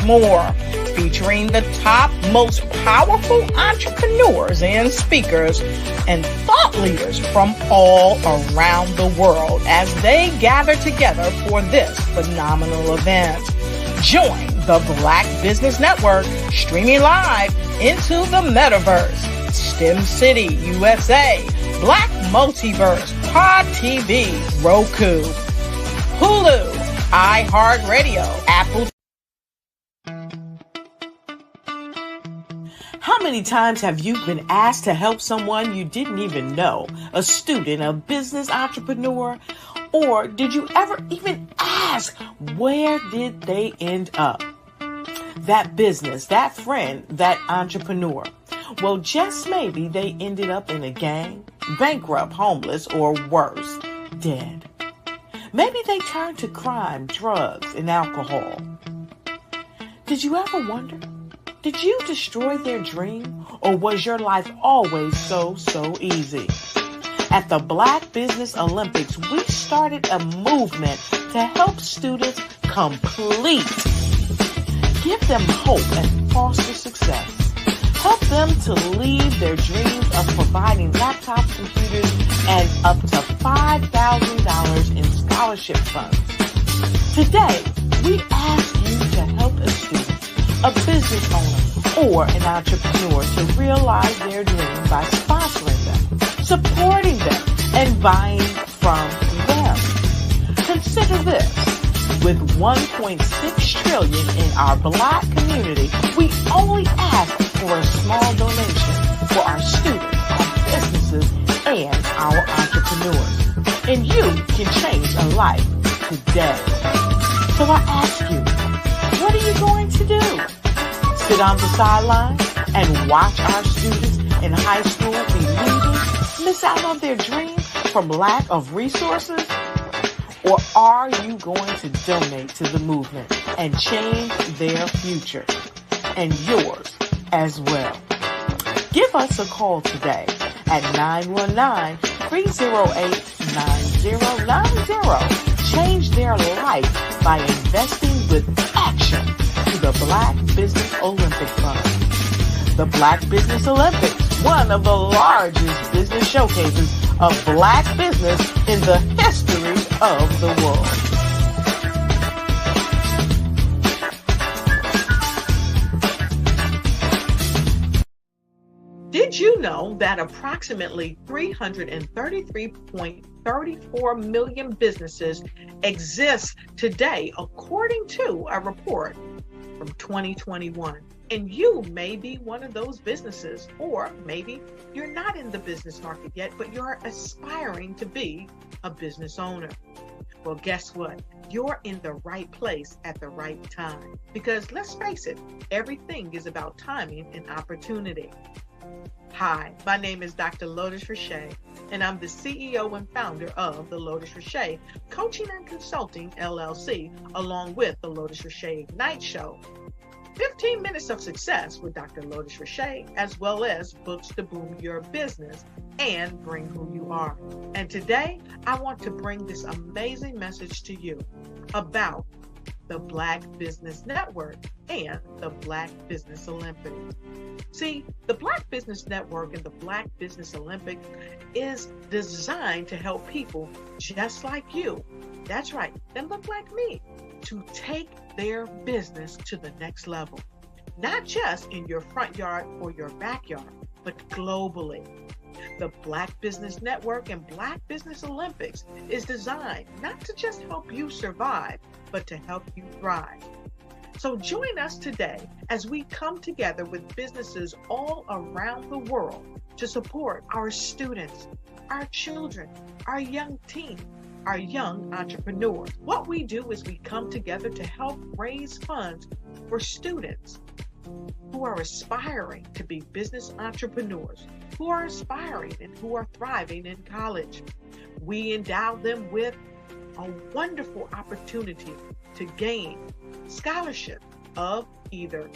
more, featuring the top, most powerful entrepreneurs and speakers and thought leaders from all around the world as they gather together for this phenomenal event. Join the Black Business Network streaming live into the metaverse, STEM City, USA, Black Multiverse, Pod TV, Roku, Hulu, iHeartRadio, Apple. How many times have you been asked to help someone you didn't even know, a student, a business entrepreneur, or did you ever even ask, where did they end up? That business, that friend, that entrepreneur. Well, just maybe they ended up in a gang, bankrupt, homeless, or worse, dead. Maybe they turned to crime, drugs, and alcohol. Did you ever wonder? Did you destroy their dream, or was your life always so easy? At the Black Business Olympics, we started a movement to help students complete. Give them hope and foster success. Help them to leave their dreams of providing laptops, computers, and up to $5,000 in scholarship funds. Today, we ask you to help a student, a business owner, or an entrepreneur to realize their dreams by sponsoring them, supporting them, and buying from them. Consider this. With $1.6 trillion in our Black community, we only ask for a small donation for our students, our businesses, and our entrepreneurs. And you can change a life today. So I ask you, what are you going to do? Sit on the sideline and watch our students in high school be leaving, miss out on their dreams from lack of resources? Or are you going to donate to the movement and change their future and yours as well? Give us a call today at 919-308-9090. Change their life by investing with action to the Black Business Olympic Fund. The Black Business Olympics, one of the largest business showcases of Black business in the history of the world. Did you know that approximately 333.34 million businesses exist today, according to a report from 2021? And you may be one of those businesses, or maybe you're not in the business market yet, but you're aspiring to be a business owner. Well, guess what? You're in the right place at the right time. Because let's face it, everything is about timing and opportunity. Hi, my name is Dr. Lotus Richey, and I'm the CEO and founder of the Lotus Richey Coaching and Consulting LLC, along with the Lotus Richey Ignite Show. 15 minutes of success with Dr. Lotus Richey, as well as books to boom your business and bring who you are. And today, I want to bring this amazing message to you about the Black Business Network and the Black Business Olympics. See, the Black Business Network and the Black Business Olympics is designed to help people just like you, that's right, that look like me, to take their business to the next level. Not just in your front yard or your backyard, but globally. The Black Business Network and Black Business Olympics is designed not to just help you survive, but to help you thrive. So join us today as we come together with businesses all around the world to support our students, our children, our young teens, our young entrepreneurs. What we do is we come together to help raise funds for students who are aspiring to be business entrepreneurs, who are aspiring and who are thriving in college. We endow them with a wonderful opportunity to gain scholarship of either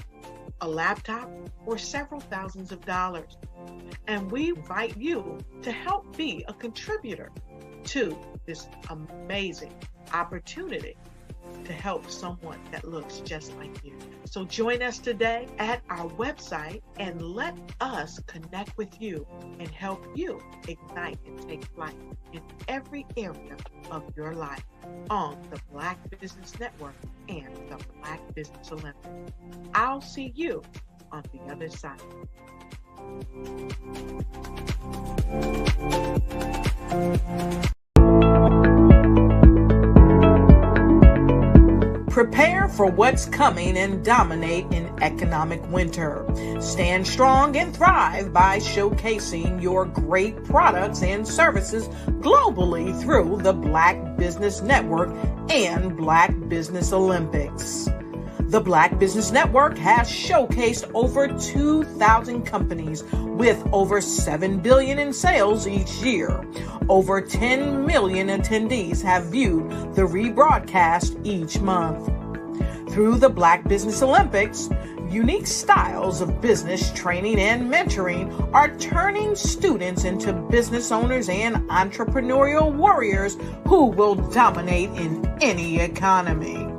a laptop or several thousands of dollars. And we invite you to help be a contributor to this amazing opportunity to help someone that looks just like you. So join us today at our website and let us connect with you and help you ignite and take flight in every area of your life on the Black Business Network and the Black Business Olympics. I'll see you on the other side. Prepare for what's coming and dominate in economic winter. Stand strong and thrive by showcasing your great products and services globally through the Black Business Network and Black Business Olympics. The Black Business Network has showcased over 2,000 companies with over $7 billion in sales each year. Over 10 million attendees have viewed the rebroadcast each month. Through the Black Business Olympics, unique styles of business training and mentoring are turning students into business owners and entrepreneurial warriors who will dominate in any economy.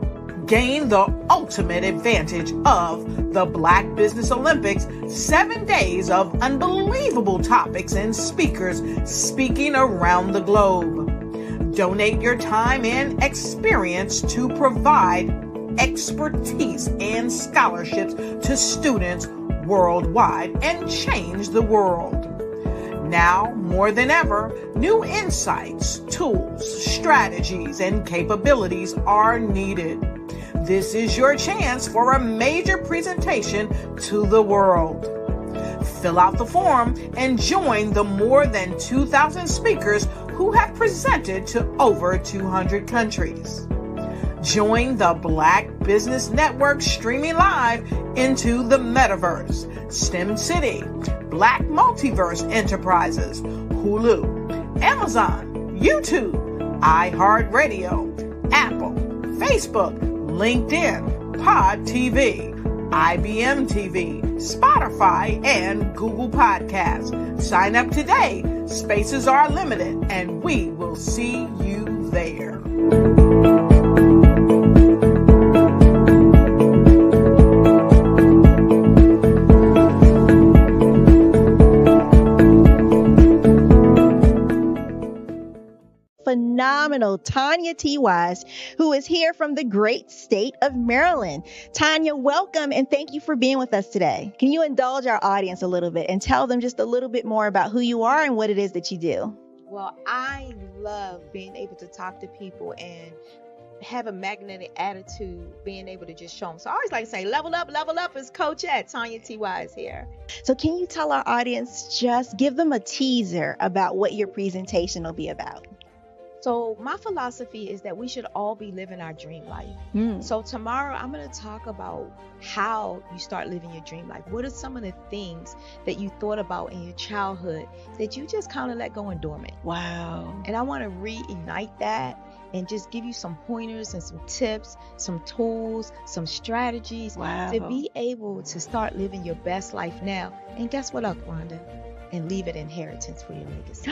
Gain the ultimate advantage of the Black Business Olympics, 7 days of unbelievable topics and speakers speaking around the globe. Donate your time and experience to provide expertise and scholarships to students worldwide and change the world. Now, more than ever, new insights, tools, strategies, and capabilities are needed. This is your chance for a major presentation to the world. Fill out the form and join the more than 2,000 speakers who have presented to over 200 countries. Join the Black Business Network streaming live into the Metaverse, STEM City, Black Multiverse Enterprises, Hulu, Amazon, YouTube, iHeartRadio, Apple, Facebook, LinkedIn, Pod TV, IBM TV, Spotify, and Google Podcasts. Sign up today. Spaces are limited, and we will see you there. Phenomenal Tanya T. Wise, who is here from the great state of Maryland. Tanya, welcome and thank you for being with us today. Can you indulge our audience a little bit and tell them just a little bit more about who you are and what it is that you do? Well, I love being able to talk to people and have a magnetic attitude, being able to just show them. So I always like to say, level up is Coach at Tanya T. Wise here. So can you tell our audience, just give them a teaser about what your presentation will be about? So my philosophy is that we should all be living our dream life. So tomorrow I'm going to talk about how you start living your dream life. What are some of the things that you thought about in your childhood that you just kind of let go and dormant? Wow. And I want to reignite that and just give you some pointers and some tips, some tools, some strategies to be able to start living your best life now. And guess what, Rhonda? And leave an inheritance for your legacy.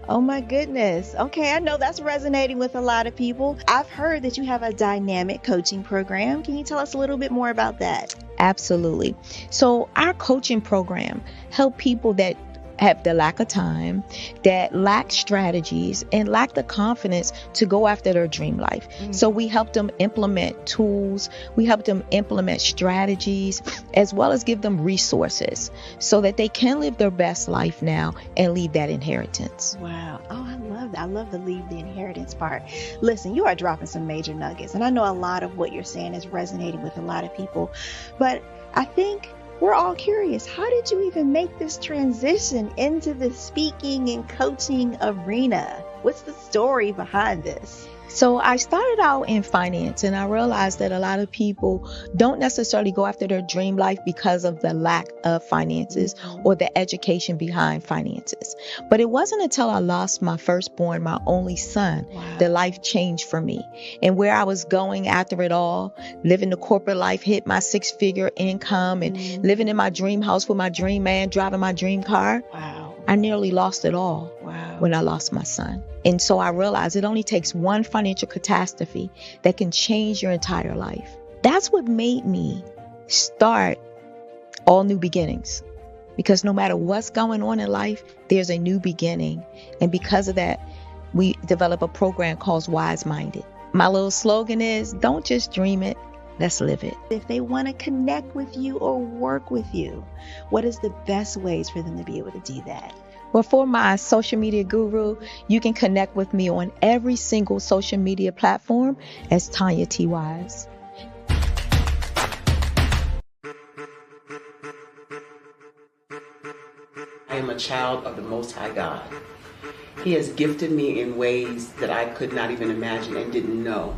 Oh my goodness. Okay, I know that's resonating with a lot of people. I've heard that you have a dynamic coaching program. Can you tell us a little bit more about that? Absolutely. So our coaching program help people that have the lack of time, that lack strategies, and lack the confidence to go after their dream life. So we help them implement tools, we help them implement strategies, as well as give them resources so that they can live their best life now and leave that inheritance. Wow. Oh, I love that. I love the leave the inheritance part. Listen, you are dropping some major nuggets, and I know a lot of what you're saying is resonating with a lot of people, but I think we're all curious. How did you even make this transition into the speaking and coaching arena? What's the story behind this? So I started out in finance, and I realized that a lot of people don't necessarily go after their dream life because of the lack of finances or the education behind finances. But it wasn't until I lost my firstborn, my only son, that life changed for me. And where I was going after it all, living the corporate life, hit my 6-figure income and living in my dream house with my dream man, driving my dream car. I nearly lost it all Wow. when I lost my son. And so I realized it only takes one financial catastrophe that can change your entire life. That's what made me start All New Beginnings. Because no matter what's going on in life, there's a new beginning. And because of that, we develop a program called Wise Minded. My little slogan is, don't just dream it, let's live it. If they want to connect with you or work with you, what is the best ways for them to be able to do that? Well, for my social media guru, you can connect with me on every single social media platform as Tanya T. Wise. I am a child of the Most High God. He has gifted me in ways that I could not even imagine and didn't know.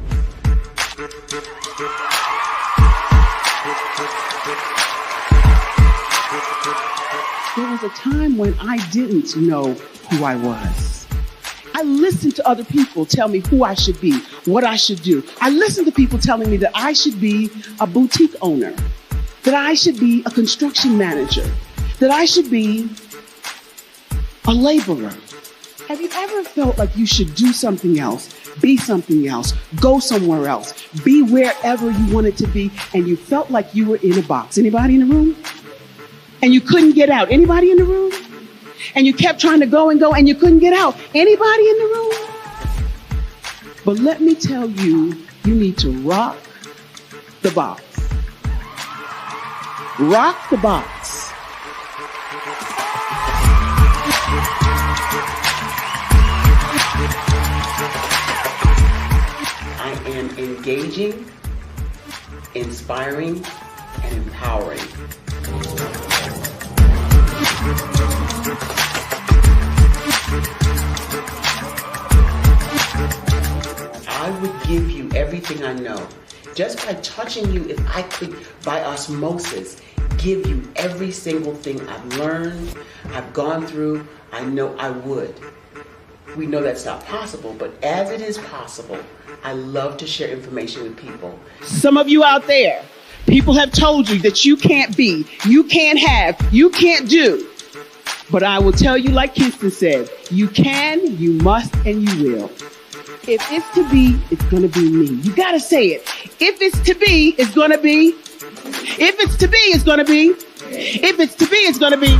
There was a time when I didn't know who I was. I listened to other people tell me who I should be, what I should do. I listened to people telling me that I should be a boutique owner, that I should be a construction manager, that I should be a laborer. Have you ever felt like you should do something else, be something else, go somewhere else, be wherever you wanted to be, and you felt like you were in a box? Anybody in the room? And you couldn't get out? Anybody in the room? And you kept trying to go and you couldn't get out? Anybody in the room? But let me tell you, you need to rock the box. Rock the box. I am engaging, inspiring, and empowering. I would give you everything I know. Just by touching you, if I could, by osmosis, give you every single thing I've learned, I've gone through, I know I would. We know that's not possible, but as it is possible, I love to share information with people. Some of you out there, people have told you that you can't be, you can't have, you can't do. But I will tell you, like Kingston said, you can, you must, and you will. If it's to be, it's going to be me. You got to say it. If it's to be, it's going to be. If it's to be, it's going to be. If it's to be, it's going to be.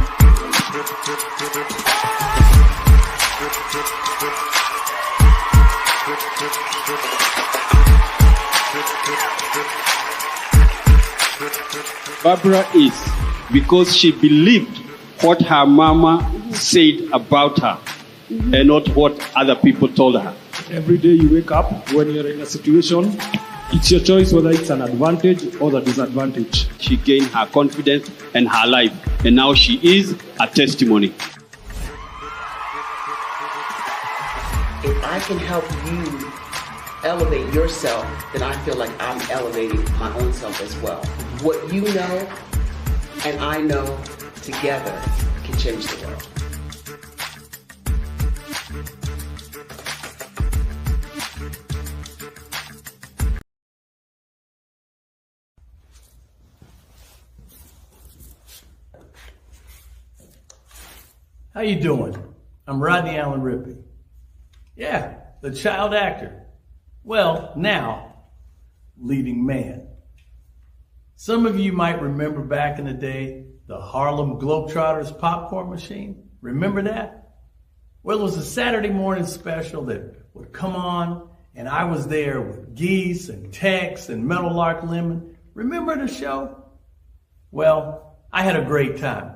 Barbara is because she believed what her mama said about her and not what other people told her. Every day you wake up, when you're in a situation, it's your choice whether it's an advantage or the disadvantage. She gained her confidence and her life, and now she is a testimony. If I can help you elevate yourself, then I feel like I'm elevating my own self as well. What you know and I know together can change the world. How you doing? I'm Rodney Allen Rippey. Yeah, the child actor. Well, now, leading man. Some of you might remember back in the day, the Harlem Globetrotters popcorn machine. Remember that? Well, it was a Saturday morning special that would come on, and I was there with Geese and Tex and Meadowlark Lemon. Remember the show? Well, I had a great time.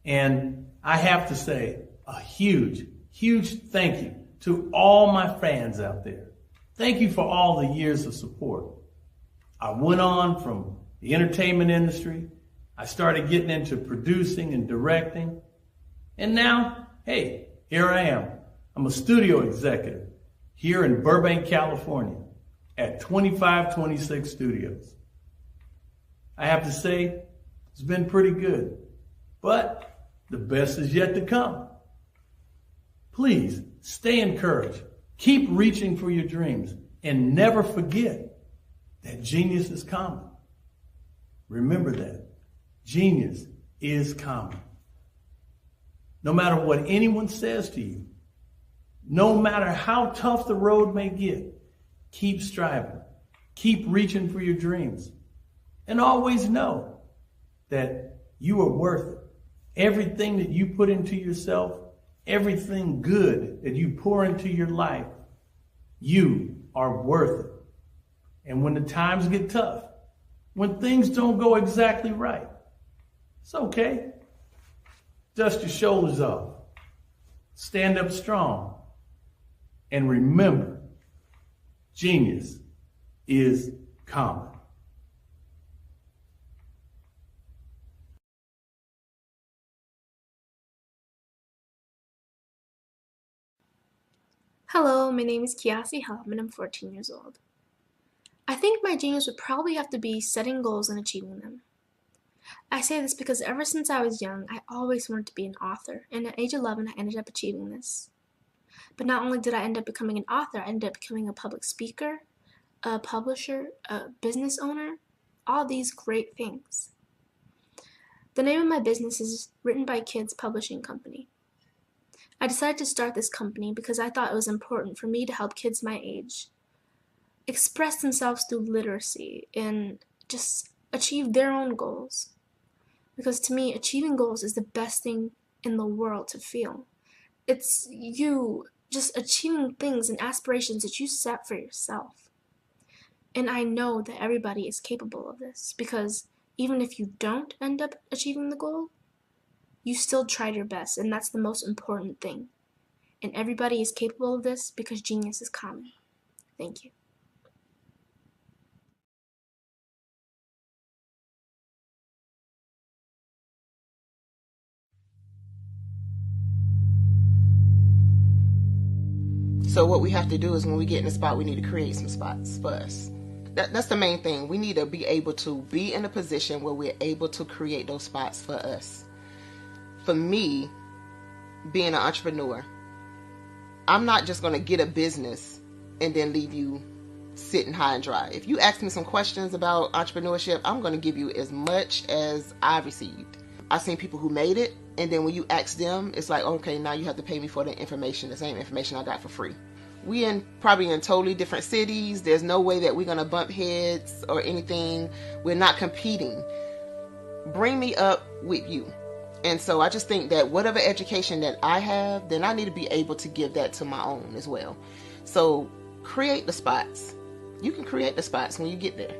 And I have to say a huge, huge thank you to all my fans out there. Thank you for all the years of support. I went on from the entertainment industry. I started getting into producing and directing. And now, hey, here I am. I'm a studio executive here in Burbank, California at 2526 Studios. I have to say, it's been pretty good, but the best is yet to come. Please stay encouraged. Keep reaching for your dreams and never forget that genius is common. Remember that. Genius is common. No matter what anyone says to you, no matter how tough the road may get, keep striving, keep reaching for your dreams, and always know that you are worth it. Everything that you put into yourself, everything good that you pour into your life, you are worth it. And when the times get tough, when things don't go exactly right, it's okay. Dust your shoulders off. Stand up strong. And remember, genius is common. Hello, my name is Kiasi Helm and I'm 14 years old. I think my genius would probably have to be setting goals and achieving them. I say this because ever since I was young, I always wanted to be an author, and at age 11, I ended up achieving this. But not only did I end up becoming an author, I ended up becoming a public speaker, a publisher, a business owner, all these great things. The name of my business is Written by Kids Publishing Company. I decided to start this company because I thought it was important for me to help kids my age express themselves through literacy and just achieve their own goals. Because to me, achieving goals is the best thing in the world to feel. It's you just achieving things and aspirations that you set for yourself. And I know that everybody is capable of this, because even if you don't end up achieving the goal, you still tried your best, and that's the most important thing. And everybody is capable of this because genius is common. Thank you. So what we have to do is when we get in a spot, we need to create some spots for us. That's the main thing. We need to be able to be in a position where we're able to create those spots for us. For me, being an entrepreneur, I'm not just going to get a business and then leave you sitting high and dry. If you ask me some questions about entrepreneurship, I'm going to give you as much as I've received. I've seen people who made it, and then when you ask them, it's like, okay, now you have to pay me for the information, the same information I got for free. We probably in totally different cities. There's no way that we're going to bump heads or anything. We're not competing. Bring me up with you. And so I just think that whatever education that I have, then I need to be able to give that to my own as well. So create the spots. You can create the spots when you get there.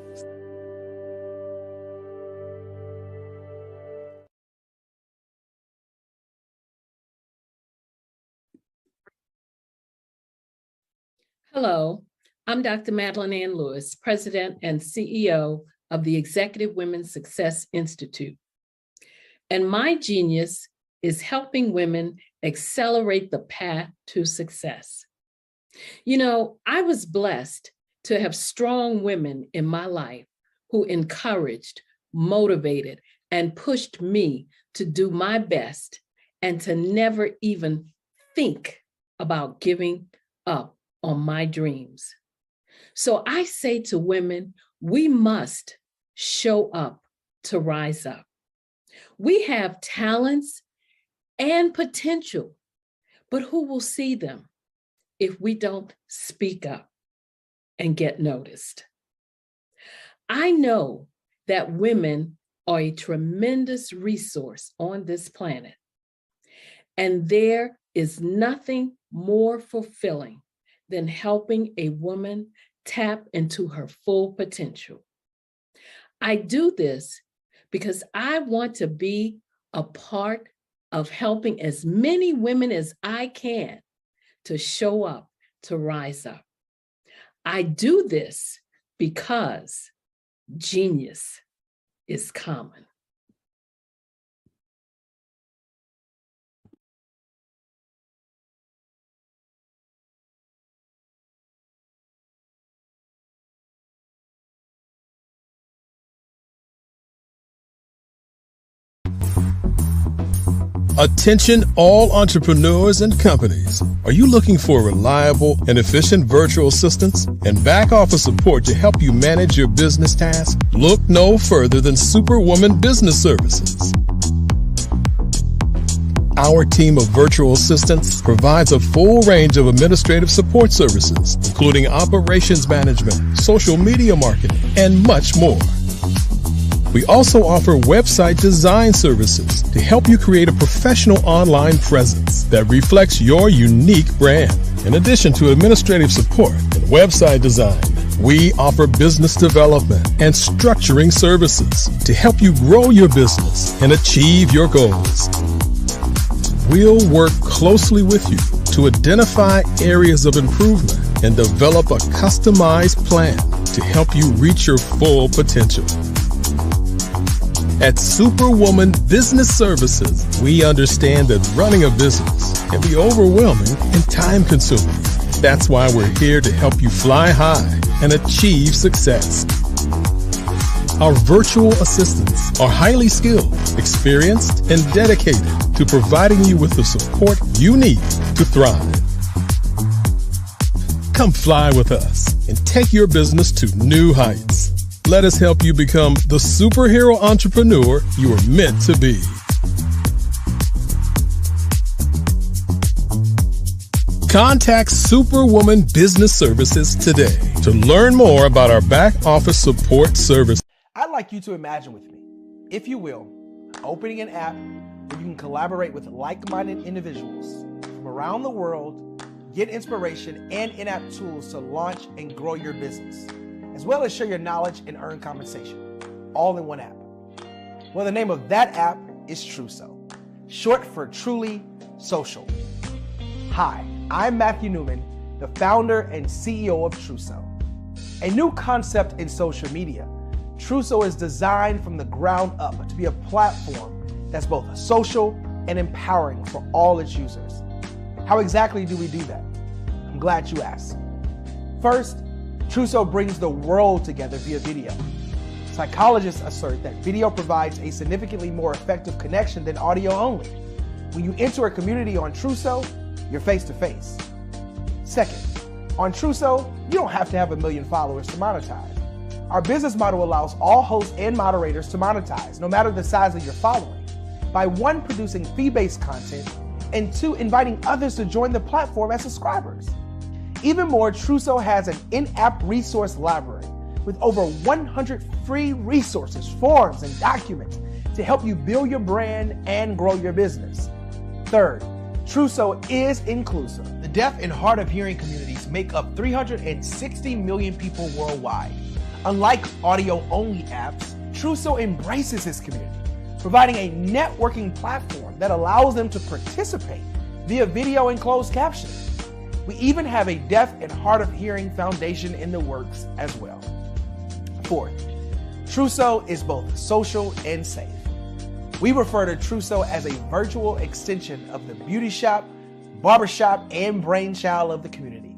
Hello, I'm Dr. Madeline Ann Lewis, President and CEO of the Executive Women's Success Institute. And my genius is helping women accelerate the path to success. You know, I was blessed to have strong women in my life who encouraged, motivated, and pushed me to do my best and to never even think about giving up on my dreams. So I say to women, we must show up to rise up. We have talents and potential, but who will see them if we don't speak up and get noticed? I know that women are a tremendous resource on this planet, and there is nothing more fulfilling than helping a woman tap into her full potential. I do this because I want to be a part of helping as many women as I can to show up, to rise up. I do this because genius is common. Attention all entrepreneurs and companies. Are you looking for reliable and efficient virtual assistants and back office support to help you manage your business tasks? Look no further than Superwoman Business Services. Our team of virtual assistants provides a full range of administrative support services, including operations management, social media marketing, and much more. We also offer website design services to help you create a professional online presence that reflects your unique brand. In addition to administrative support and website design, we offer business development and structuring services to help you grow your business and achieve your goals. We'll work closely with you to identify areas of improvement and develop a customized plan to help you reach your full potential. At Superwoman Business Services, we understand that running a business can be overwhelming and time-consuming. That's why we're here to help you fly high and achieve success. Our virtual assistants are highly skilled, experienced, and dedicated to providing you with the support you need to thrive. Come fly with us and take your business to new heights. Let us help you become the superhero entrepreneur you are meant to be. Contact Superwoman Business Services today to learn more about our back office support service. I'd like you to imagine with me, if you will, opening an app where you can collaborate with like-minded individuals from around the world, get inspiration and in-app tools to launch and grow your business, as well as share your knowledge and earn compensation, all in one app. Well, the name of that app is Truso, short for Truly Social. Hi, I'm Matthew Newman, the founder and CEO of Truso. A new concept in social media, Truso is designed from the ground up to be a platform that's both social and empowering for all its users. How exactly do we do that? I'm glad you asked. First, Truso brings the world together via video. Psychologists assert that video provides a significantly more effective connection than audio only. When you enter a community on Truso, you're face-to-face. Second, on Truso, you don't have to have 1 million followers to monetize. Our business model allows all hosts and moderators to monetize, no matter the size of your following, by 1, producing fee-based content, and 2, inviting others to join the platform as subscribers. Even more, Truso has an in-app resource library with over 100 free resources, forms, and documents to help you build your brand and grow your business. Third, Truso is inclusive. The deaf and hard of hearing communities make up 360 million people worldwide. Unlike audio-only apps, Truso embraces this community, providing a networking platform that allows them to participate via video and closed captioning. We even have a deaf and hard of hearing foundation in the works as well. Fourth, Truso is both social and safe. We refer to Truso as a virtual extension of the beauty shop, barbershop, and brainchild of the community.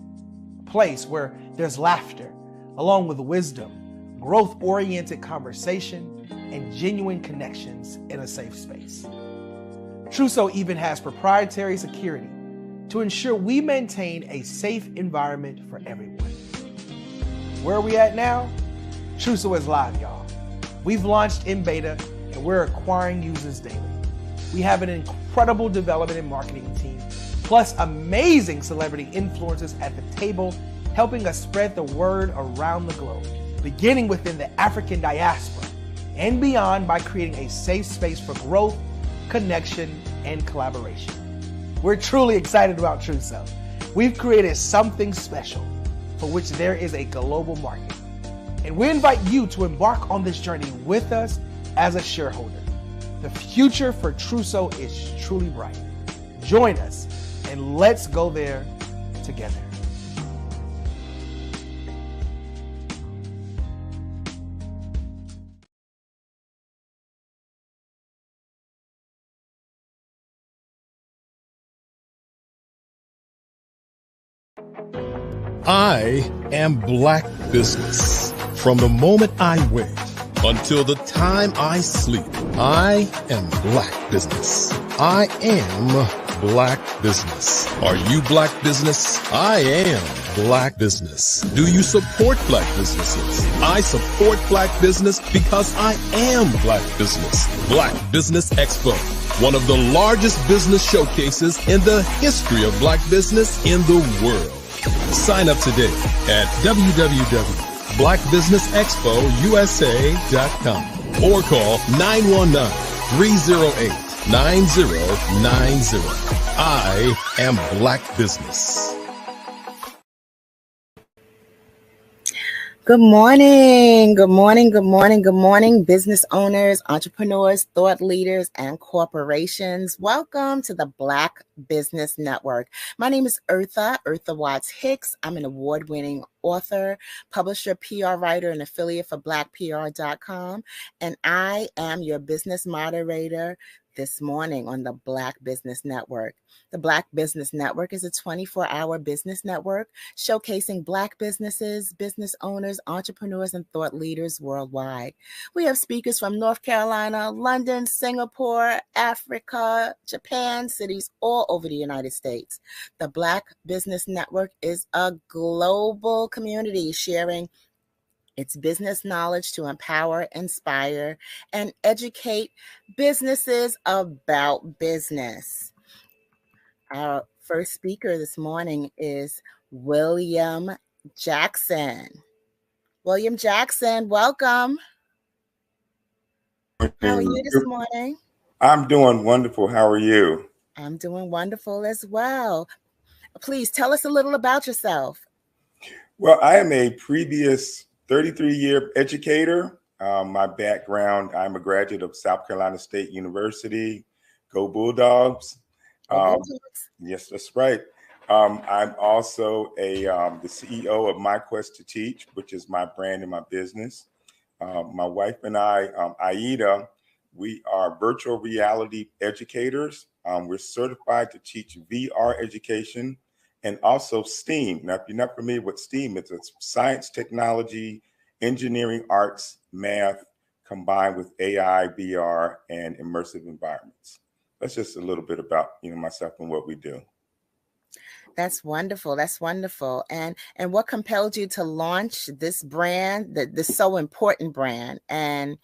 A place where there's laughter, along with wisdom, growth-oriented conversation, and genuine connections in a safe space. Truso even has proprietary security to ensure we maintain a safe environment for everyone. Where are we at now? Truso is live, y'all. We've launched in beta and we're acquiring users daily. We have an incredible development and marketing team, plus amazing celebrity influencers at the table, helping us spread the word around the globe, beginning within the African diaspora and beyond by creating a safe space for growth, connection, and collaboration. We're truly excited about Truso. We've created something special for which there is a global market. And we invite you to embark on this journey with us as a shareholder. The future for Truso is truly bright. Join us and let's go there together. I am Black Business. From the moment I wake until the time I sleep, I am Black Business. I am Black business. Are you black business? I am black business. Do you support black businesses? I support black business because I am black business. Black Business Expo, one of the largest business showcases in the history of black business in the world. Sign up today at www.blackbusinessexpousa.com or call 919-308-9090. I am black business. Good morning, good morning, good morning, good morning, business owners, entrepreneurs, thought leaders, and corporations. Welcome to the Black Business Network. My name is Eartha Watts Hicks. I'm an award-winning author, publisher, PR writer, and affiliate for blackpr.com. And I am your business moderator this morning on the Black Business Network. The Black Business Network is a 24-hour business network showcasing Black businesses, business owners, entrepreneurs, and thought leaders worldwide. We have speakers from North Carolina, London, Singapore, Africa, Japan, cities all over the United States. The Black Business Network is a global community sharing its business knowledge to empower, inspire, and educate businesses about business. Our first speaker this morning is William Jackson. William Jackson, welcome. How are you this morning? I'm doing wonderful. How are you? I'm doing wonderful as well. Please tell us a little about yourself. Well, I am a previous 33-year educator. My background, I'm a graduate of South Carolina State University. Go Bulldogs. Yes, that's right. I'm also the CEO of My Quest to Teach, which is my brand and my business. My wife and I, Aida, we are virtual reality educators. We're certified to teach VR education and also STEAM. Now, if you're not familiar with STEAM, it's science, technology, engineering, arts, math, combined with AI, VR, and immersive environments. That's just a little bit about myself and what we do. That's wonderful. That's wonderful. And what compelled you to launch this brand, this so important brand? And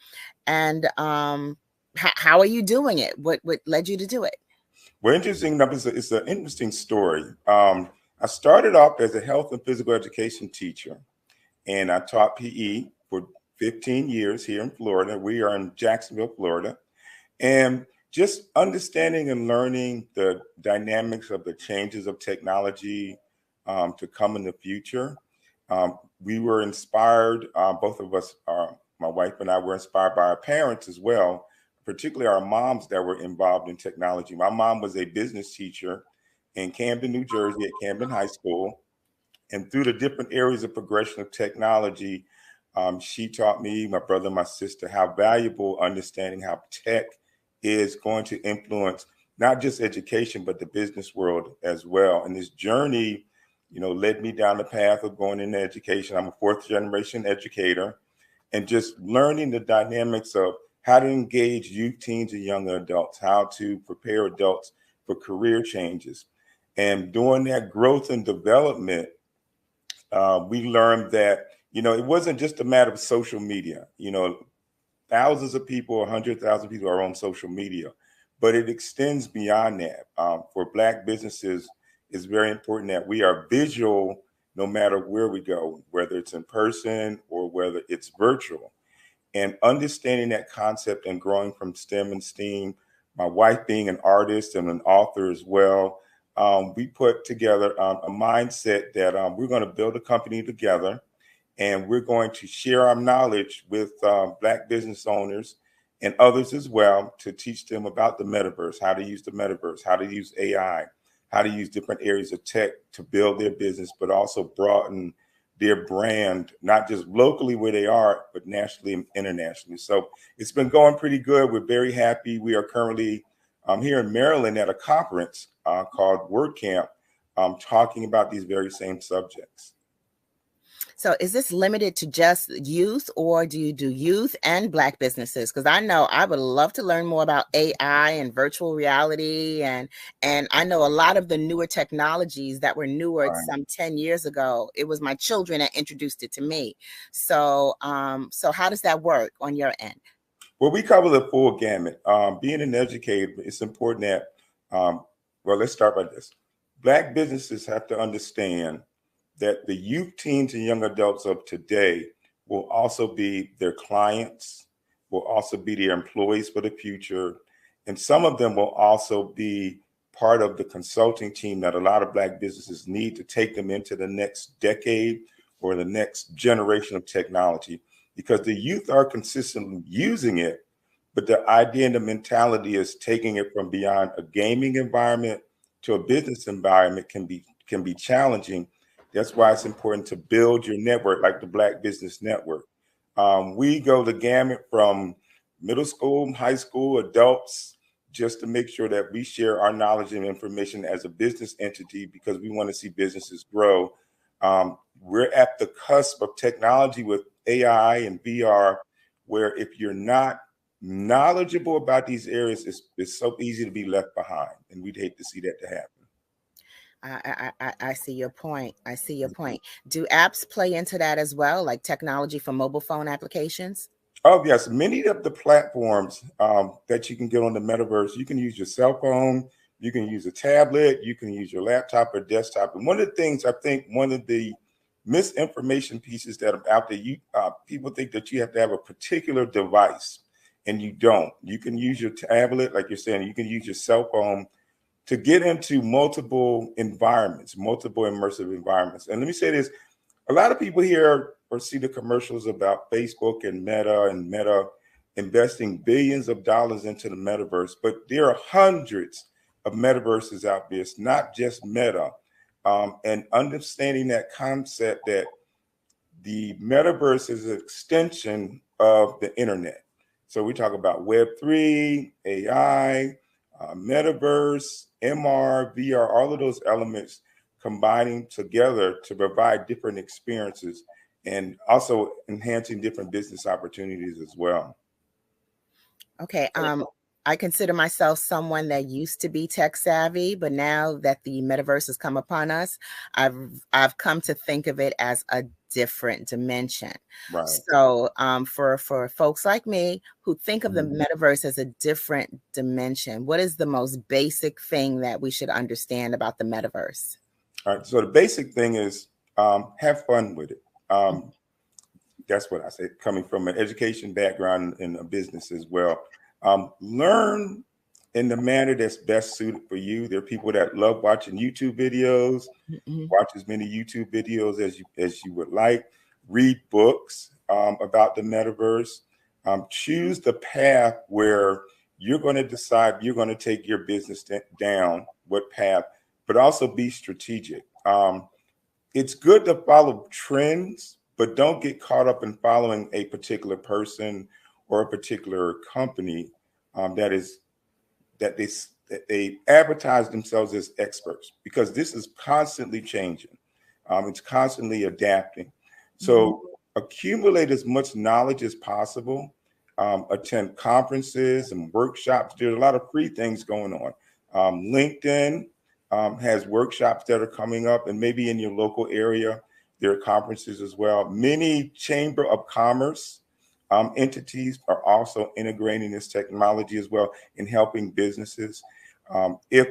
how are you doing it? What led you to do it? Well, interesting enough, it's an interesting story. I started off as a health and physical education teacher, and I taught PE for 15 years here in Florida. We are in Jacksonville, Florida. And just understanding and learning the dynamics of the changes of technology to come in the future. We were inspired, both of us, my wife and I were inspired by our parents as well, particularly our moms that were involved in technology. My mom was a business teacher in Camden, New Jersey at Camden High School. And through the different areas of progression of technology, she taught me, my brother, my sister, how valuable understanding how tech is going to influence not just education, but the business world as well. And this journey, led me down the path of going into education. I'm a fourth generation educator, and just learning the dynamics of how to engage youth, teens, and young adults, how to prepare adults for career changes. And during that growth and development, we learned that, it wasn't just a matter of social media. Thousands of people, 100,000 people are on social media, but it extends beyond that. For Black businesses, it's very important that we are visual no matter where we go, whether it's in person or whether it's virtual. And understanding that concept and growing from STEM and STEAM, my wife being an artist and an author as well, we put together a mindset that we're going to build a company together, and we're going to share our knowledge with Black business owners and others as well to teach them about the metaverse, how to use the metaverse, how to use AI, how to use different areas of tech to build their business, but also broaden their brand, not just locally where they are, but nationally and internationally. So it's been going pretty good. We're very happy. We are currently here in Maryland at a conference called WordCamp, talking about these very same subjects. So is this limited to just youth, or do you do youth and Black businesses? Because I know I would love to learn more about AI and virtual reality. And I know a lot of the newer technologies that were newer some 10 years ago. It was my children that introduced it to me. So, so how does that work on your end? Well, we cover the full gamut. Being an educator, it's important that, well, let's start by this. Black businesses have to understand that the youth, teens, and young adults of today will also be their clients, will also be their employees for the future. And some of them will also be part of the consulting team that a lot of Black businesses need to take them into the next decade or the next generation of technology, because the youth are consistently using it, but the idea and the mentality is taking it from beyond a gaming environment to a business environment can be challenging. That's why it's important to build your network, like the Black Business Network. We go the gamut from middle school, high school, adults, just to make sure that we share our knowledge and information as a business entity, because we want to see businesses grow. We're at the cusp of technology with AI and VR, where if you're not knowledgeable about these areas, it's so easy to be left behind, and we'd hate to see that to happen. I see your point. I see your point. Do apps play into that as well, like technology for mobile phone applications? Oh, yes. Many of the platforms that you can get on the metaverse, you can use your cell phone, you can use a tablet, you can use your laptop or desktop. And one of the things, I think one of the misinformation pieces that are out there, people think that you have to have a particular device, and you don't. You can use your tablet, like you're saying, you can use your cell phone to get into multiple environments, multiple immersive environments. And let me say this, a lot of people hear or see the commercials about Facebook and Meta investing billions of dollars into the metaverse, but there are hundreds of metaverses out there. It's not just Meta. And understanding that concept that the metaverse is an extension of the internet. So we talk about Web3, AI, metaverse, MR, VR, all of those elements combining together to provide different experiences and also enhancing different business opportunities as well. Okay. I consider myself someone that used to be tech savvy, but now that the metaverse has come upon us, I've come to think of it as a different dimension. Right. So for folks like me who think of the metaverse as a different dimension, what is the most basic thing that we should understand about the metaverse? All right. So the basic thing is have fun with it. That's what I say, coming from an education background and a business as well. Learn in the manner that's best suited for you. There are people that love watching YouTube videos. Watch as many YouTube videos as you would like. Read books about the metaverse. Choose the path where you're going to decide you're going to take your business down, what path, but also be strategic. It's good to follow trends, but don't get caught up in following a particular person or a particular company that they advertise themselves as experts, because this is constantly changing. It's constantly adapting. So accumulate as much knowledge as possible. Attend conferences and workshops. There's a lot of free things going on. LinkedIn has workshops that are coming up, and maybe in your local area, there are conferences as well. Many Chamber of Commerce entities are also integrating this technology as well in helping businesses. If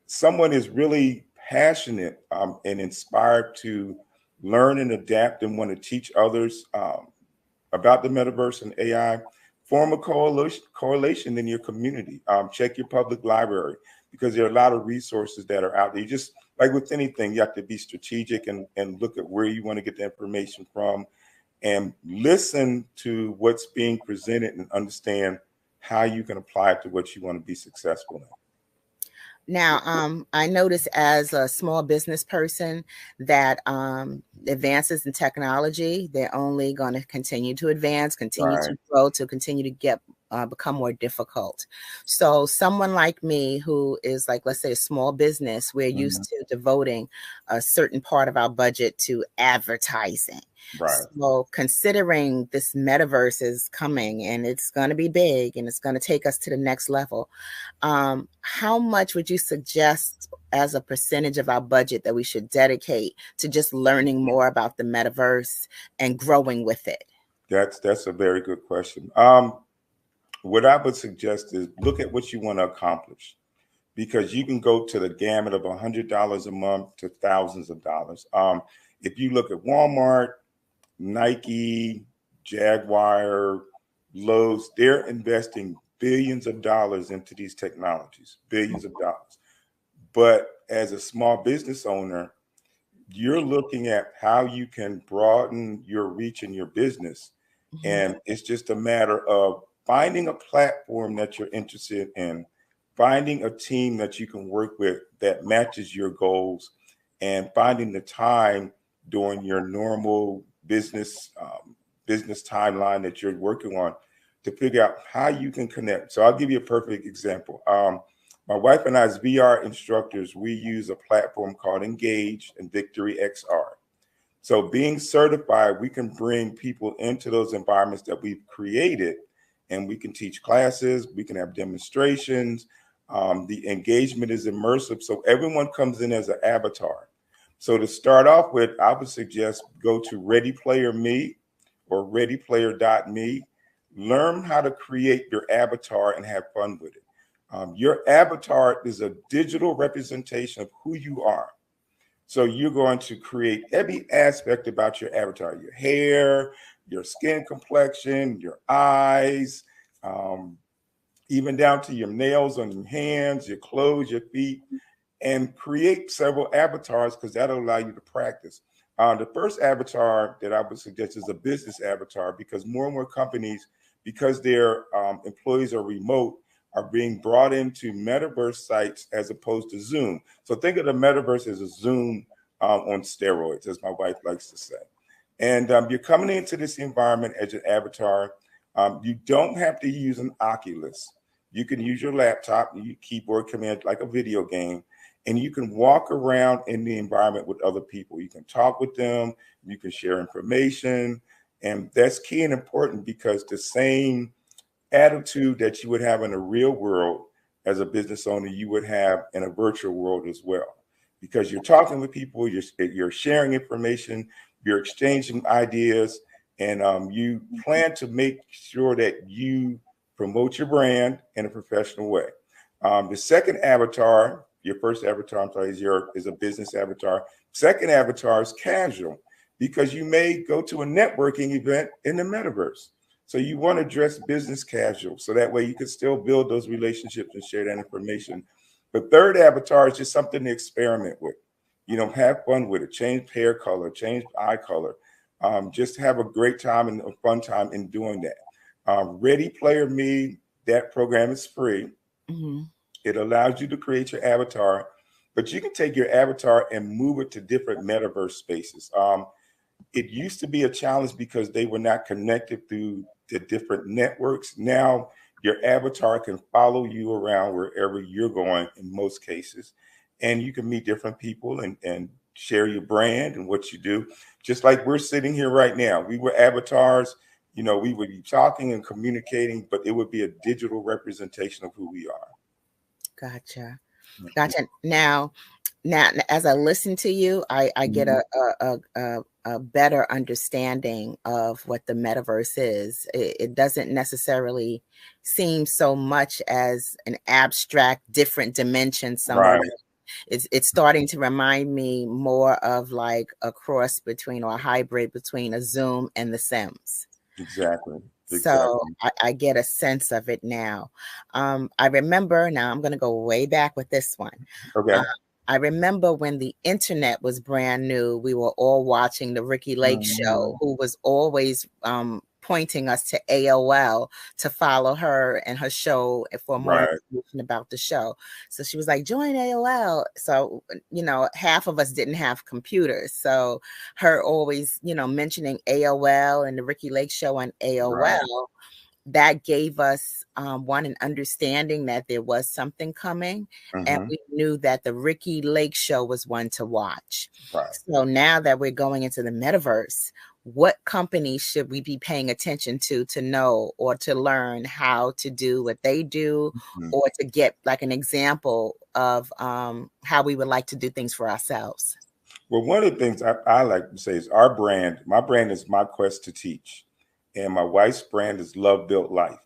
someone is really passionate and inspired to learn and adapt and want to teach others about the metaverse and AI, form a coalition in your community. Check your public library, because there are a lot of resources that are out there. You just, like with anything, you have to be strategic and look at where you want to get the information from, and listen to what's being presented and understand how you can apply it to what you want to be successful in. Now, I notice as a small business person that advances in technology, they're only going to continue to advance, continue to grow, to continue to get become more difficult. So someone like me who is like, let's say, a small business, we're used to devoting a certain part of our budget to advertising. Right. So considering this metaverse is coming and it's going to be big and it's going to take us to the next level, how much would you suggest as a percentage of our budget that we should dedicate to just learning more about the metaverse and growing with it? That's a very good question. What I would suggest is look at what you want to accomplish, because you can go to the gamut of $100 a month to thousands of dollars. If you look at Walmart, Nike, Jaguar, Lowe's, they're investing billions of dollars into these technologies, billions of dollars. But as a small business owner, you're looking at how you can broaden your reach in your business. And it's just a matter of finding a platform that you're interested in, finding a team that you can work with that matches your goals, and finding the time during your normal business timeline that you're working on to figure out how you can connect. So I'll give you a perfect example. My wife and I, as VR instructors, we use a platform called Engage and Victory XR. So being certified, we can bring people into those environments that we've created, and we can teach classes, we can have demonstrations. The engagement is immersive, so everyone comes in as an avatar. So to start off with, I would suggest go to Ready Player Me or readyplayer.me. Learn how to create your avatar and have fun with it. Your avatar is a digital representation of who you are. So you're going to create every aspect about your avatar, your hair, your skin complexion, your eyes, even down to your nails on your hands, your clothes, your feet, and create several avatars, because that'll allow you to practice. The first avatar that I would suggest is a business avatar, because more and more companies, because their employees are remote, are being brought into metaverse sites as opposed to Zoom. So think of the metaverse as a Zoom on steroids, as my wife likes to say. And you're coming into this environment as an avatar. You don't have to use an Oculus. You can use your laptop, your keyboard command like a video game, and you can walk around in the environment with other people. You can talk with them, you can share information, and that's key and important, because the same attitude that you would have in the real world as a business owner, you would have in a virtual world as well, because you're talking with people, you're sharing information, you're exchanging ideas, and you plan to make sure that you promote your brand in a professional way. The second avatar, your first avatar, I'm sorry, is a business avatar. Second avatar is casual, because you may go to a networking event in the metaverse. So you want to dress business casual, so that way you can still build those relationships and share that information. The third avatar is just something to experiment with. Have fun with it. Change hair color, change eye color. Just have a great time and a fun time in doing that. Ready Player Me, that program is free. It allows you to create your avatar, but you can take your avatar and move it to different metaverse spaces. It used to be a challenge because they were not connected through the different networks. Now your avatar can follow you around wherever you're going in most cases, and you can meet different people and share your brand and what you do. Just like we're sitting here right now, we were avatars. We would be talking and communicating, but it would be a digital representation of who we are. Gotcha. Now, as I listen to you, I get a better understanding of what the metaverse is. It doesn't necessarily seem so much as an abstract, different dimension somewhere. Right. It's starting to remind me more of like a cross between, or a hybrid between, a Zoom and The Sims. Exactly. So I get a sense of it now. I remember, now I'm going to go way back with this one. Okay. I remember when the internet was brand new, we were all watching the Ricky Lake show, who was always pointing us to AOL to follow her and her show for more information about the show. So she was like, join AOL. So, half of us didn't have computers. So her always, mentioning AOL and the Ricky Lake show on AOL that gave us an understanding that there was something coming, and we knew that the Ricky Lake show was one to watch. Right. So now that we're going into the metaverse, what companies should we be paying attention to know or to learn how to do what they do, or to get like an example of how we would like to do things for ourselves? Well, one of the things I like to say is our brand. My brand is My Quest to Teach, and my wife's brand is Love Built Life.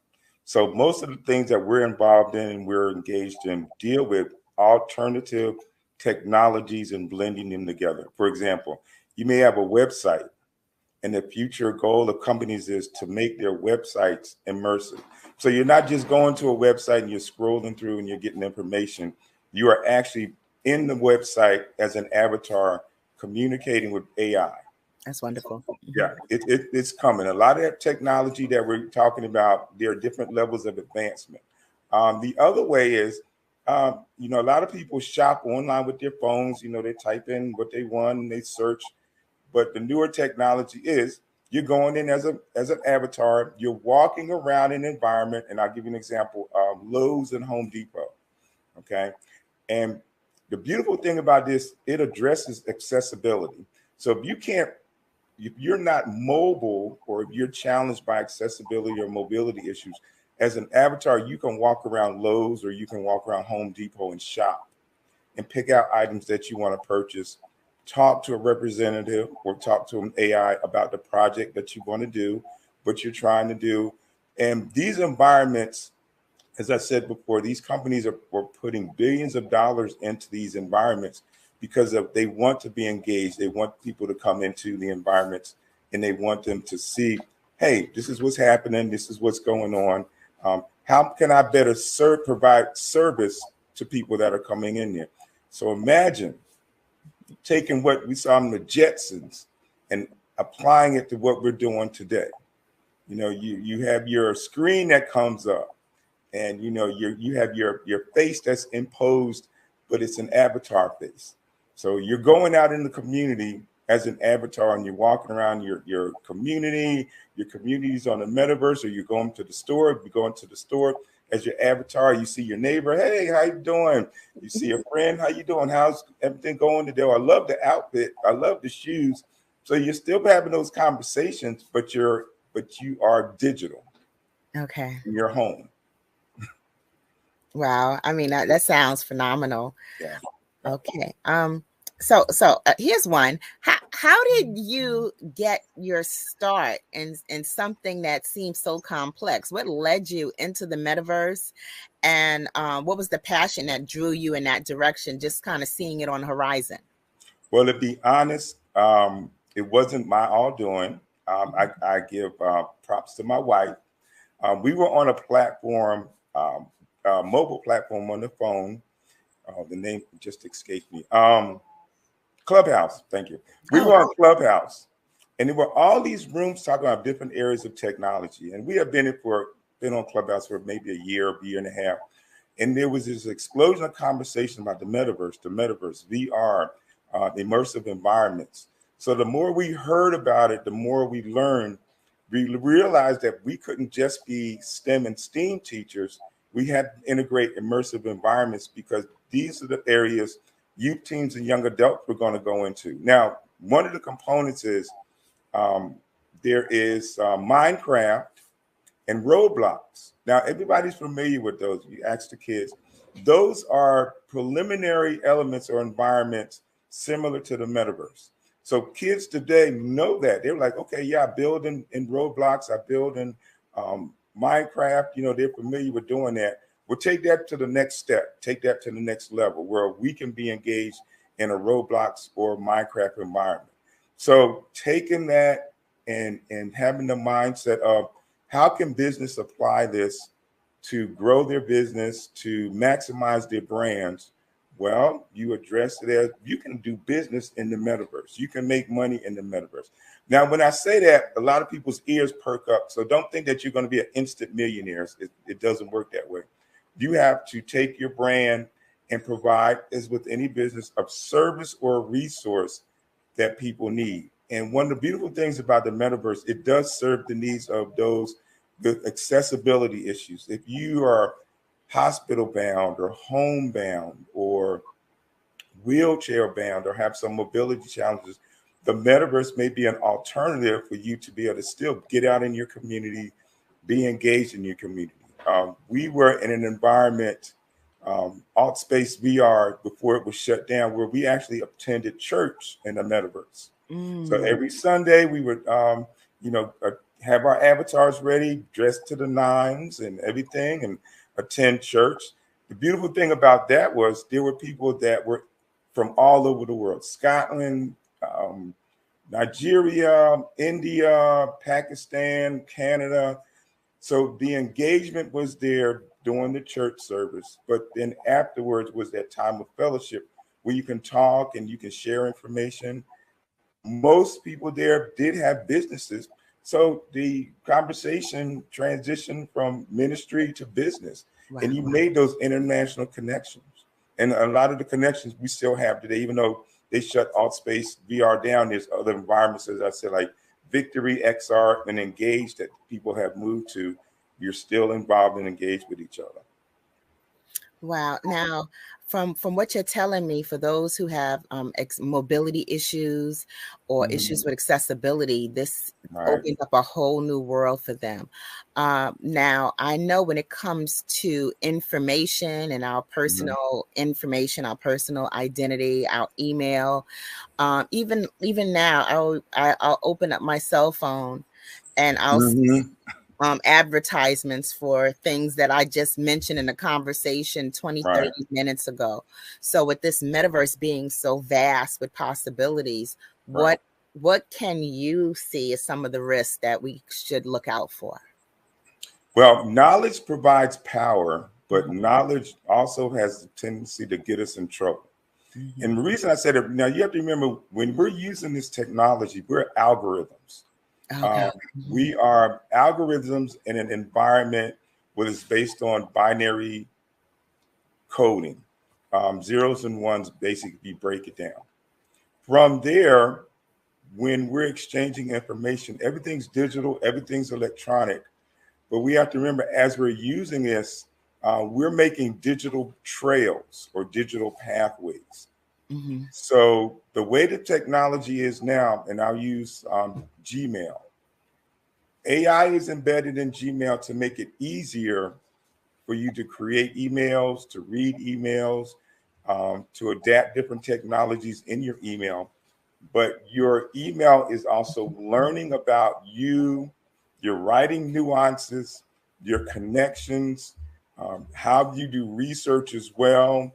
So most of the things that we're involved in and we're engaged in deal with alternative technologies and blending them together. For example, you may have a website, and the future goal of companies is to make their websites immersive. So you're not just going to a website and you're scrolling through and you're getting information. You are actually in the website as an avatar communicating with AI. That's wonderful. Yeah, it's coming. A lot of that technology that we're talking about, there are different levels of advancement. The other way is, a lot of people shop online with their phones. They type in what they want and they search. But the newer technology is you're going in as an avatar. You're walking around an environment, and I'll give you an example: Lowe's and Home Depot. Okay, and the beautiful thing about this, it addresses accessibility. So if you're not mobile, or if you're challenged by accessibility or mobility issues, as an avatar, you can walk around Lowe's or you can walk around Home Depot and shop and pick out items that you want to purchase. Talk to a representative or talk to an AI about the project that you want to do, what you're trying to do. And these environments, as I said before, these companies are putting billions of dollars into these environments because they want to be engaged. They want people to come into the environments and they want them to see, hey, this is what's happening. This is what's going on. How can I better provide service to people that are coming in there? So imagine taking what we saw in the Jetsons and applying it to what we're doing today. You have your screen that comes up, and you have your face that's imposed, but it's an avatar face. So you're going out in the community as an avatar, and you're walking around your community. Your community's on the metaverse, or you're going to the store. You go into the store as your avatar. You see your neighbor. Hey, how you doing? You see a friend. How you doing? How's everything going today? I love the outfit. I love the shoes. So you're still having those conversations, but you are digital. Okay. In your home. Wow. I mean, that sounds phenomenal. Yeah. Okay. So here's one. How did you get your start in something that seems so complex? What led you into the metaverse, and what was the passion that drew you in that direction? Just kind of seeing it on the horizon. Well, to be honest, it wasn't my all doing. I give props to my wife. We were on a platform, mobile platform on the phone. The name just escaped me. Clubhouse. Thank you. We were on Clubhouse, and there were all these rooms talking about different areas of technology. And we have been on Clubhouse for maybe a year and a half. And there was this explosion of conversation about the metaverse, VR, immersive environments. So the more we heard about it, the more we learned. We realized that we couldn't just be STEM and STEAM teachers. We had to integrate immersive environments, because these are the areas youth teams and young adults were going to go into. Now, one of the components is there is Minecraft and Roblox. Now, everybody's familiar with those. You ask the kids. Those are preliminary elements or environments similar to the metaverse. So kids today know that. They're like, okay, yeah, I build in Roblox, I build in Minecraft. They're familiar with doing that. We'll take that to the next step, take that to the next level, where we can be engaged in a Roblox or Minecraft environment. So taking that and having the mindset of how can business apply this to grow their business, to maximize their brands. Well, you address it as you can do business in the metaverse. You can make money in the metaverse. Now, when I say that, a lot of people's ears perk up. So don't think that you're going to be an instant millionaire. It doesn't work that way. You have to take your brand and provide, as with any business, a service or a resource that people need. And one of the beautiful things about the metaverse, it does serve the needs of those with accessibility issues. If you are hospital bound or homebound or wheelchair bound or have some mobility challenges, the metaverse may be an alternative for you to be able to still get out in your community, be engaged in your community. We were in an environment, AltSpace VR, before it was shut down, where we actually attended church in the metaverse. So every Sunday we would, have our avatars ready, dressed to the nines and everything, and attend church. The beautiful thing about that was there were people that were from all over the world: Scotland, Nigeria, India, Pakistan, Canada. So the engagement was there during the church service, but then afterwards was that time of fellowship where you can talk and you can share information. Most people there did have businesses, so the conversation transitioned from ministry to business, and you made those international connections. And a lot of the connections we still have today, even though they shut AltSpace VR down, there's other environments, as I said, like Victory XR and Engage, that people have moved to. You're still involved and engaged with each other. Wow. Now, from what you're telling me, for those who have mobility issues or issues with accessibility, this opens up a whole new world for them. Now, I know when it comes to information and our personal information, our personal identity, our email, even now, I'll open up my cell phone and I'll see advertisements for things that I just mentioned in the conversation 20, 30 minutes ago. So with this metaverse being so vast with possibilities, what can you see as some of the risks that we should look out for? Well, knowledge provides power, but knowledge also has the tendency to get us in trouble. And the reason I said it, now you have to remember, when we're using this technology, we're algorithms. We are algorithms in an environment where it's based on binary coding, zeros and ones, basically, if you break it down. From there, when we're exchanging information, everything's digital, everything's electronic. But we have to remember, as we're using this, we're making digital trails or digital pathways. So the way the technology is now, and I'll use Gmail. AI is embedded in Gmail to make it easier for you to create emails, to read emails, to adapt different technologies in your email. But your email is also learning about you, your writing nuances, your connections, how you do research as well,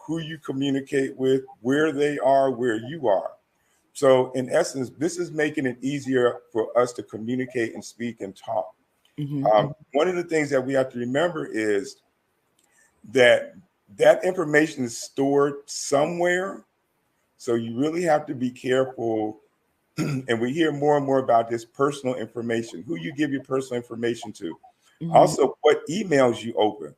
who you communicate with, where they are, where you are. So in essence, this is making it easier for us to communicate and speak and talk. One of the things that we have to remember is that that information is stored somewhere. So you really have to be careful. And we hear more and more about this personal information, who you give your personal information to. Also, what emails you open.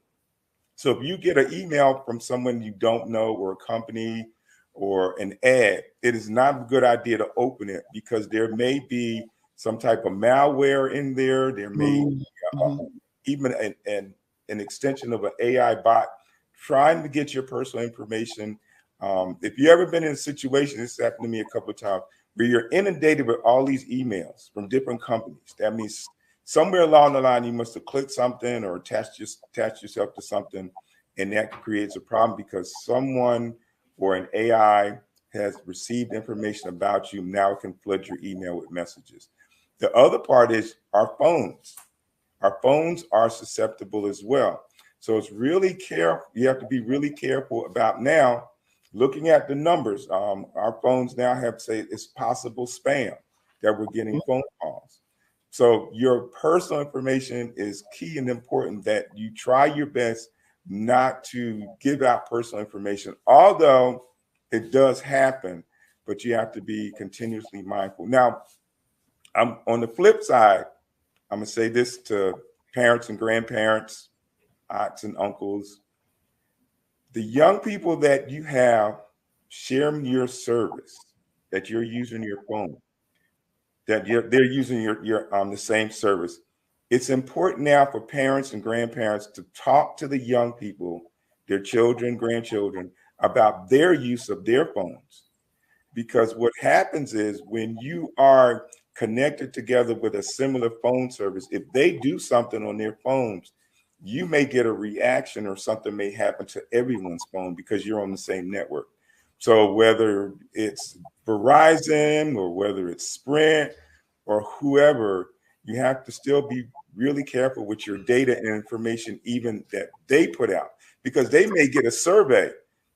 So if you get an email from someone you don't know, or a company or an ad, it is not a good idea to open it, because there may be some type of malware in there. There may be even an extension of an AI bot trying to get your personal information. If you ever been in a situation, this happened to me a couple of times, where you're inundated with all these emails from different companies. That means somewhere along the line, you must have clicked something or attached yourself to something, and that creates a problem because someone or an AI has received information about you. Now it can flood your email with messages. The other part is our phones. Our phones are susceptible as well. So it's really careful. You have to be really careful about now looking at the numbers. Our phones now have, say, it's possible spam that we're getting phone calls. So your personal information is key and important, that you try your best not to give out personal information, although it does happen, but you have to be continuously mindful. Now, I'm on the flip side, I'm gonna say this to parents and grandparents, aunts and uncles. The young people that you have sharing your service, that you're using your phone, that they're using your the same service. It's important now for parents and grandparents to talk to the young people, their children, grandchildren, about their use of their phones. Because what happens is when you are connected together with a similar phone service, if they do something on their phones, you may get a reaction or something may happen to everyone's phone because you're on the same network. So whether it's Verizon or whether it's Sprint or whoever, you have to still be really careful with your data and information even that they put out, because they may get a survey.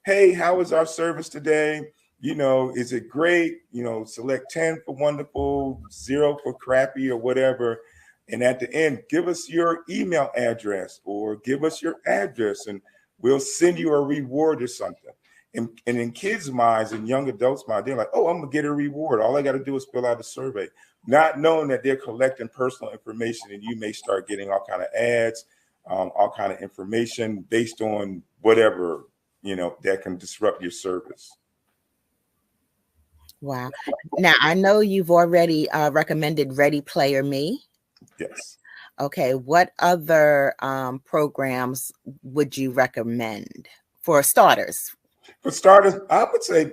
Hey, how was our service today? You know, is it great? You know, select 10 for wonderful, 0 for crappy or whatever. And at the end, give us your email address or give us your address and we'll send you a reward or something. And in kids' minds and young adults' minds, they're like, oh, I'm going to get a reward. All I got to do is fill out a survey, not knowing that they're collecting personal information and you may start getting all kind of ads, all kind of information based on whatever, you know, that can disrupt your service. Wow. Now, I know you've already recommended Ready Player Me. Yes. Okay. What other programs would you recommend for starters? For starters, I would say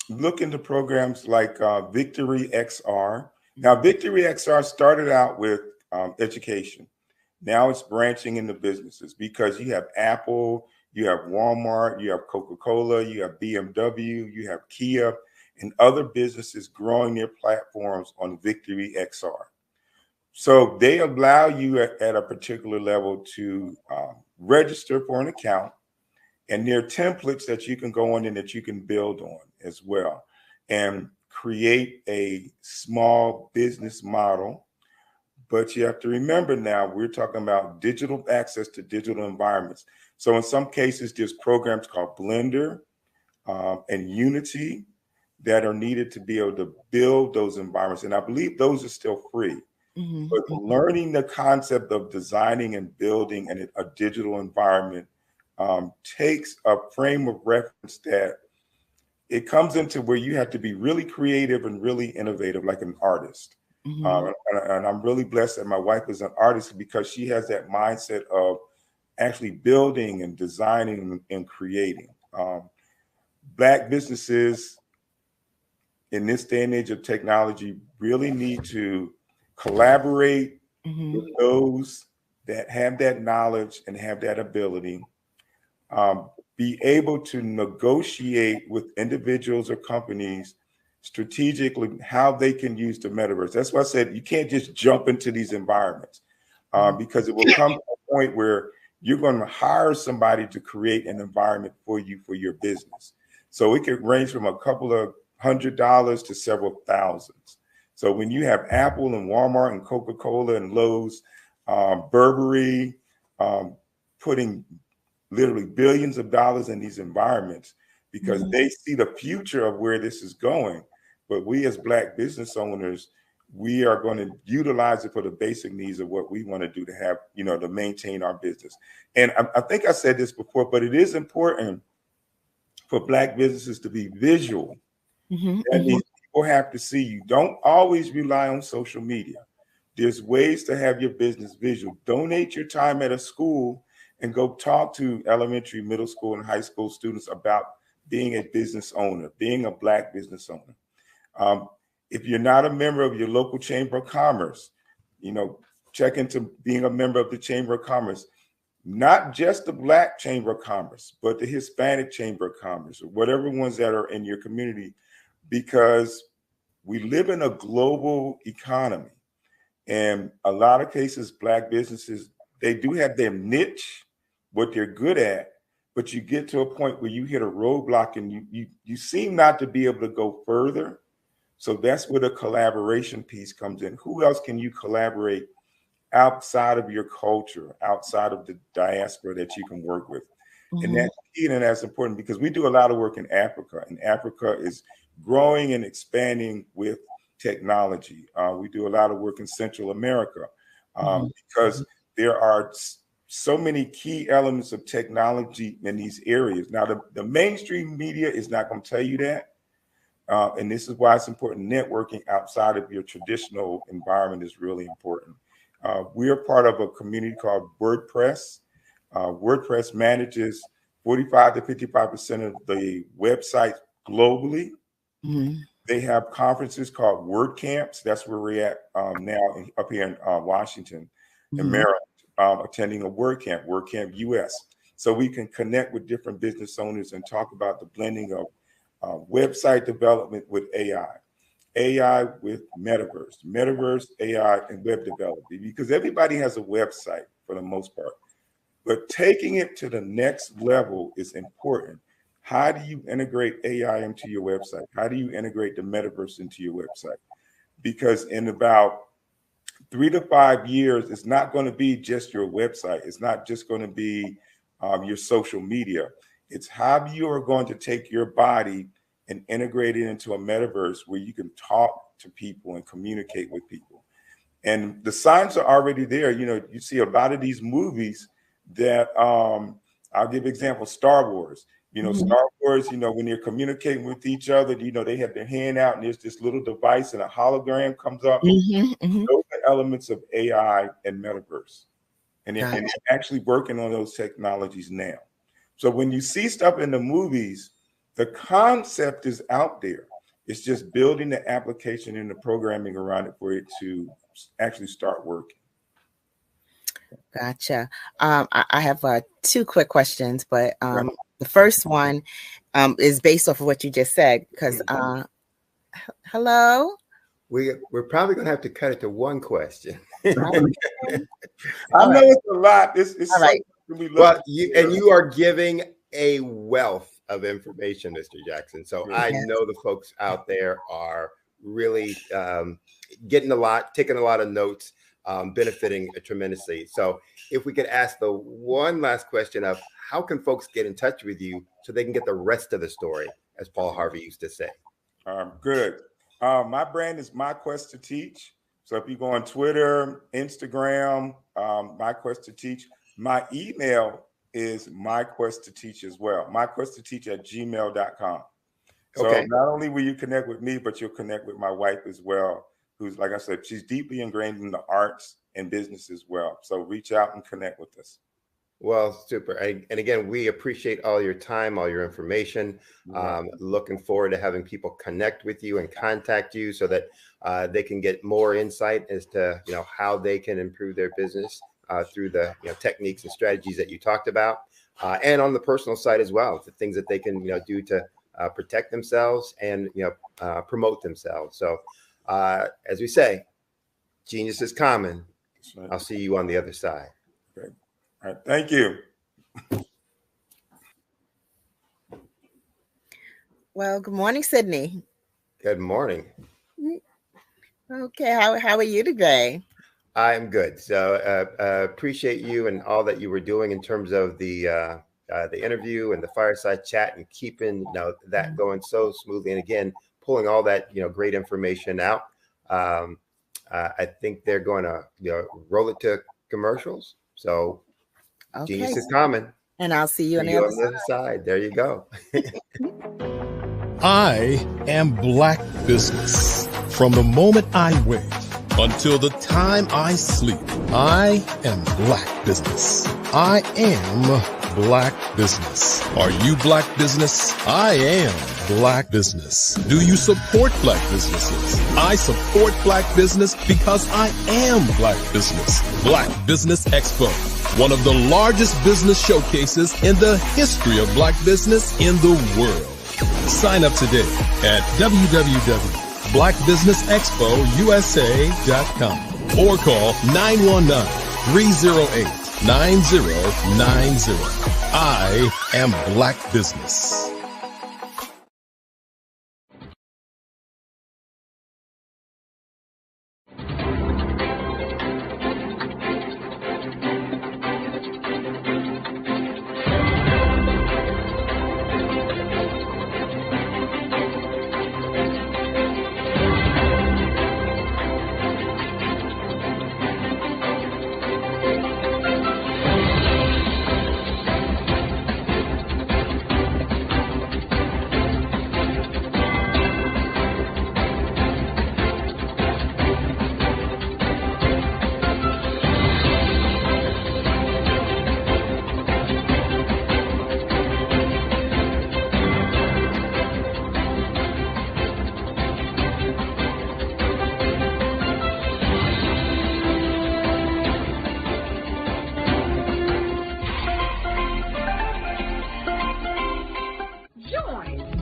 look into programs like Victory XR. Now, Victory XR started out with education. Now it's branching into businesses because you have Apple, you have Walmart, you have Coca-Cola, you have BMW, you have Kia, and other businesses growing their platforms on Victory XR. So they allow you at a particular level to register for an account, and there are templates that you can go on and that you can build on as well and create a small business model. But you have to remember now, we're talking about digital access to digital environments. So in some cases, there's programs called Blender and Unity that are needed to be able to build those environments. And I believe those are still free. Mm-hmm. But learning the concept of designing and building a digital environment takes a frame of reference that it comes into where you have to be really creative and really innovative, like an artist. Mm-hmm. And I'm really blessed that my wife is an artist because she has that mindset of actually building and designing and creating. Black businesses in this day and age of technology really need to collaborate mm-hmm. with those that have that knowledge and have that ability, be able to negotiate with individuals or companies strategically how they can use the metaverse. That's why I said you can't just jump into these environments because it will come to a point where you're going to hire somebody to create an environment for you for your business. So it could range from a couple of $100 to several thousands. So when you have Apple and Walmart and Coca-Cola and Lowe's, Burberry, putting literally billions of dollars in these environments because mm-hmm. they see the future of where this is going. But we as Black business owners, we are going to utilize it for the basic needs of what we want to do to have, you know, to maintain our business. And I think I said this before, but it is important for Black businesses to be visual. Mm-hmm. That means people have to see you. Don't always rely on social media. There's ways to have your business visual. Donate your time at a school and go talk to elementary, middle school, and high school students about being a business owner, being a Black business owner. If you're not a member of your local Chamber of Commerce, you know, check into being a member of the Chamber of Commerce, not just the Black Chamber of Commerce, but the Hispanic Chamber of Commerce, or whatever ones that are in your community, because we live in a global economy. And a lot of cases, Black businesses, they do have their niche, what they're good at, but you get to a point where you hit a roadblock and you seem not to be able to go further. So that's where the collaboration piece comes in. Who else can you collaborate outside of your culture, outside of the diaspora that you can work with? Mm-hmm. And that's key and that's important because we do a lot of work in Africa, and Africa is growing and expanding with technology. We do a lot of work in Central America because there are so many key elements of technology in these areas. Now, the mainstream media is not going to tell you that. And this is why it's important. Networking outside of your traditional environment is really important. We are part of a community called WordPress. WordPress manages 45 to 55% of the websites globally. Mm-hmm. They have conferences called WordCamps. That's where we're at now up here in Washington and Maryland, attending a WordCamp US. So we can connect with different business owners and talk about the blending of website development with AI with metaverse, AI, and web development, because everybody has a website for the most part. But taking it to the next level is important. How do you integrate AI into your website? How do you integrate the metaverse into your website? Because in about 3 to 5 years, it's not going to be just your website. It's not just going to be your social media. It's how you are going to take your body and integrate it into a metaverse where you can talk to people and communicate with people. And the signs are already there. You know, you see a lot of these movies that I'll give example, Star Wars. You know, Star Wars, you know, when they're communicating with each other, you know, they have their hand out and there's this little device and a hologram comes up. Those are elements of AI and metaverse. And they're actually working on those technologies now. So when you see stuff in the movies, the concept is out there. It's just building the application and the programming around it for it to actually start working. Gotcha. I have 2 quick questions, but the first one is based off of what you just said. Because hello, we're probably going to have to cut it to one question. I know it's a lot. It's all right. Well, you are giving a wealth of information, Mr. Jackson. So I know the folks out there are really getting a lot, taking a lot of notes, benefiting tremendously. So if we could ask the one last question of how can folks get in touch with you so they can get the rest of the story, as Paul Harvey used to say. Good. My brand is My Quest to Teach. So if you go on Twitter, Instagram, My Quest to Teach, my email is myquesttoteach as well. myquesttoteach@gmail.com. So not only will you connect with me, but you'll connect with my wife as well, who's, like I said, she's deeply ingrained in the arts and business as well. So reach out and connect with us. Well, super. And again, we appreciate all your time, all your information. Looking forward to having people connect with you and contact you so that they can get more insight as to, you know, how they can improve their business through the techniques and strategies that you talked about, and on the personal side as well, the things that they can do to protect themselves and promote themselves. So as we say, genius is common. I'll see you on the other side. Okay. All right. Thank you. Well, good morning, Sydney. Good morning. Okay, how are you today? I'm good. So appreciate you and all that you were doing in terms of the interview and the fireside chat and keeping that going so smoothly. And again, pulling all that great information out. I think they're going to roll it to commercials. So genius is common. And I'll see you on the other side. There you go. I am Black business. From the moment I wake until the time I sleep, I am Black business. I am Black business. Are you Black business? I am Black business. Do you support Black businesses? I support Black business because I am Black business. Black Business Expo, one of the largest business showcases in the history of Black business in the world. Sign up today at www.blackbusinessexpousa.com or call 919-308-9090. I am Black business.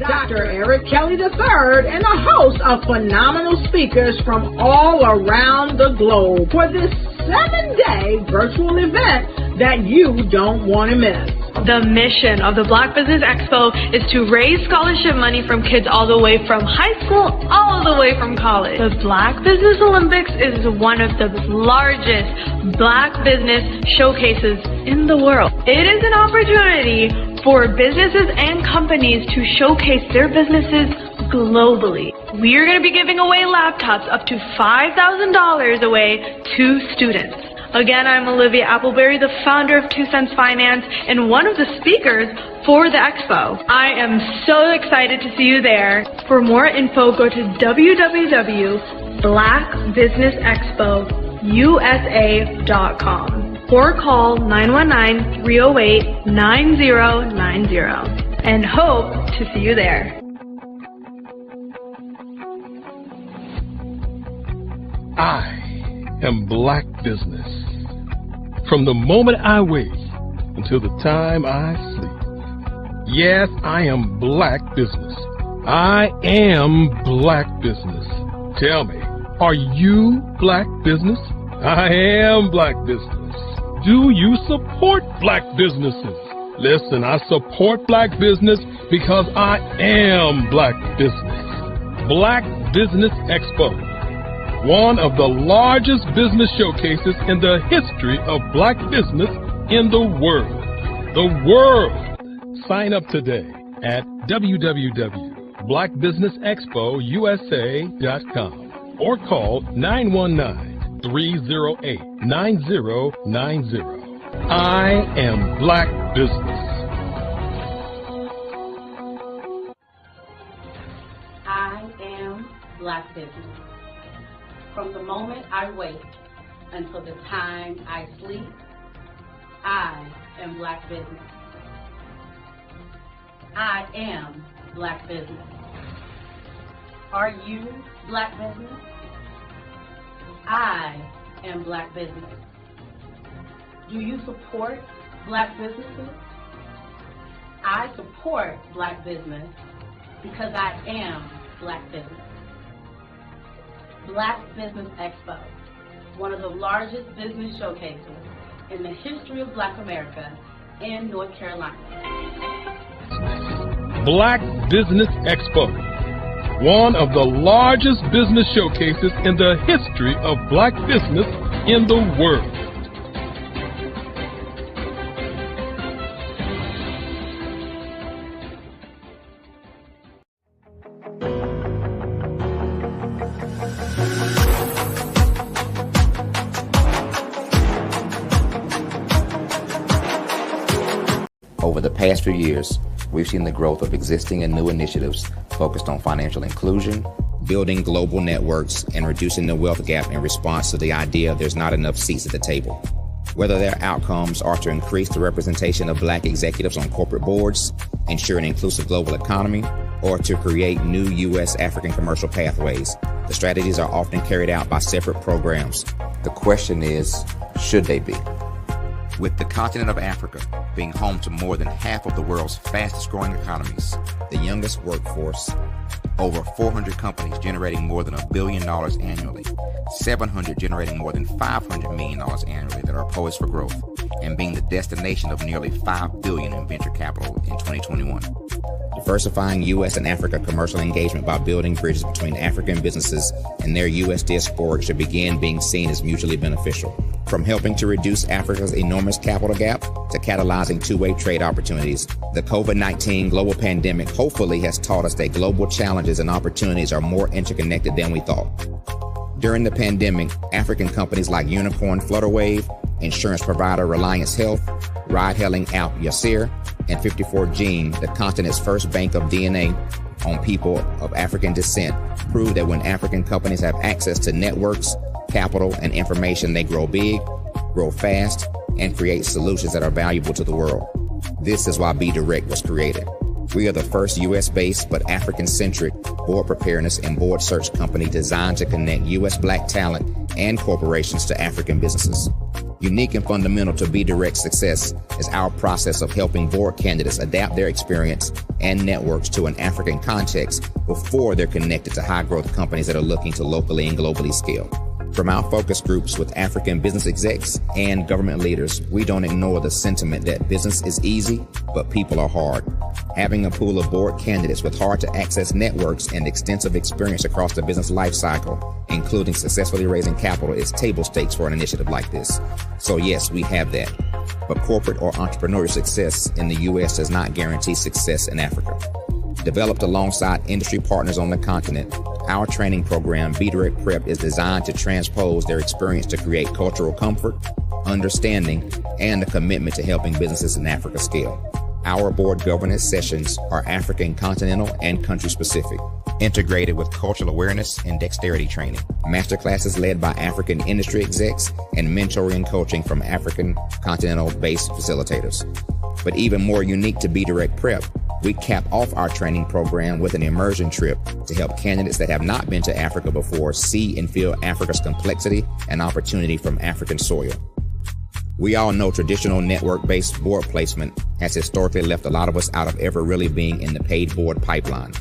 Dr. Eric Kelly III and a host of phenomenal speakers from all around the globe for this 7-day virtual event that you don't want to miss. The mission of the Black Business Expo is to raise scholarship money from kids all the way from high school all the way from college. The Black Business Olympics is one of the largest Black business showcases in the world. It is an opportunity for businesses and companies to showcase their businesses globally. We are going to be giving away laptops up to $5,000 away to students. Again, I'm Olivia Appleberry, the founder of 2 Cents Finance and one of the speakers for the expo. I am so excited to see you there. For more info, go to www.blackbusinessexpousa.com or call 919-308-9090 and hope to see you there. I am Black business. From the moment I wake until the time I sleep. Yes, I am Black business. I am Black business. Tell me, are you Black business? I am Black business. Do you support Black businesses? Listen, I support Black business because I am Black business. Black Business Expo. One of the largest business showcases in the history of Black business in the world. The world! Sign up today at www.blackbusinessexpousa.com or call 919-308-9090. I am Black business. I am Black business. From the moment I wake until the time I sleep, I am Black business. I am Black business. Are you Black business? I am Black business. Do you support Black businesses? I support Black business because I am Black business. Black Business Expo, one of the largest business showcases in the history of Black America in North Carolina. Black Business Expo, one of the largest business showcases in the history of Black business in the world. Over the past few years, we've seen the growth of existing and new initiatives focused on financial inclusion, building global networks, and reducing the wealth gap in response to the idea there's not enough seats at the table. Whether their outcomes are to increase the representation of Black executives on corporate boards, ensure an inclusive global economy, or to create new U.S. African commercial pathways, the strategies are often carried out by separate programs. The question is, should they be? With the continent of Africa being home to more than half of the world's fastest growing economies, the youngest workforce, over 400 companies generating more than $1 billion annually, 700 generating more than $500 million annually that are poised for growth, and being the destination of nearly $5 billion in venture capital in 2021. Diversifying U.S. and Africa commercial engagement by building bridges between African businesses and their U.S. diaspora should begin being seen as mutually beneficial. From helping to reduce Africa's enormous capital gap to catalyzing two-way trade opportunities, the COVID-19 global pandemic hopefully has taught us that global challenges and opportunities are more interconnected than we thought. During the pandemic, African companies like Unicorn Flutterwave, insurance provider Reliance Health, ride-hailing app Yasir, and 54Gene, the continent's first bank of DNA on people of African descent, proved that when African companies have access to networks, capital, and information, they grow big, grow fast, and create solutions that are valuable to the world. This is why Be Direct was created. We are the first U.S.-based but African-centric board preparedness and board search company designed to connect U.S. Black talent and corporations to African businesses. Unique and fundamental to Be Direct's success is our process of helping board candidates adapt their experience and networks to an African context before they're connected to high-growth companies that are looking to locally and globally scale. From our focus groups with African business execs and government leaders, we don't ignore the sentiment that business is easy, but people are hard. Having a pool of board candidates with hard-to-access networks and extensive experience across the business life cycle, including successfully raising capital, is table stakes for an initiative like this. So yes, we have that. But corporate or entrepreneurial success in the U.S. does not guarantee success in Africa. Developed alongside industry partners on the continent, our training program, Be Direct Prep, is designed to transpose their experience to create cultural comfort, understanding, and a commitment to helping businesses in Africa scale. Our board governance sessions are African, continental, and country-specific, integrated with cultural awareness and dexterity training, masterclasses led by African industry execs, and mentoring and coaching from African continental-based facilitators. But even more unique to Be Direct Prep, we cap off our training program with an immersion trip to help candidates that have not been to Africa before see and feel Africa's complexity and opportunity from African soil. We all know traditional network-based board placement has historically left a lot of us out of ever really being in the paid board pipeline.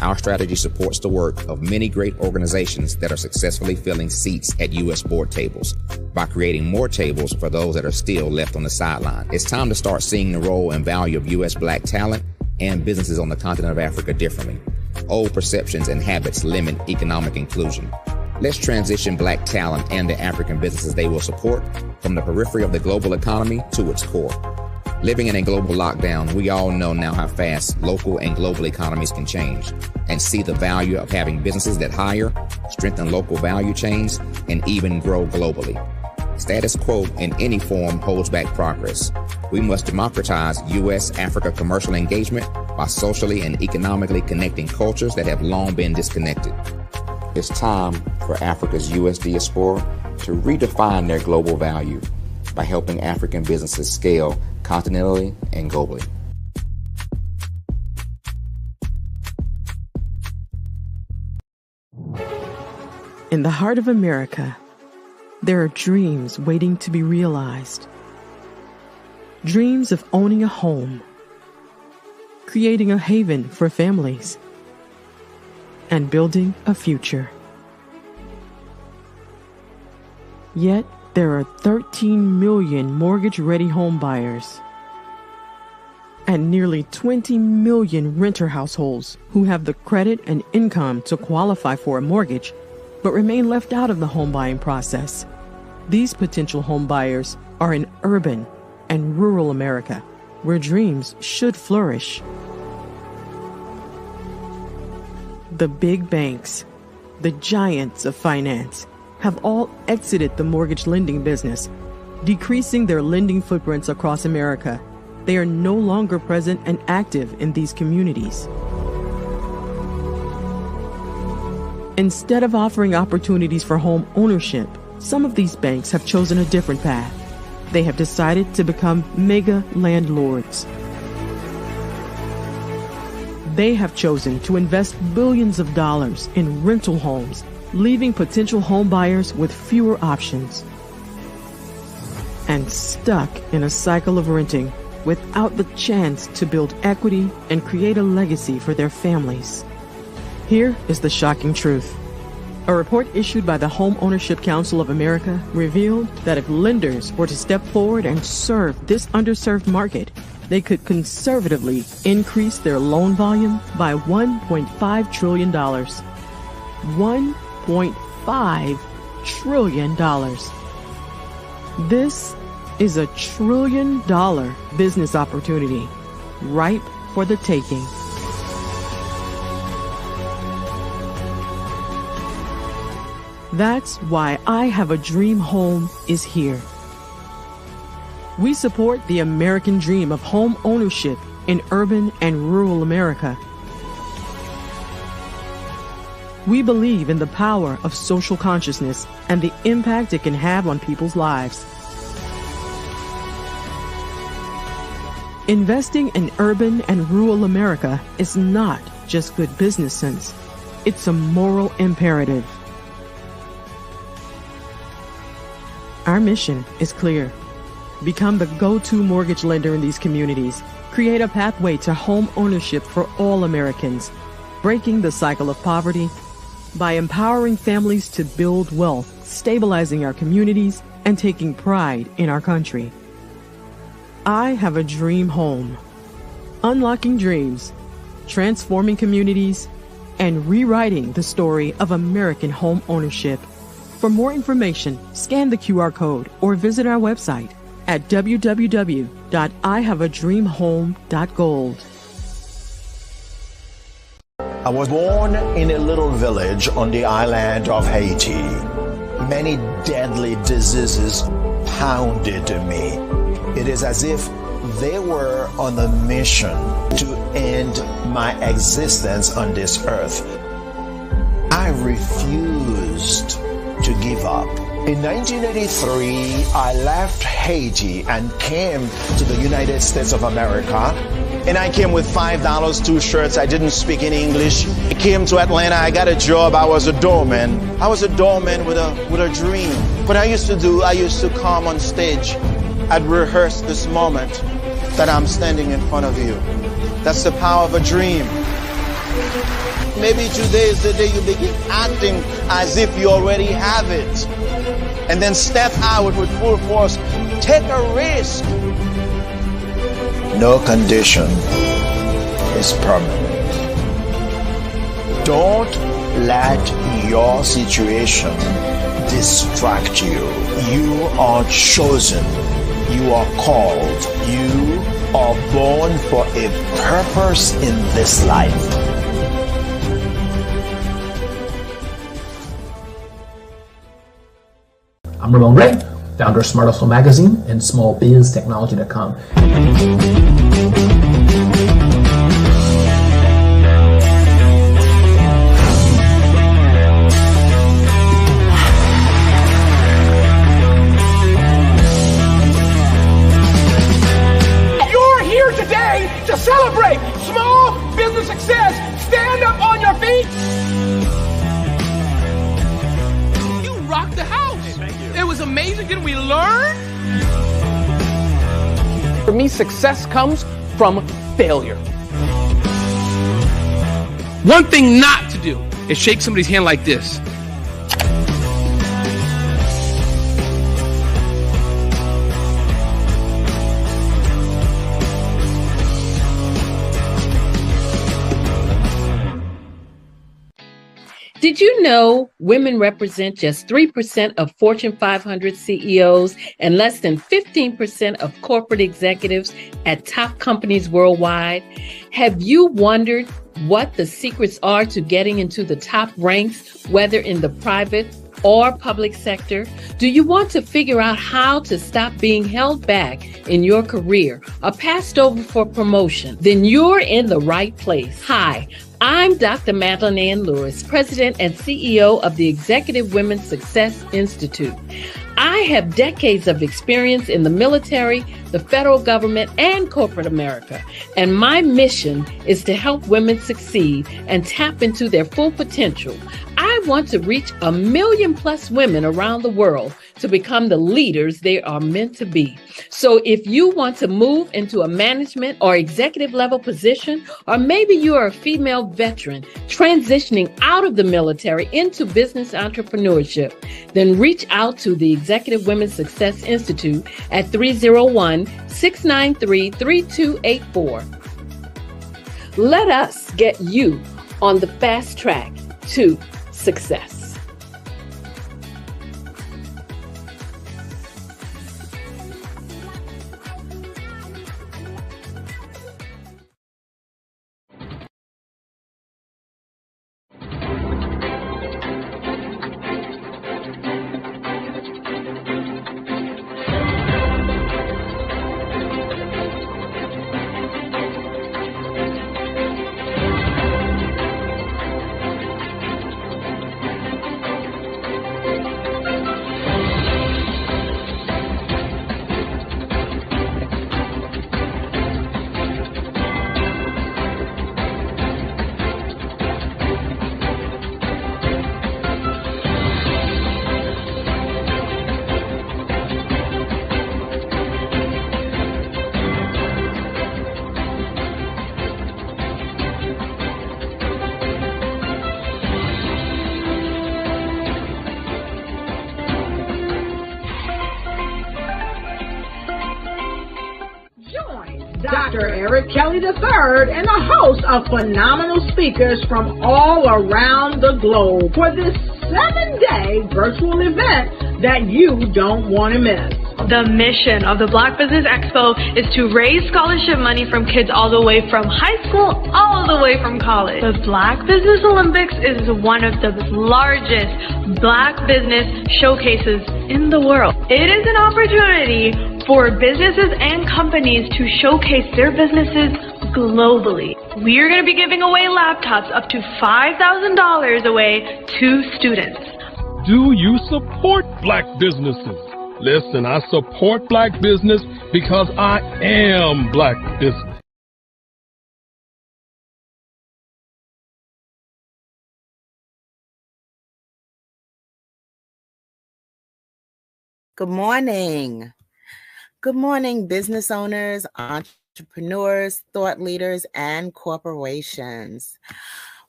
Our strategy supports the work of many great organizations that are successfully filling seats at U.S. board tables by creating more tables for those that are still left on the sideline. It's time to start seeing the role and value of U.S. Black talent and businesses on the continent of Africa differently. Old perceptions and habits limit economic inclusion. Let's transition Black talent and the African businesses they will support from the periphery of the global economy to its core. Living in a global lockdown, we all know now how fast local and global economies can change, and see the value of having businesses that hire, strengthen local value chains, and even grow globally. Status quo in any form holds back progress. We must democratize U.S.-Africa commercial engagement by socially and economically connecting cultures that have long been disconnected. It's time for Africa's U.S. diaspora to redefine their global value by helping African businesses scale continentally and globally. In the heart of America, there are dreams waiting to be realized. Dreams of owning a home, creating a haven for families, and building a future. Yet, there are 13 million mortgage-ready home buyers and nearly 20 million renter households who have the credit and income to qualify for a mortgage but remain left out of the home buying process. These potential home buyers are in urban and rural America, where dreams should flourish. The big banks, the giants of finance, have all exited the mortgage lending business, decreasing their lending footprints across America. They are no longer present and active in these communities. Instead of offering opportunities for home ownership, some of these banks have chosen a different path. They have decided to become mega landlords. They have chosen to invest billions of dollars in rental homes, leaving potential home buyers with fewer options and stuck in a cycle of renting without the chance to build equity and create a legacy for their families. Here is the shocking truth. A report issued by the Home Ownership Council of America revealed that if lenders were to step forward and serve this underserved market, they could conservatively increase their loan volume by $1.5 trillion. $1.5 trillion. This is $1 trillion business opportunity, ripe for the taking. That's why I Have a Dream Home is here. We support the American dream of home ownership in urban and rural America. We believe in the power of social consciousness and the impact it can have on people's lives. Investing in urban and rural America is not just good business sense. It's a moral imperative. Our mission is clear. Become the go-to mortgage lender in these communities. Create a pathway to home ownership for all Americans, breaking the cycle of poverty by empowering families to build wealth, stabilizing our communities, and taking pride in our country. I have a dream home. Unlocking dreams, transforming communities, and rewriting the story of American home ownership. For more information, scan the QR code or visit our website at www.ihaveadreamhome.gold. I was born in a little village on the island of Haiti. Many deadly diseases pounded me. It is as if they were on a mission to end my existence on this earth. I refused to give up. In 1983, I left Haiti and came to the United States of America. And I came with $5, 2 shirts. I didn't speak any English. I came to Atlanta. I got a job. I was a doorman. I was a doorman with a dream. What I used to come on stage. I'd rehearse this moment that I'm standing in front of you. That's the power of a dream. Maybe today is the day you begin acting as if you already have it. And then step out with full force. Take a risk. No condition is permanent. Don't let your situation distract you. You are chosen. You are called. You are born for a purpose in this life. I'm Ramon Ray, founder of Smart Hustle Magazine and smallbiztechnology.com. You're here today to celebrate small business success. Stand up on your feet. You rocked the house. It was amazing. Didn't we learn? For me, success comes from failure. One thing not to do is shake somebody's hand like this. Did you know women represent just 3% of Fortune 500 CEOs and less than 15% of corporate executives at top companies worldwide? Have you wondered what the secrets are to getting into the top ranks, whether in the private or public sector? Do you want to figure out how to stop being held back in your career or passed over for promotion? Then you're in the right place. Hi, I'm Dr. Madeline Ann Lewis, President and CEO of the Executive Women's Success Institute. I have decades of experience in the military, the federal government, and corporate America, and my mission is to help women succeed and tap into their full potential. I want to reach 1 million+ women around the world to become the leaders they are meant to be. So if you want to move into a management or executive level position, or maybe you are a female veteran transitioning out of the military into business entrepreneurship, then reach out to the Executive Women's Success Institute at 301-693-3284. Let us get you on the fast track to success. Dr. Eric Kelly III and a host of phenomenal speakers from all around the globe for this 7-day virtual event that you don't want to miss. The mission of the Black Business Expo is to raise scholarship money from kids all the way from high school, all the way from college. The Black Business Olympics is one of the largest Black business showcases in the world. It is an opportunity for businesses and companies to showcase their businesses globally. We are going to be giving away laptops up to $5,000 away to students. Do you support Black businesses? Listen, I support Black business because I am Black business. Good morning. Good morning, business owners, entrepreneurs, thought leaders, and corporations.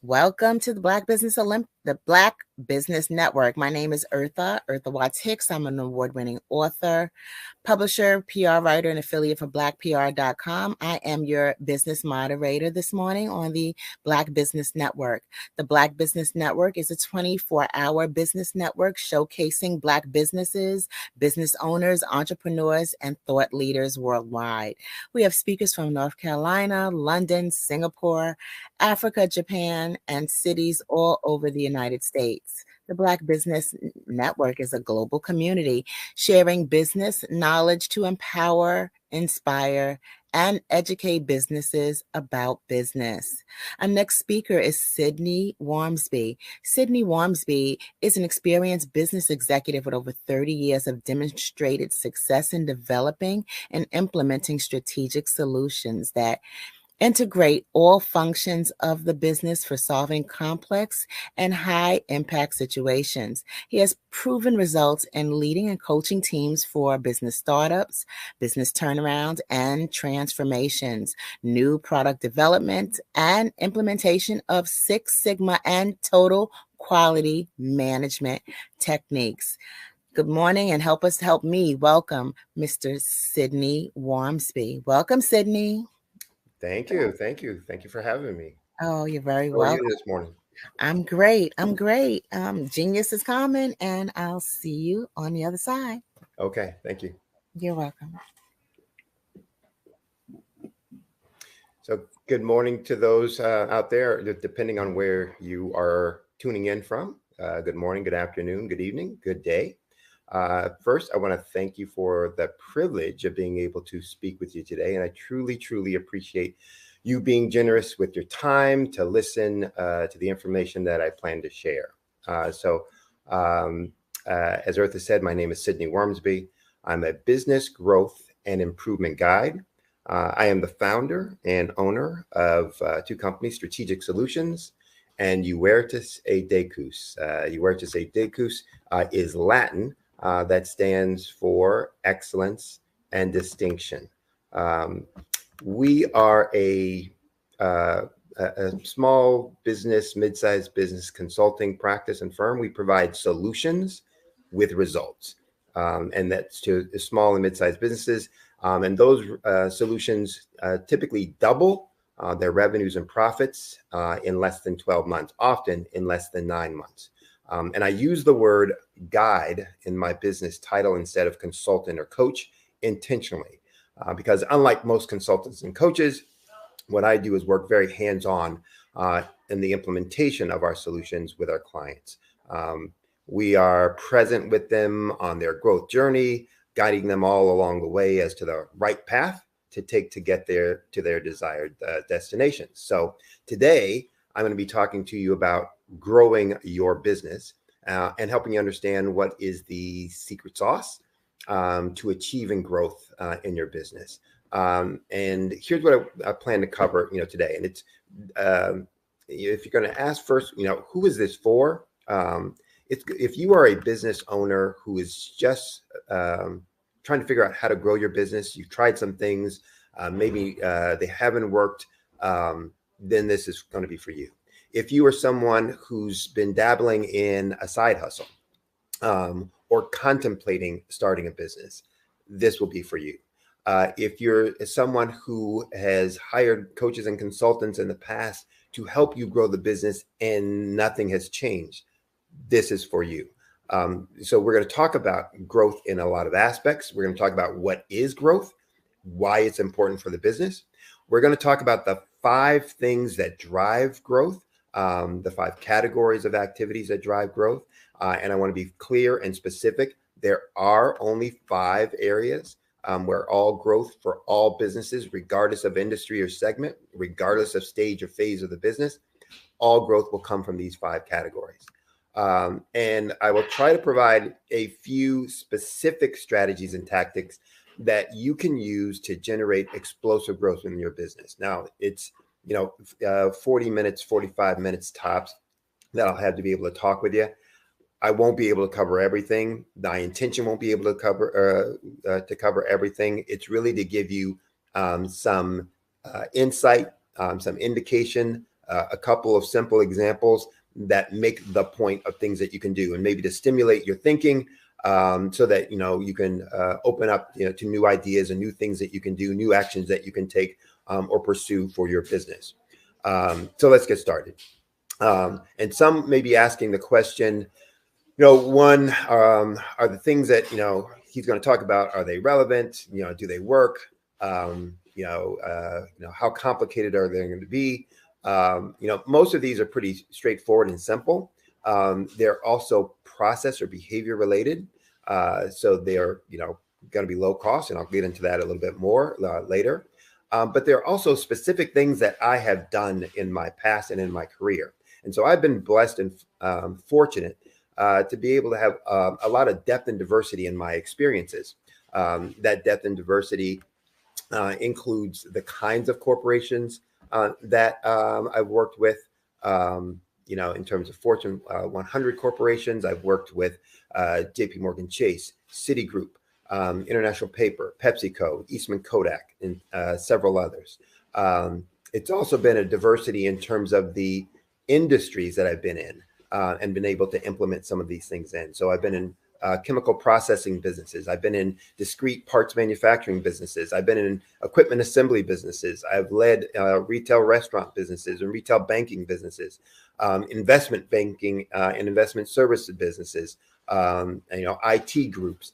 Welcome to the Black Business Network. My name is Eartha Watts Hicks. I'm an award-winning author, publisher, PR writer, and affiliate for blackpr.com. I am your business moderator this morning on the Black Business Network. The Black Business Network is a 24-hour business network showcasing Black businesses, business owners, entrepreneurs, and thought leaders worldwide. We have speakers from North Carolina, London, Singapore, Africa, Japan, and cities all over the United States. The Black Business Network is a global community sharing business knowledge to empower, inspire, and educate businesses about business. Our next speaker is Sydney Wormsby. Sydney Wormsby is an experienced business executive with over 30 years of demonstrated success in developing and implementing strategic solutions that integrate all functions of the business for solving complex and high impact situations. He has proven results in leading and coaching teams for business startups, business turnarounds, and transformations, new product development, and implementation of Six Sigma and total quality management techniques. Good morning, and help me welcome Mr. Sydney Wormsby. Welcome, Sydney. Thank you. Thank you. Thank you for having me. Oh, you're very How welcome. are you this morning? I'm great. Genius is coming, and I'll see you on the other side. Okay. Thank you. You're welcome. So good morning to those out there, depending on where you are tuning in from. Good morning, good afternoon, good evening, good day. First, I want to thank you for the privilege of being able to speak with you today. And I truly, truly appreciate you being generous with your time to listen to the information that I plan to share. As Eartha said, my name is Sydney Wormsby. I'm a business growth and improvement guide. I am the founder and owner of two companies, Strategic Solutions and Uertus a Decus. Uertus a Decus is Latin. That stands for excellence and distinction. We are a small business, mid-sized business consulting practice and firm. We provide solutions with results, and that's to small and mid-sized businesses. And those solutions typically double their revenues and profits in less than 12 months, often in less than 9 months. And I use the word guide in my business title instead of consultant or coach intentionally, because unlike most consultants and coaches, what I do is work very hands-on in the implementation of our solutions with our clients. We are present with them on their growth journey, guiding them all along the way as to the right path to take to get there to their desired destinations. So today, I'm going to be talking to you about growing your business and helping you understand what is the secret sauce to achieving growth in your business. And here's what I plan to cover, today. And it's if you're going to ask first, who is this for? If you are a business owner who is just trying to figure out how to grow your business, you've tried some things, maybe they haven't worked, then this is going to be for you. If you are someone who's been dabbling in a side hustle or contemplating starting a business, this will be for you. If you're someone who has hired coaches and consultants in the past to help you grow the business and nothing has changed, this is for you. So we're going to talk about growth in a lot of aspects. We're going to talk about what is growth, why it's important for the business. We're going to talk about the 5 things that drive growth, the 5 categories of activities that drive growth. And I want to be clear and specific. There are only 5 areas where all growth for all businesses, regardless of industry or segment, regardless of stage or phase of the business, all growth will come from these 5 categories. And I will try to provide a few specific strategies and tactics that you can use to generate explosive growth in your business. Now, it's 40 minutes, 45 minutes tops that I'll have to be able to talk with you. I won't be able to cover everything. My intention won't be able to cover everything. It's really to give you some insight, some indication, a couple of simple examples that make the point of things that you can do, and maybe to stimulate your thinking, so that you can open up to new ideas and new things that you can do, new actions that you can take or pursue for your business. So let's get started. And some may be asking the question, one, are the things that he's going to talk about, are they relevant? Do they work? How complicated are they going to be? Most of these are pretty straightforward and simple. They're also process or behavior related. So they're, going to be low cost, and I'll get into that a little bit more later. But there are also specific things that I have done in my past and in my career. And so I've been blessed and fortunate to be able to have a lot of depth and diversity in my experiences. That depth and diversity includes the kinds of corporations that I've worked with, in terms of Fortune 100 corporations. I've worked with JP Morgan Chase, Citigroup, International Paper, PepsiCo, Eastman Kodak, and several others. It's also been a diversity in terms of the industries that I've been in and been able to implement some of these things in. So I've been in chemical processing businesses. I've been in discrete parts manufacturing businesses. I've been in equipment assembly businesses. I've led retail restaurant businesses and retail banking businesses, investment banking and investment services businesses, IT groups.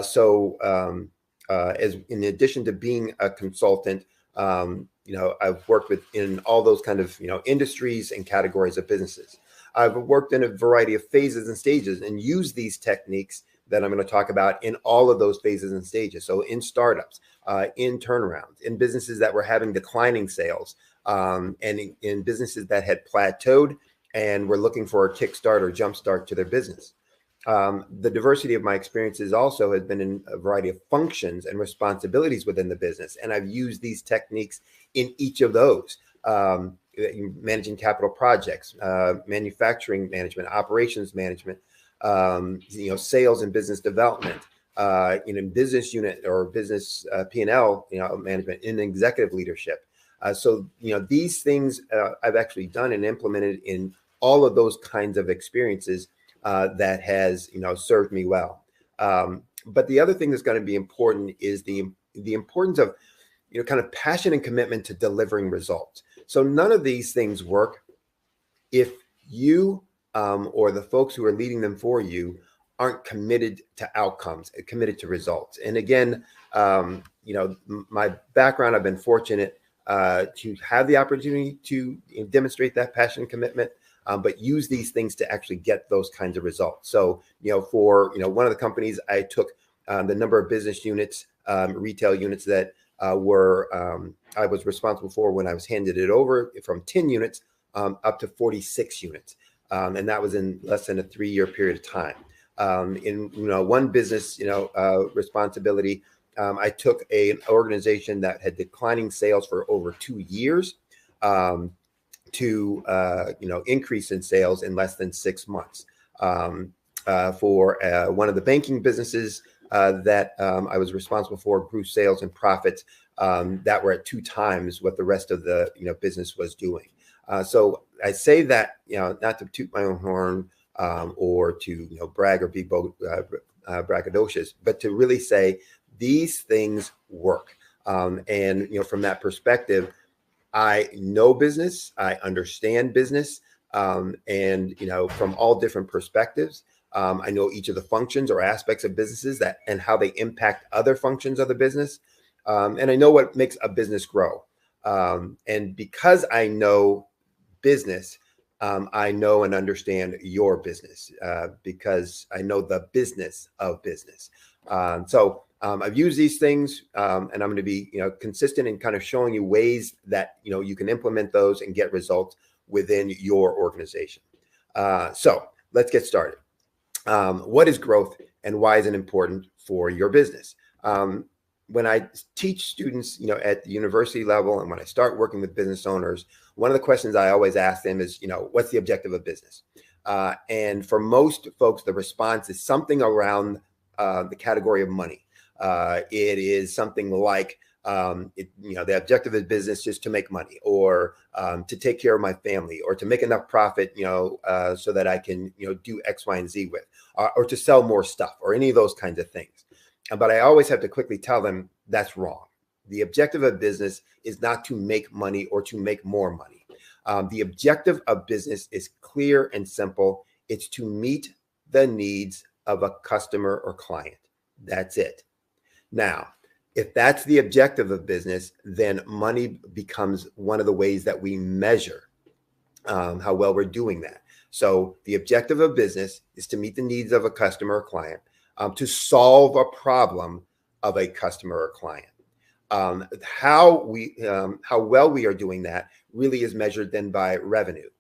So as in addition to being a consultant, I've worked in all those kind of, industries and categories of businesses. I've worked in a variety of phases and stages and used these techniques that I'm going to talk about in all of those phases and stages. So in startups, in turnarounds, in businesses that were having declining sales, and in businesses that had plateaued and were looking for a kickstart or jumpstart to their business. The diversity of my experiences also has been in a variety of functions and responsibilities within the business. And I've used these techniques in each of those. Managing capital projects, manufacturing management, operations management, sales and business development, business unit or business P&L, management, in executive leadership. So these things I've actually done and implemented in all of those kinds of experiences that has served me well. But the other thing that's going to be important is the importance of kind of passion and commitment to delivering results. So none of these things work if you or the folks who are leading them for you aren't committed to outcomes, committed to results. And again, my background, I've been fortunate to have the opportunity to demonstrate that passion and commitment, but use these things to actually get those kinds of results. So, for one of the companies, I took the number of business units, retail units that I was responsible for when I was handed it over, from 10 units up to 46 units. And that was in less than a 3-year period of time. In one business, responsibility, I took an organization that had declining sales for over 2 years to increase in sales in less than 6 months. For one of the banking businesses that I was responsible for, grew sales and profits that were at 2 times what the rest of the business was doing. So I say that not to toot my own horn or to brag or be braggadocious, but to really say These things work. And, from that perspective, I know business, I understand business, and, from all different perspectives. I know each of the functions or aspects of businesses and how they impact other functions of the business. And I know what makes a business grow. And because I know business, I know and understand your business because I know the business of business. So I've used these things, and I'm going to be, consistent in kind of showing you ways that, you can implement those and get results within your organization. So let's get started. What is growth and why is it important for your business? When I teach students, at the university level, and when I start working with business owners, one of the questions I always ask them is, what's the objective of business? And for most folks, the response is something around the category of money. It is something like, the objective of business is to make money, or to take care of my family, or to make enough profit, so that I can, do X, Y, and Z with, or to sell more stuff, or any of those kinds of things. But I always have to quickly tell them that's wrong. The objective of business is not to make money or to make more money. The objective of business is clear and simple. It's to meet the needs of a customer or client. That's it. Now, if that's the objective of business, then money becomes one of the ways that we measure how well we're doing that. So the objective of business is to meet the needs of a customer or client, to solve a problem of a customer or client. How well we are doing that really is measured then by revenue,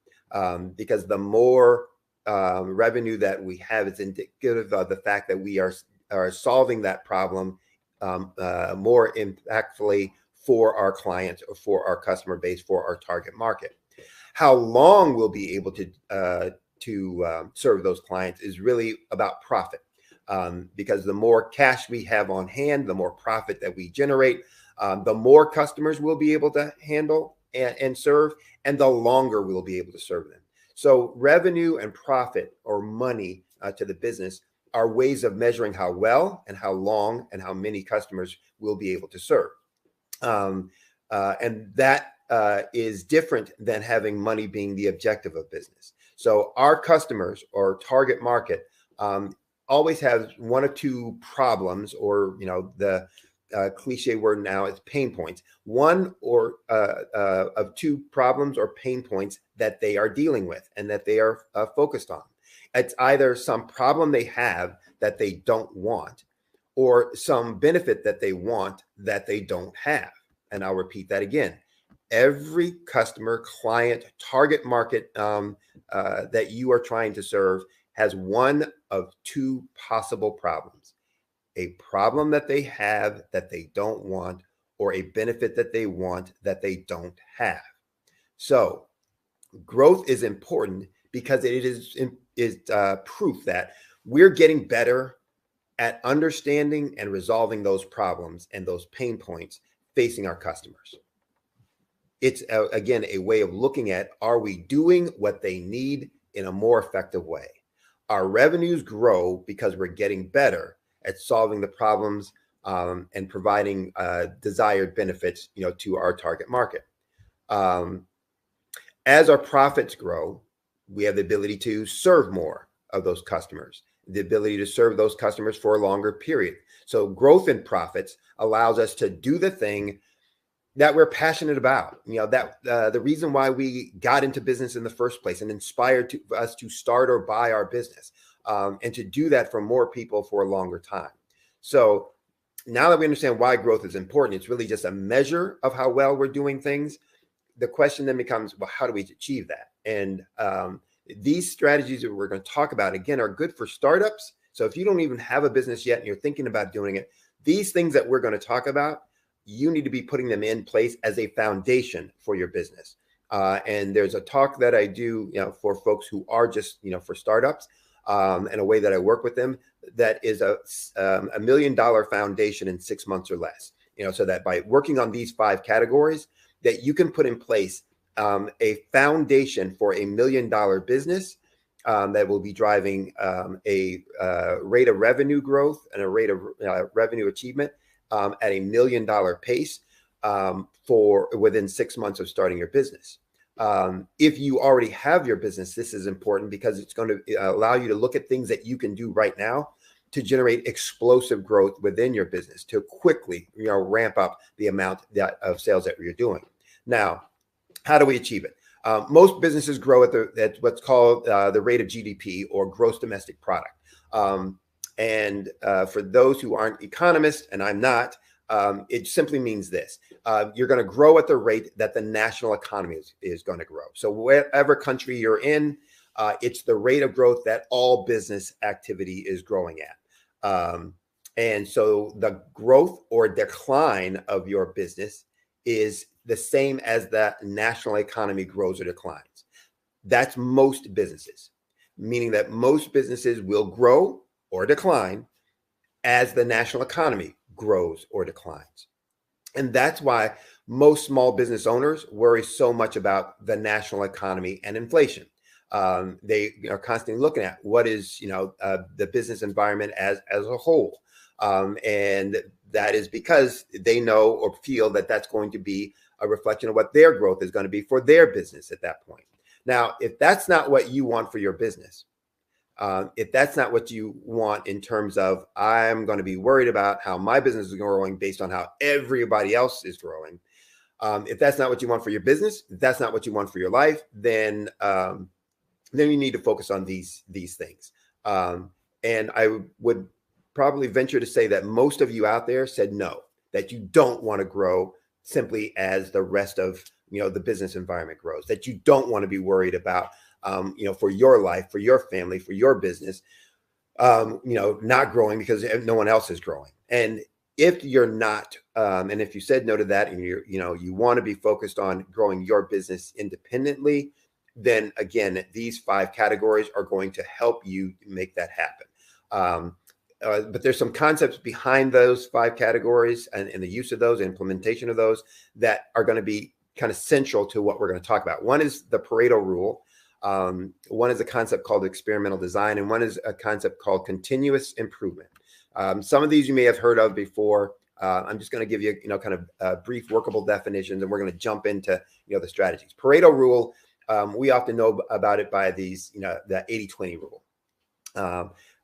because the more revenue that we have is indicative of the fact that we are solving that problem more impactfully for our clients, or for our customer base, for our target market. How long we'll be able to serve those clients is really about profit, because the more cash we have on hand, the more profit that we generate, the more customers we'll be able to handle and serve, and the longer we'll be able to serve them. So revenue and profit, or money to the business, are ways of measuring how well and how long and how many customers we'll be able to serve. And that is different than having money being the objective of business. So our customers, or target market, always has one or two problems, or the cliche word now is pain points. One or of two problems or pain points that they are dealing with and that they are focused on. It's either some problem they have that they don't want, or some benefit that they want that they don't have. And I'll repeat that again. Every customer, client, target market that you are trying to serve has one of two possible problems: a problem that they have that they don't want, or a benefit that they want that they don't have. So growth is important because it is proof that we're getting better at understanding and resolving those problems and those pain points facing our customers. It's, again, a way of looking at, are we doing what they need in a more effective way? Our revenues grow because we're getting better at solving the problems and providing desired benefits, to our target market. As our profits grow, we have the ability to serve more of those customers, the ability to serve those customers for a longer period. So growth in profits allows us to do the thing that we're passionate about. The reason why we got into business in the first place and inspired us to start or buy our business, and to do that for more people for a longer time. So now that we understand why growth is important, it's really just a measure of how well we're doing things. The question then becomes, well, how do we achieve that? And these strategies that we're going to talk about, again, are good for startups. So if you don't even have a business yet and you're thinking about doing it, these things that we're going to talk about, you need to be putting them in place as a foundation for your business. And there's a talk that I do, for folks who are just, for startups, and a way that I work with them, that is a $1 million foundation in 6 months or less. So that by working on these 5 categories, that you can put in place a foundation for $1 million business that will be driving a rate of revenue growth and a rate of revenue achievement at $1 million pace for within 6 months of starting your business. If you already have your business, this is important because it's going to allow you to look at things that you can do right now to generate explosive growth within your business, to quickly, ramp up the amount of sales that you're doing. Now, how do we achieve it? Most businesses grow at what's called the rate of GDP, or gross domestic product. For those who aren't economists, and I'm not, it simply means this. You're going to grow at the rate that the national economy is going to grow. So whatever country you're in, it's the rate of growth that all business activity is growing at. And so the growth or decline of your business is the same as the national economy grows or declines. That's most businesses, meaning that most businesses will grow or decline as the national economy grows or declines. And that's why most small business owners worry so much about the national economy and inflation. They are constantly looking at what is, the business environment as a whole. And that is because they know or feel that that's going to be a reflection of what their growth is going to be for their business at that point. Now, if that's not what you want for your business, if that's not what you want in terms of, I'm going to be worried about how my business is growing based on how everybody else is growing. If that's not what you want for your business, if that's not what you want for your life, then you need to focus on these things. And I would probably venture to say that most of you out there said no, that you don't want to grow simply as the rest of the business environment grows, that you don't want to be worried about for your life, for your family, for your business, not growing because no one else is growing. And if you're not, and if you said no to that, and you want to be focused on growing your business independently, then again, these 5 categories are going to help you make that happen. But there's some concepts behind those 5 categories and the use of those, implementation of those, that are going to be kind of central to what we're going to talk about. One is the Pareto rule. One is a concept called experimental design, and one is a concept called continuous improvement. Some of these you may have heard of before. I'm just going to give you, kind of brief workable definitions, and we're going to jump into, the strategies. Pareto rule, we often know about it by these, the 80-20 rule.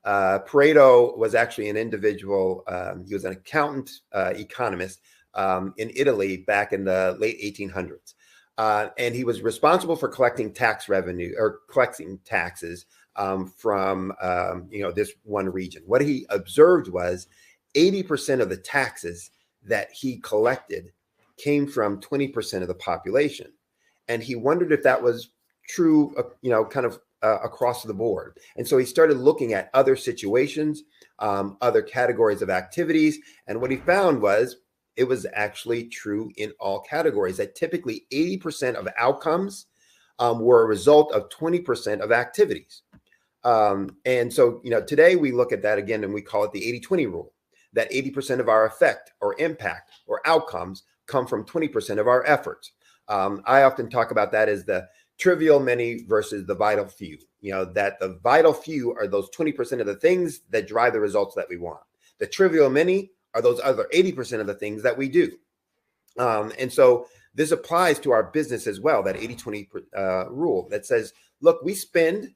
Pareto was actually an individual. He was an accountant, economist in Italy back in the late 1800s. And he was responsible for collecting tax revenue, or collecting taxes from, this one region. What he observed was 80% of the taxes that he collected came from 20% of the population. And he wondered if that was true, kind of across the board. And so he started looking at other situations, other categories of activities. And what he found was it was actually true in all categories, that typically 80% of outcomes were a result of 20% of activities. And so, today we look at that again, and we call it the 80-20 rule, that 80% of our effect or impact or outcomes come from 20% of our efforts. I often talk about that as the trivial many versus the vital few, that the vital few are those 20% of the things that drive the results that we want. The trivial many are those other 80% of the things that we do. And so this applies to our business as well, that 80-20 rule that says, look, we spend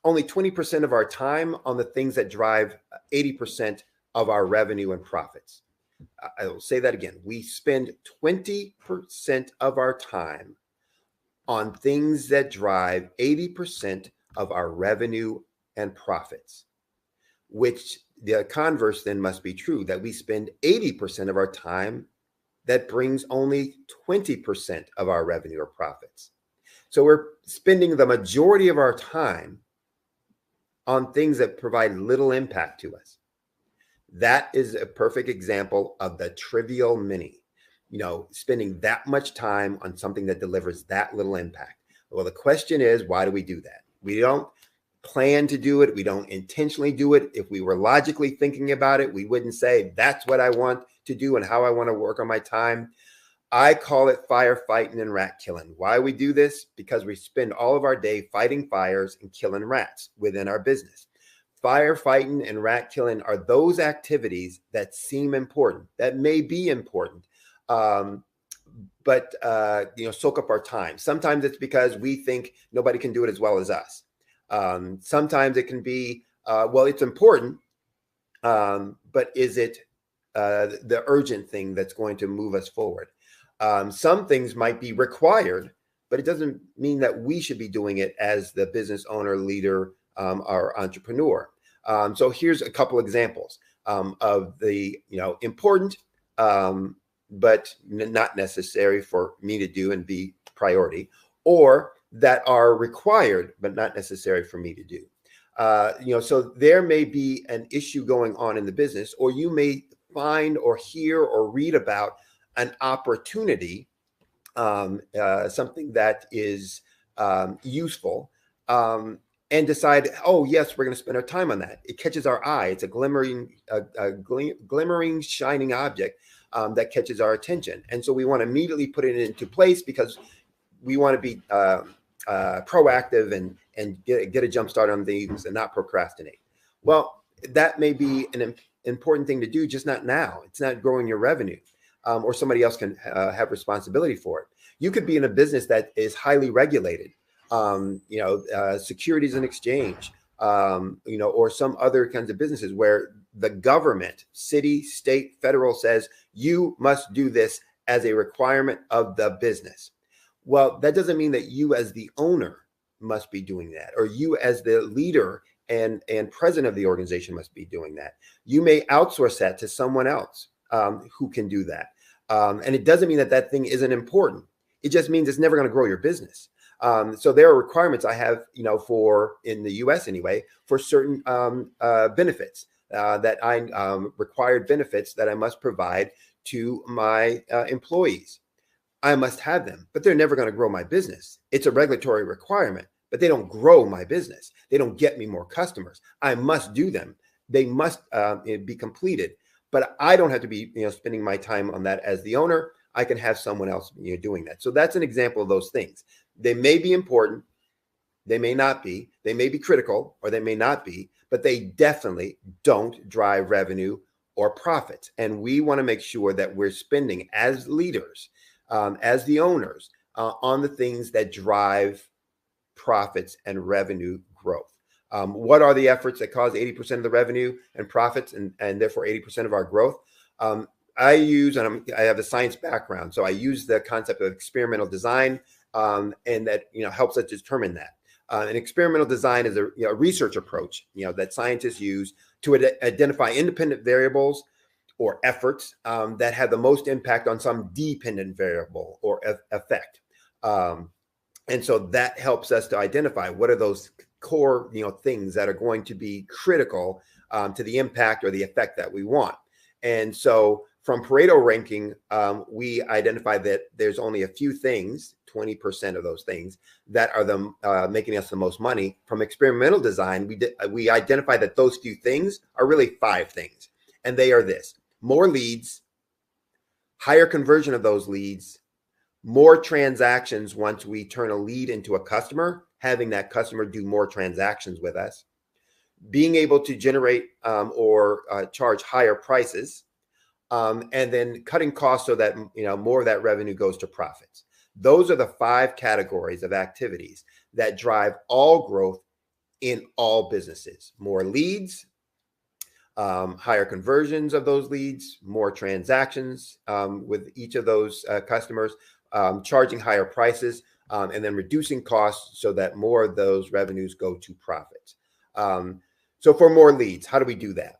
only 20% of our time on the things that drive 80% of our revenue and profits. I will say that again. We spend 20% of our time on things that drive 80% of our revenue and profits, which the converse then must be true, that we spend 80% of our time that brings only 20% of our revenue or profits. So we're spending the majority of our time on things that provide little impact to us. That is a perfect example of the trivial many, spending that much time on something that delivers that little impact. Well, the question is, why do we do that? We don't plan to do it. We don't intentionally do it. If we were logically thinking about it, we wouldn't say that's what I want to do and how I want to work on my time. I call it firefighting and rat killing. Why we do this? Because we spend all of our day fighting fires and killing rats within our business. firefighting and rat killing are those activities that seem important, that may be important, but soak up our time. Sometimes it's because we think nobody can do it as well as us. Sometimes it can be, well, it's important, but is it the urgent thing that's going to move us forward? Some things might be required, but it doesn't mean that we should be doing it as the business owner, leader, or entrepreneur. So here's a couple examples of the important, but not necessary for me to do and be priority, or that are required but not necessary for me to do. So there may be an issue going on in the business, or you may find or hear or read about an opportunity, something that is useful, and decide, oh yes, we're going to spend our time on that. It catches our eye. It's a glimmering, shining object that catches our attention, and so we want to immediately put it into place because we want to be proactive and get a jump start on things and not procrastinate. Well, that may be an important thing to do, just not now. It's not growing your revenue, or somebody else can have responsibility for it. You could be in a business that is highly regulated, Securities and Exchange, or some other kinds of businesses where the government, city, state, federal says you must do this as a requirement of the business. Well, that doesn't mean that you as the owner must be doing that, or you as the leader and president of the organization must be doing that. You may outsource that to someone else who can do that. And it doesn't mean that that thing isn't important. It just means it's never going to grow your business. So there are requirements I have, for in the US anyway, for certain benefits that I required benefits that I must provide to my employees. I must have them, but they're never going to grow my business. It's a regulatory requirement, but they don't grow my business. They don't get me more customers. I must do them. They must be completed, but I don't have to be, spending my time on that as the owner. I can have someone else doing that. So that's an example of those things. They may be important. They may not be. They may be critical, or they may not be, but they definitely don't drive revenue or profits. And we want to make sure that we're spending as leaders, as the owners, on the things that drive profits and revenue growth. What are the efforts that cause 80% of the revenue and profits and therefore 80% of our growth? I use, and I have a science background, so I use the concept of experimental design, and that helps us determine that. An experimental design is a research approach that scientists use to identify independent variables or efforts that have the most impact on some dependent variable or effect. And so that helps us to identify what are those core things that are going to be critical to the impact or the effect that we want. And so from Pareto ranking, we identify that there's only a few things, 20% of those things, that are the making us the most money. From experimental design, we identify that those few things are really 5 things. And they are this: more leads, higher conversion of those leads, more transactions once we turn a lead into a customer, having that customer do more transactions with us, being able to generate or charge higher prices, and then cutting costs so that more of that revenue goes to profits. Those are the 5 categories of activities that drive all growth in all businesses: more leads, higher conversions of those leads, more transactions with each of those customers, charging higher prices, and then reducing costs so that more of those revenues go to profits. So for more leads, how do we do that?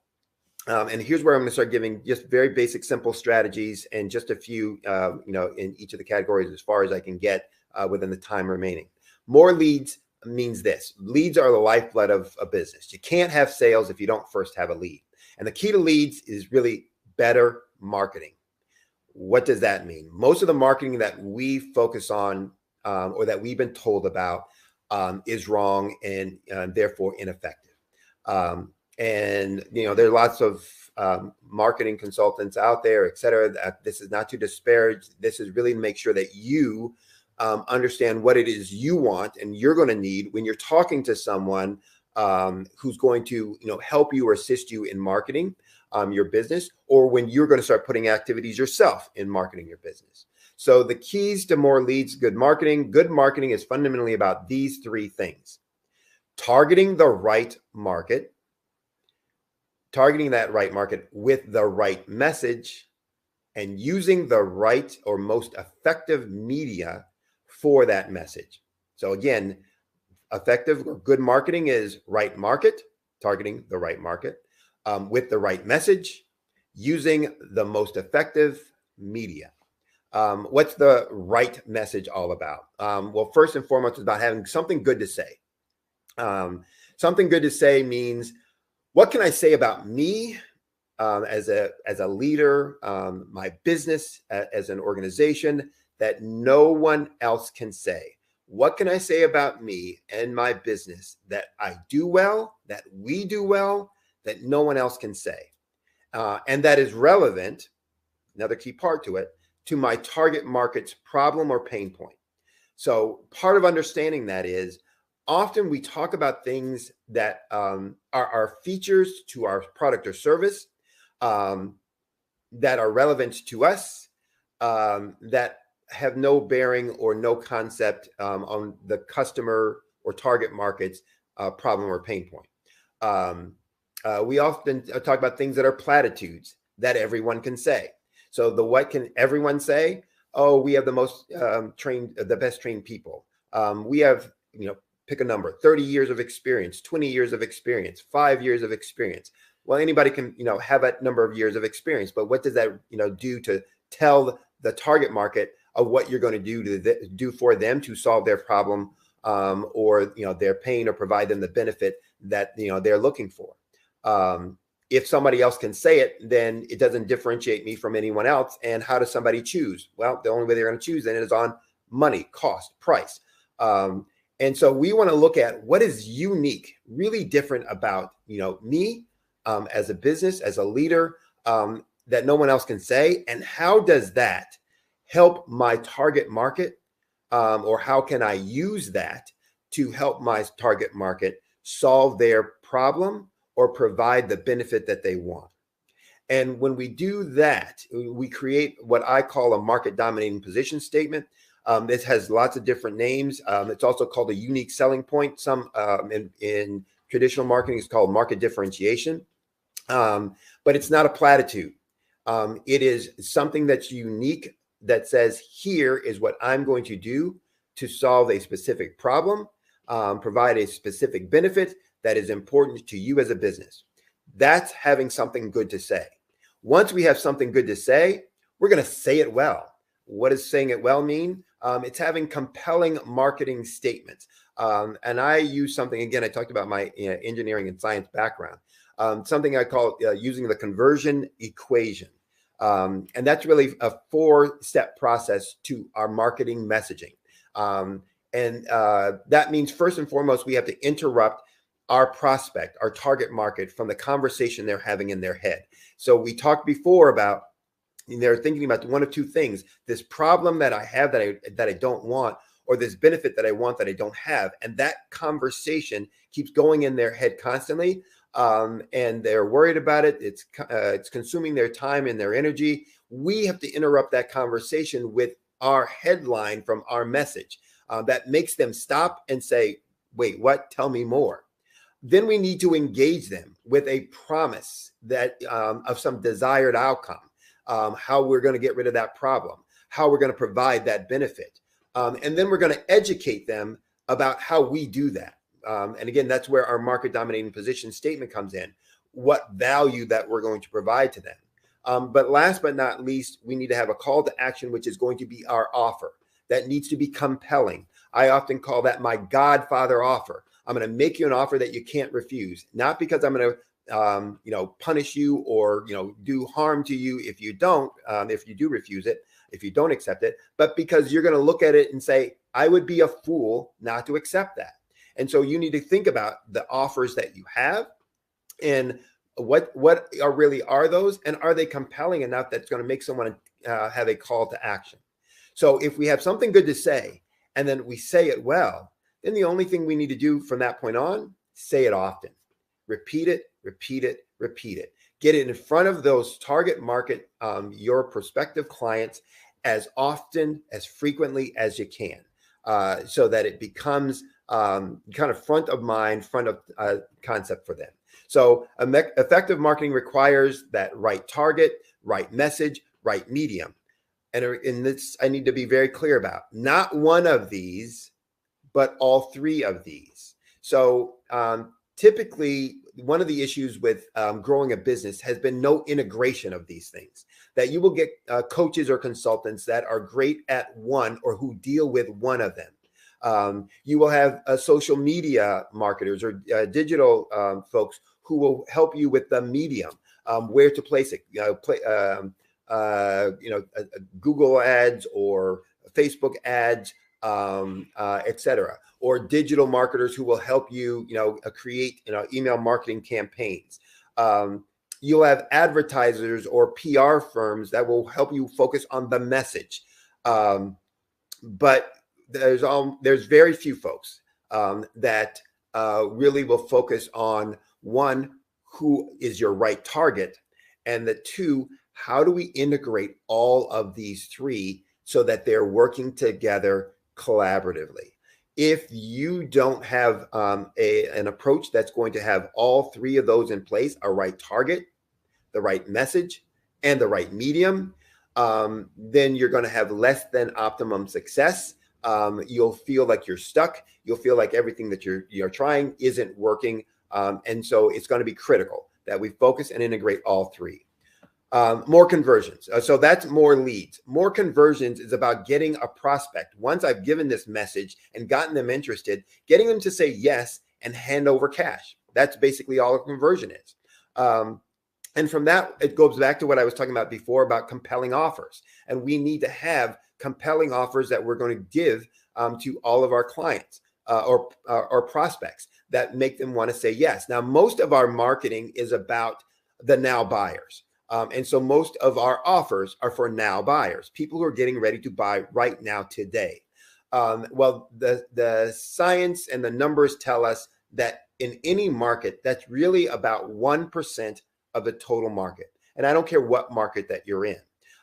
And here's where I'm going to start giving just very basic, simple strategies and just a few, in each of the categories as far as I can get within the time remaining. More leads means this: leads are the lifeblood of a business. You can't have sales if you don't first have a lead. And the key to leads is really better marketing. What does that mean? Most of the marketing that we focus on or that we've been told about is wrong and therefore ineffective. And there are lots of marketing consultants out there, et cetera. This is not to disparage. This is really to make sure that you understand what it is you want and you're going to need when you're talking to someone who's going to, help you or assist you in marketing your business, or when you're going to start putting activities yourself in marketing your business. So the keys to more leads, good marketing. Good marketing is fundamentally about these three things: targeting the right market, targeting that right market with the right message, and using the right or most effective media for that message. So again, effective or good marketing is right market, targeting the right market, with the right message, using the most effective media. What's the right message all about? Well, first and foremost, it's about having something good to say. Something good to say means, what can I say about me as a leader, my business as an organization, that no one else can say? What can I say about me and my business that I do well, that we do well, that no one else can say? And that is relevant, another key part to it, to my target market's problem or pain point. So part of understanding that is, often we talk about things that are features to our product or service that are relevant to us, that have no bearing or no concept on the customer or target market's problem or pain point. We often talk about things that are platitudes that everyone can say. So what can everyone say? Oh, we have the most trained, the best trained people. We have, pick a number, 30 years of experience, 20 years of experience, 5 years of experience. Well, anybody can, have that number of years of experience, but what does that, do to tell the target market of what you're going to do for them to solve their problem, or, their pain, or provide them the benefit that, they're looking for? If somebody else can say it, then it doesn't differentiate me from anyone else. And how does somebody choose? Well, the only way they're going to choose then is on money, cost, price. And so we want to look at what is unique, really different about, me as a business, as a leader, that no one else can say. And how does that help my target market? Or how can I use that to help my target market solve their problem or provide the benefit that they want? And when we do that, we create what I call a market dominating position statement. This has lots of different names. It's also called a unique selling point. Some in traditional marketing is called market differentiation, but it's not a platitude. It is something that's unique, that says, here is what I'm going to do to solve a specific problem, provide a specific benefit that is important to you as a business. That's having something good to say. Once we have something good to say, we're going to say it well. What does saying it well mean? It's having compelling marketing statements. And I use something, again, I talked about my engineering and science background, something I call using the conversion equation. And that's really a 4-step process to our marketing messaging. And that means, first and foremost, we have to interrupt our prospect, our target market, from the conversation they're having in their head. So we talked before about, they're thinking about one of two things: this problem that I have that I don't want, or this benefit that I want that I don't have. And that conversation keeps going in their head constantly. And they're worried about it. It's consuming their time and their energy. We have to interrupt that conversation with our headline from our message that makes them stop and say, wait, what? Tell me more. Then we need to engage them with a promise that of some desired outcome, how we're going to get rid of that problem, how we're going to provide that benefit. And then we're going to educate them about how we do that. And again, that's where our market dominating position statement comes in, what value that we're going to provide to them. But last but not least, we need to have a call to action, which is going to be our offer. That needs to be compelling. I often call that my Godfather offer. I'm going to make you an offer that you can't refuse, not because I'm going to punish you or, do harm to you if you don't, if you do refuse it, if you don't accept it, but because you're going to look at it and say, I would be a fool not to accept that. And so you need to think about the offers that you have and what really are those, and are they compelling enough that's going to make someone have a call to action? So if we have something good to say and then we say it well, then the only thing we need to do from that point on say it often. Repeat it, repeat it, repeat it. Get it in front of those target market, your prospective clients as often, as frequently as you can, so that it becomes kind of front of mind, front of concept for them. So effective marketing requires that right target, right message, right medium. And in this, I need to be very clear about not one of these, but all three of these. So typically, one of the issues with growing a business has been no integration of these things, that you will get coaches or consultants that are great at one or who deal with one of them. You will have social media marketers or digital folks who will help you with the medium, where to place it, Google ads or Facebook ads, etc. Or digital marketers who will help you, create, email marketing campaigns. You'll have advertisers or PR firms that will help you focus on the message. But there's very few folks that really will focus on, one, who is your right target, and the two, how do we integrate all of these three so that they're working together collaboratively. If you don't have an approach that's going to have all three of those in place, a right target, the right message, and the right medium, then you're going to have less than optimum success. You'll feel like you're stuck. You'll feel like everything that you're trying isn't working. And so it's going to be critical that we focus and integrate all three. More conversions. So that's more leads. More conversions is about getting a prospect. Once I've given this message and gotten them interested, getting them to say yes and hand over cash. That's basically all a conversion is. And from that, it goes back to what I was talking about before about compelling offers. And we need to have compelling offers that we're going to give to all of our clients or prospects that make them want to say yes. Now, most of our marketing is about the now buyers. And so most of our offers are for now buyers, people who are getting ready to buy right now today. Well, the science and the numbers tell us that in any market, that's really about 1% of the total market. And I don't care what market that you're in.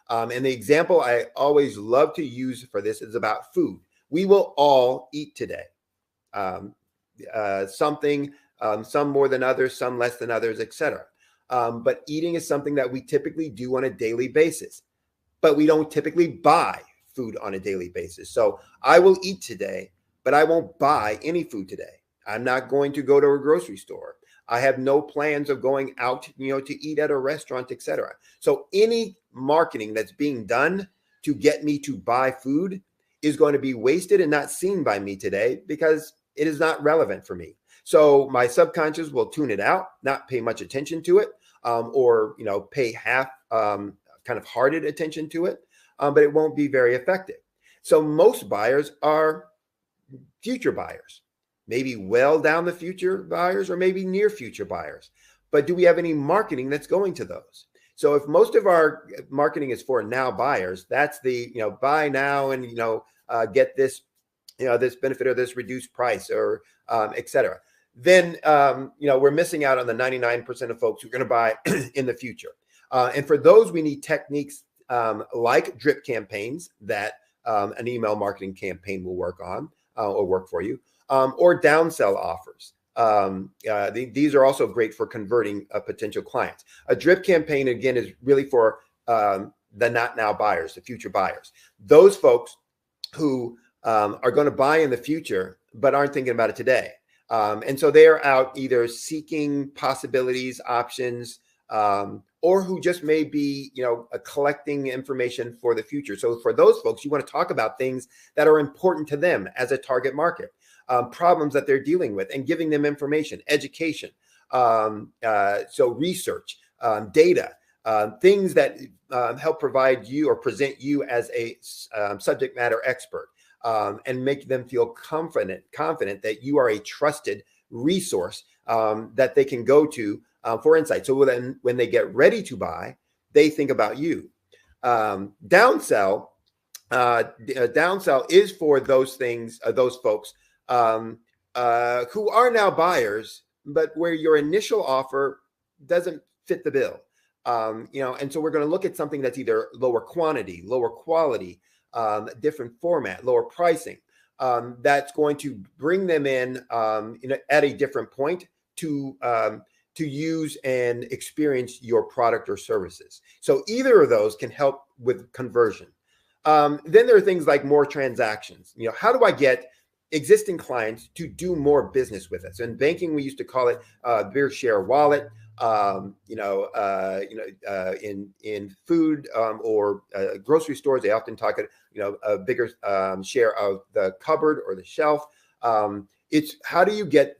And the example I always love to use for this is about food. We will all eat today. Something, some more than others, some less than others, etc. But eating is something that we typically do on a daily basis, but we don't typically buy food on a daily basis. So I will eat today, but I won't buy any food today. I'm not going to go to a grocery store. I have no plans of going out, to eat at a restaurant, etc. So any marketing that's being done to get me to buy food is going to be wasted and not seen by me today because it is not relevant for me. So my subconscious will tune it out, not pay much attention to it, or pay half kind of hearted attention to it, but it won't be very effective. So most buyers are future buyers, maybe well down the future buyers or maybe near future buyers. But do we have any marketing that's going to those? So if most of our marketing is for now buyers, that's the buy now and get this this benefit or this reduced price or etc. Then we're missing out on the 99% of folks who are going to buy in the future. And for those, we need techniques like drip campaigns that an email marketing campaign will work on or work for you, or downsell offers. These are also great for converting potential clients. A drip campaign, again, is really for the not now buyers, the future buyers. Those folks who are going to buy in the future, but aren't thinking about it today. And so they are out either seeking possibilities, options, or who just may be, collecting information for the future. So for those folks, you want to talk about things that are important to them as a target market, problems that they're dealing with, and giving them information, education, so research, data, things that help provide you or present you as a subject matter expert. And make them feel confident that you are a trusted resource that they can go to for insight. So then when they get ready to buy, they think about you. Downsell is for those things, those folks who are now buyers, but where your initial offer doesn't fit the bill. And so we're going to look at something that's either lower quantity, lower quality, different format, lower pricing. That's going to bring them in, at a different point to use and experience your product or services. So either of those can help with conversion. Then there are things like more transactions. How do I get existing clients to do more business with us? In banking, we used to call it beer share wallet. In food or grocery stores, they often talk a bigger share of the cupboard or the shelf. It's how do you get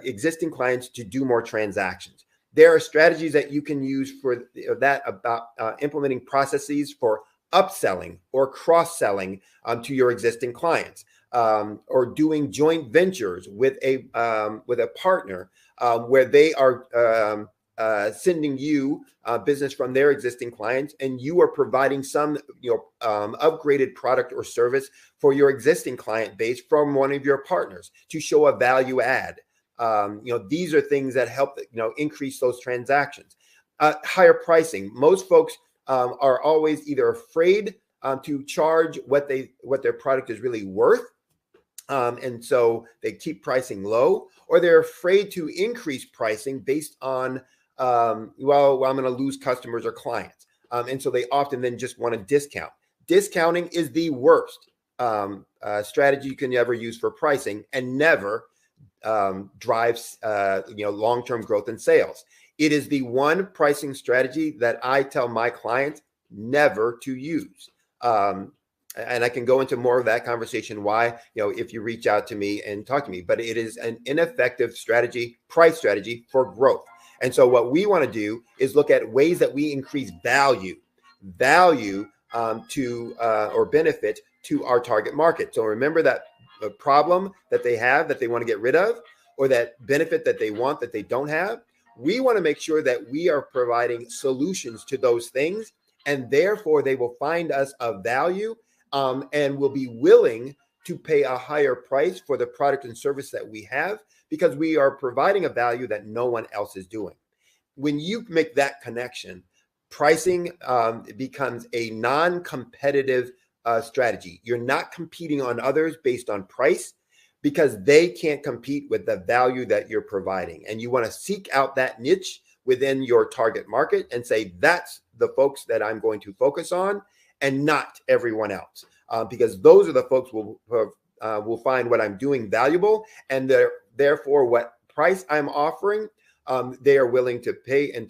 existing clients to do more transactions? There are strategies that you can use for that, about implementing processes for upselling or cross-selling to your existing clients, or doing joint ventures with a partner where they are sending you business from their existing clients, and you are providing some upgraded product or service for your existing client base from one of your partners to show a value add. These are things that help increase those transactions. Higher pricing. Most folks are always either afraid to charge what their product is really worth, and so they keep pricing low, or they're afraid to increase pricing based on I'm going to lose customers or clients, and so they often then just want to discount. Discounting is the worst strategy you can ever use for pricing, and never drives long-term growth in sales. It is the one pricing strategy that I tell my clients never to use. And I can go into more of that conversation why, if you reach out to me and talk to me, but it is an ineffective strategy, price strategy for growth. And so what we want to do is look at ways that we increase value to or benefit to our target market. So remember that problem that they have that they want to get rid of, or that benefit that they want that they don't have. We want to make sure that we are providing solutions to those things, and therefore they will find us of value, and will be willing to pay a higher price for the product and service that we have, because we are providing a value that no one else is doing. When you make that connection, pricing becomes a non-competitive strategy. You're not competing on others based on price, because they can't compete with the value that you're providing. And you want to seek out that niche within your target market and say, that's the folks that I'm going to focus on, and not everyone else, because those are the folks who will find what I'm doing valuable, and therefore what price I'm offering, they are willing to pay and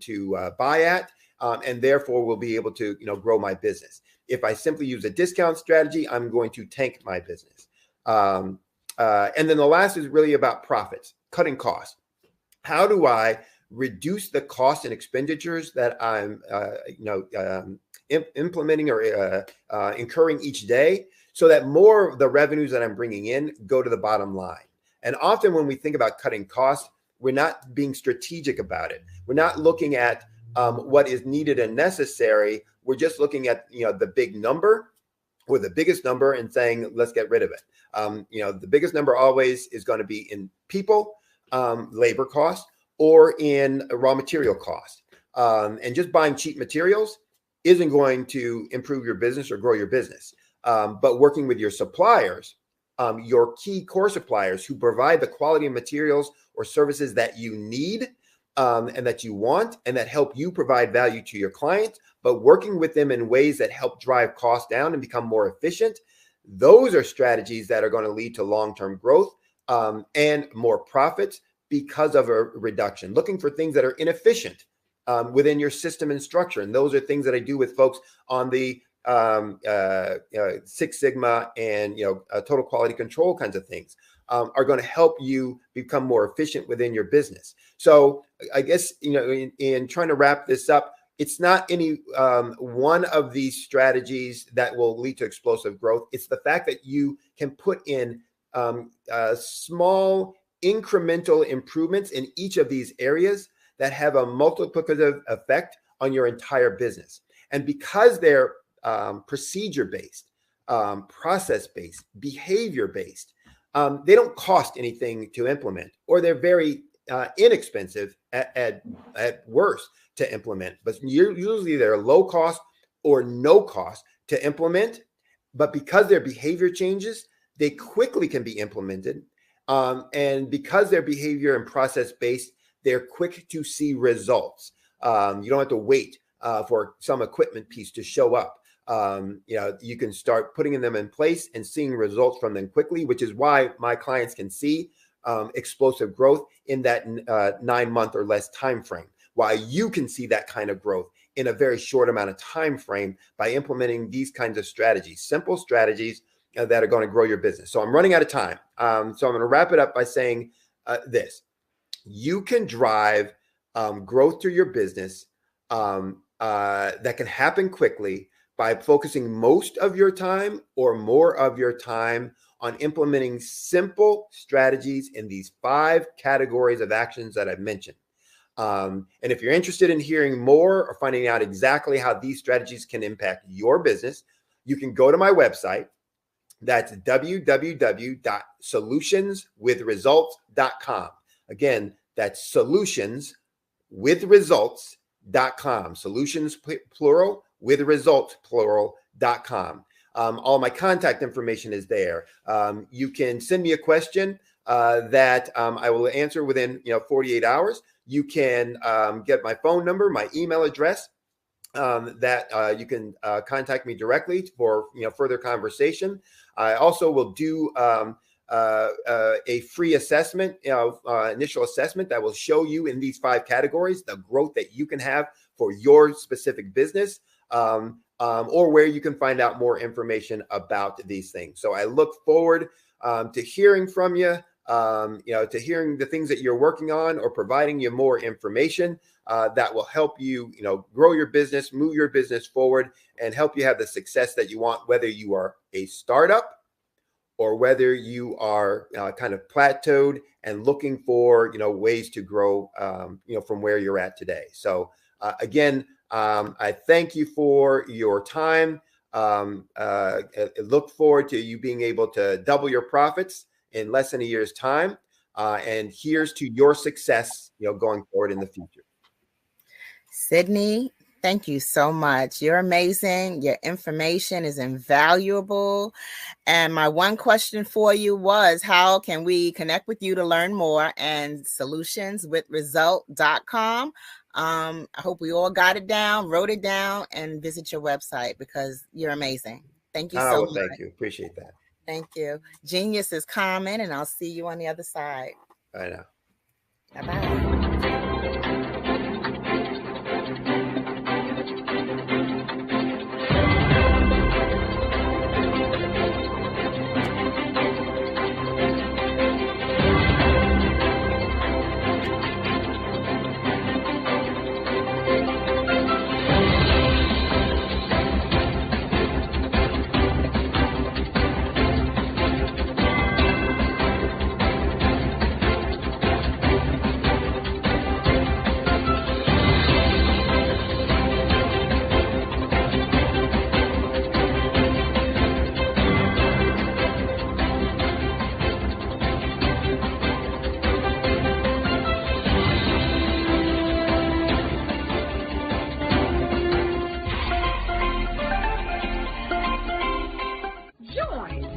to buy at, and therefore will be able to grow my business. If I simply use a discount strategy, I'm going to tank my business. And then the last is really about profits, cutting costs. How do I reduce the costs and expenditures that I'm implementing or incurring each day, so that more of the revenues that I'm bringing in go to the bottom line? And often when we think about cutting costs, we're not being strategic about it. We're not looking at what is needed and necessary. We're just looking at the big number, or the biggest number, and saying, let's get rid of it. The biggest number always is going to be in people, labor cost, or in raw material cost. And just buying cheap materials isn't going to improve your business or grow your business. But working with your suppliers, your key core suppliers who provide the quality of materials or services that you need, and that you want, and that help you provide value to your clients, but working with them in ways that help drive costs down and become more efficient. Those are strategies that are going to lead to long-term growth and more profits because of a reduction. Looking for things that are inefficient within your system and structure. And those are things that I do with folks on the Six Sigma and total quality control kinds of things, are going to help you become more efficient within your business. So I guess in trying to wrap this up, it's not any one of these strategies that will lead to explosive growth. It's the fact that you can put in small incremental improvements in each of these areas that have a multiplicative effect on your entire business. And because they're procedure-based, process-based, behavior-based, they don't cost anything to implement, or they're very inexpensive at worst to implement. But usually they're low cost or no cost to implement. But because their behavior changes, they quickly can be implemented. And because they're behavior and process based, they're quick to see results. You don't have to wait for some equipment piece to show up. You can start putting them in place and seeing results from them quickly, which is why my clients can see explosive growth in that 9 month or less time frame. Why you can see that kind of growth in a very short amount of time frame by implementing these kinds of strategies, simple strategies that are going to grow your business. So I'm running out of time. So I'm going to wrap it up by saying this. You can drive growth to your business that can happen quickly by focusing most of your time or more of your time on implementing simple strategies in these 5 categories of actions that I've mentioned. And if you're interested in hearing more or finding out exactly how these strategies can impact your business, you can go to my website. That's www.solutionswithresults.com. Again, that's solutionswithresults.com. Solutions plural, with results plural.com. All my contact information is there. You can send me a question that I will answer within 48 hours. You can get my phone number, my email address, that you can contact me directly for further conversation. I also will do a free assessment, initial assessment that will show you in these 5 categories the growth that you can have for your specific business, or where you can find out more information about these things. So I look forward to hearing from you. To hearing the things that you're working on, or providing you more information that will help you, grow your business, move your business forward, and help you have the success that you want, whether you are a startup or whether you are kind of plateaued and looking for, ways to grow, from where you're at today. So again, I thank you for your time. I look forward to you being able to double your profits in less than a year's time. And here's to your success, going forward in the future. Sydney, thank you so much. You're amazing. Your information is invaluable. And my one question for you was, how can we connect with you to learn more? And solutionswithresult.com. I hope we all got it down, wrote it down, and visit your website, because you're amazing. Thank you so much. Thank you. Appreciate that. Thank you. Genius is common, and I'll see you on the other side. I know. Bye-bye.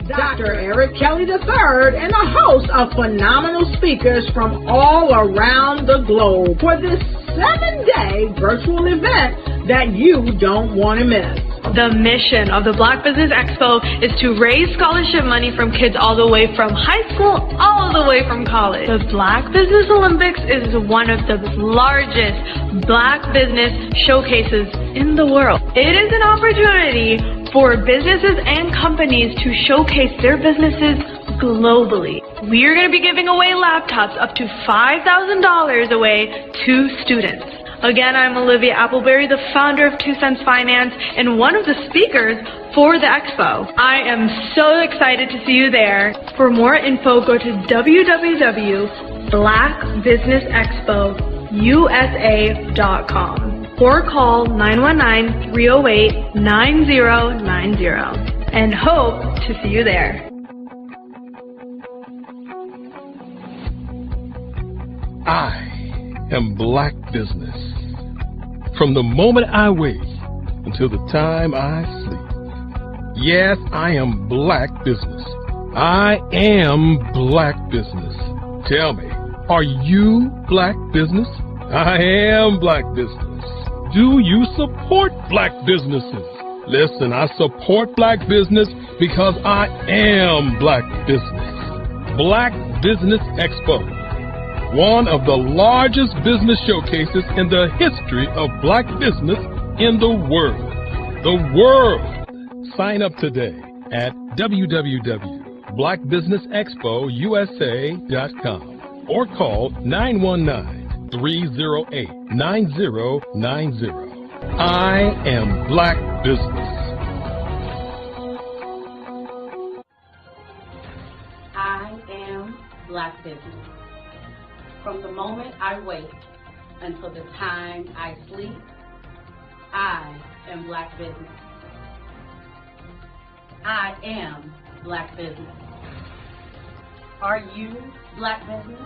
Dr. Eric Kelly III and a host of phenomenal speakers from all around the globe for this 7-day virtual event that you don't want to miss. The mission of the Black Business Expo is to raise scholarship money from kids all the way from high school, all the way from college. The Black Business Olympics is one of the largest Black business showcases in the world. It is an opportunity for businesses and companies to showcase their businesses globally. We are going to be giving away laptops up to $5,000 away to students. Again, I'm Olivia Appleberry, the founder of 2 Cents Finance and one of the speakers for the expo. I am so excited to see you there. For more info, go to www.blackbusinessexpousa.com or call 919-308-9090 and hope to see you there. am black business. From the moment I wake until the time I sleep. Yes, I am black business. I am black business. Tell me, are you black business? I am black business. Do you support black businesses? Listen, I support black business because I am black business. Black Business Expo, one of the largest business showcases in the history of black business in the world. The world! Sign up today at www.blackbusinessexpousa.com or call 919-308-9090. I am black business. I am black business. From the moment I wake until the time I sleep, I am black business. I am black business. Are you black business?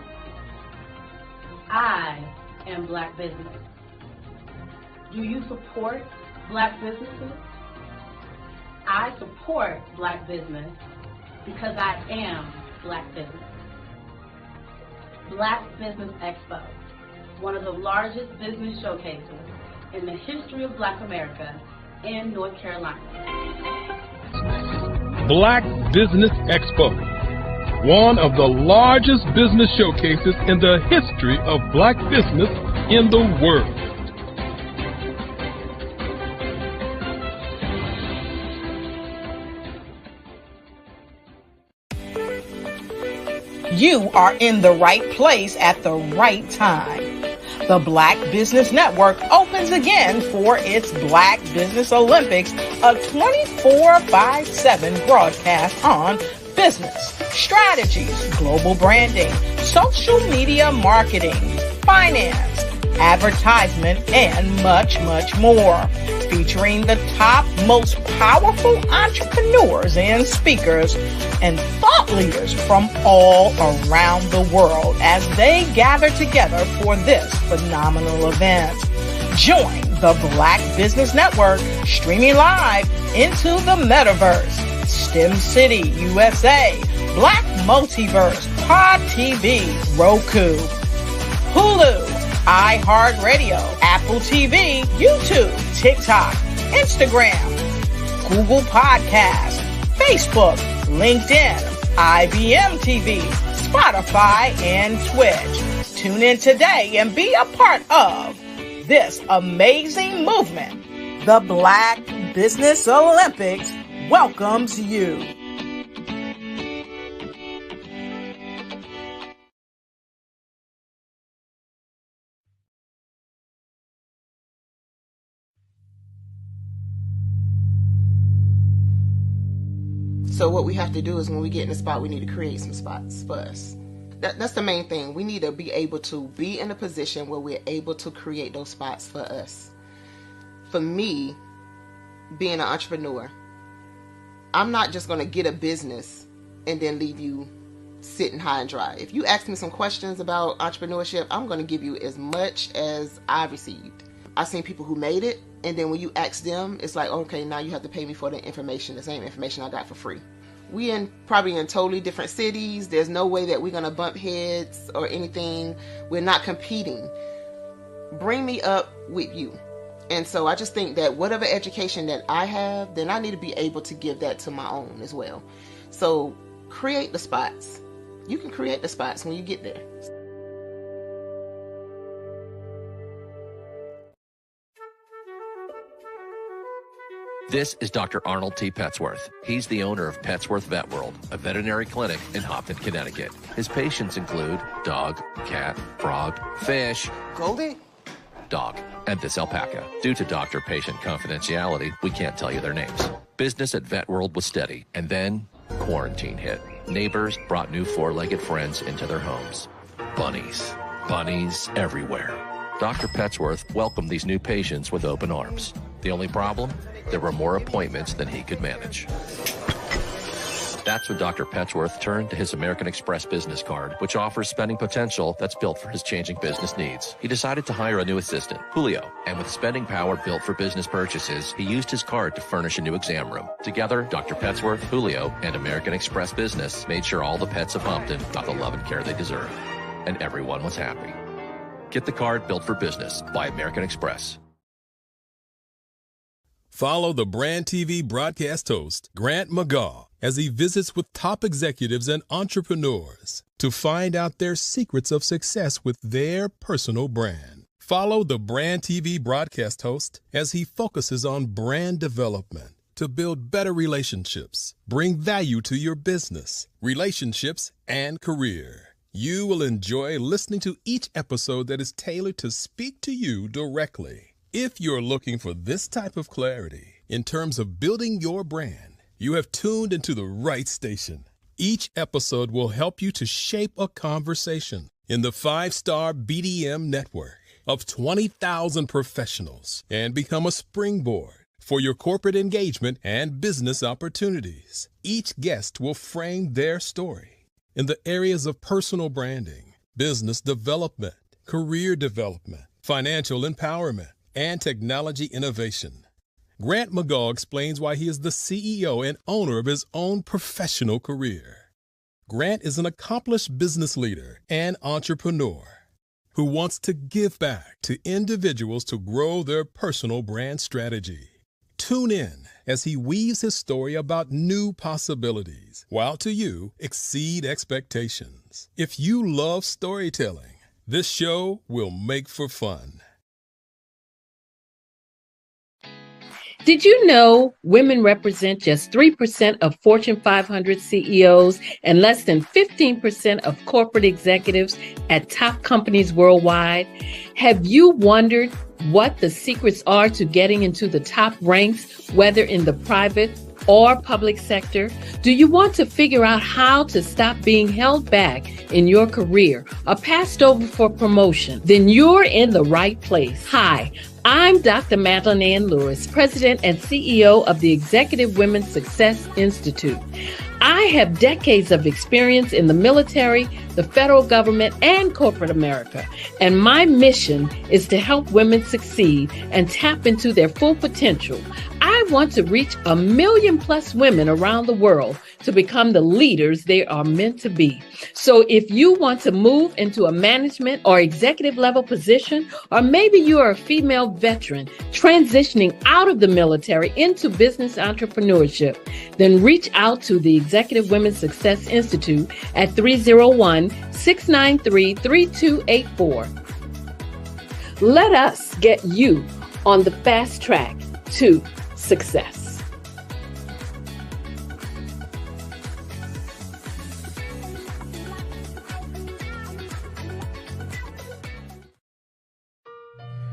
I am black business. Do you support black businesses? I support black business because I am black business. Black Business Expo, one of the largest business showcases in the history of Black America in North Carolina. Black Business Expo, one of the largest business showcases in the history of black business in the world. You are in the right place at the right time. The Black Business Network opens again for its Black Business Olympics, a 24/7 broadcast on business, strategies, global branding, social media marketing, finance, advertisement, and much, much more. Featuring the top, most powerful entrepreneurs and speakers and thought leaders from all around the world as they gather together for this phenomenal event. Join the Black Business Network streaming live into the metaverse, STEM City, USA, Black Multiverse, Pod TV, Roku, Hulu, iHeartRadio, Apple TV, YouTube, TikTok, Instagram, Google Podcasts, Facebook, LinkedIn, IBM TV, Spotify, and Twitch. Tune in today and be a part of this amazing movement. The Black Business Olympics welcomes you. So what we have to do is when we get in the spot, we need to create some spots for us. That's the main thing. We need to be able to be in a position where we're able to create those spots for us. For me, being an entrepreneur, I'm not just going to get a business and then leave you sitting high and dry. If you ask me some questions about entrepreneurship, I'm going to give you as much as I received. I've seen people who made it, and then when you ask them, it's like, okay, now you have to pay me for the information, the same information I got for free. We probably in totally different cities. There's no way that we're going to bump heads or anything. We're not competing. Bring me up with you. And so I just think that whatever education that I have, then I need to be able to give that to my own as well. So create the spots. You can create the spots when you get there. This is Dr. Arnold T. Petsworth. He's the owner of Petsworth Vet World, a veterinary clinic in Hopton, Connecticut. His patients include dog, cat, frog, fish, Goldie, dog, and this alpaca. Due to doctor-patient confidentiality, we can't tell you their names. Business at Vet World was steady, and then quarantine hit. Neighbors brought new four-legged friends into their homes. Bunnies. Bunnies everywhere. Dr. Petsworth welcomed these new patients with open arms. The only problem? There were more appointments than he could manage. That's when Dr. Petsworth turned to his American Express business card, which offers spending potential that's built for his changing business needs. He decided to hire a new assistant, Julio, and with spending power built for business purchases, he used his card to furnish a new exam room. Together, Dr. Petsworth, Julio, and American Express Business made sure all the pets of Humpton got the love and care they deserve. And everyone was happy. Get the card built for business by American Express. Follow the Brand TV broadcast host, Grant McGaw, as he visits with top executives and entrepreneurs to find out their secrets of success with their personal brand. Follow the Brand TV broadcast host as he focuses on brand development to build better relationships, bring value to your business, relationships, and career. You will enjoy listening to each episode that is tailored to speak to you directly. If you're looking for this type of clarity in terms of building your brand, you have tuned into the right station. Each episode will help you to shape a conversation in the 5-star BDM network of 20,000 professionals and become a springboard for your corporate engagement and business opportunities. Each guest will frame their story in the areas of personal branding, business development, career development, financial empowerment, and technology innovation. Grant McGaw explains why he is the CEO and owner of his own professional career. Grant is an accomplished business leader and entrepreneur who wants to give back to individuals to grow their personal brand strategy. Tune in as he weaves his story about new possibilities, while to you exceed expectations. If you love storytelling, this show will make for fun. Did you know women represent just 3% of Fortune 500 CEOs and less than 15% of corporate executives at top companies worldwide? Have you wondered what the secrets are to getting into the top ranks, whether in the private or public sector? Do you want to figure out how to stop being held back in your career or passed over for promotion? Then you're in the right place. Hi, I'm Dr. Madeline Ann Lewis, President and CEO of the Executive Women's Success Institute. I have decades of experience in the military, the federal government, and corporate America, and my mission is to help women succeed and tap into their full potential. I want to reach 1 million+ women around the world to become the leaders they are meant to be. So if you want to move into a management or executive level position, or maybe you are a female veteran transitioning out of the military into business entrepreneurship, then reach out to the Executive Women's Success Institute at 301-693-3284. Let us get you on the fast track to success.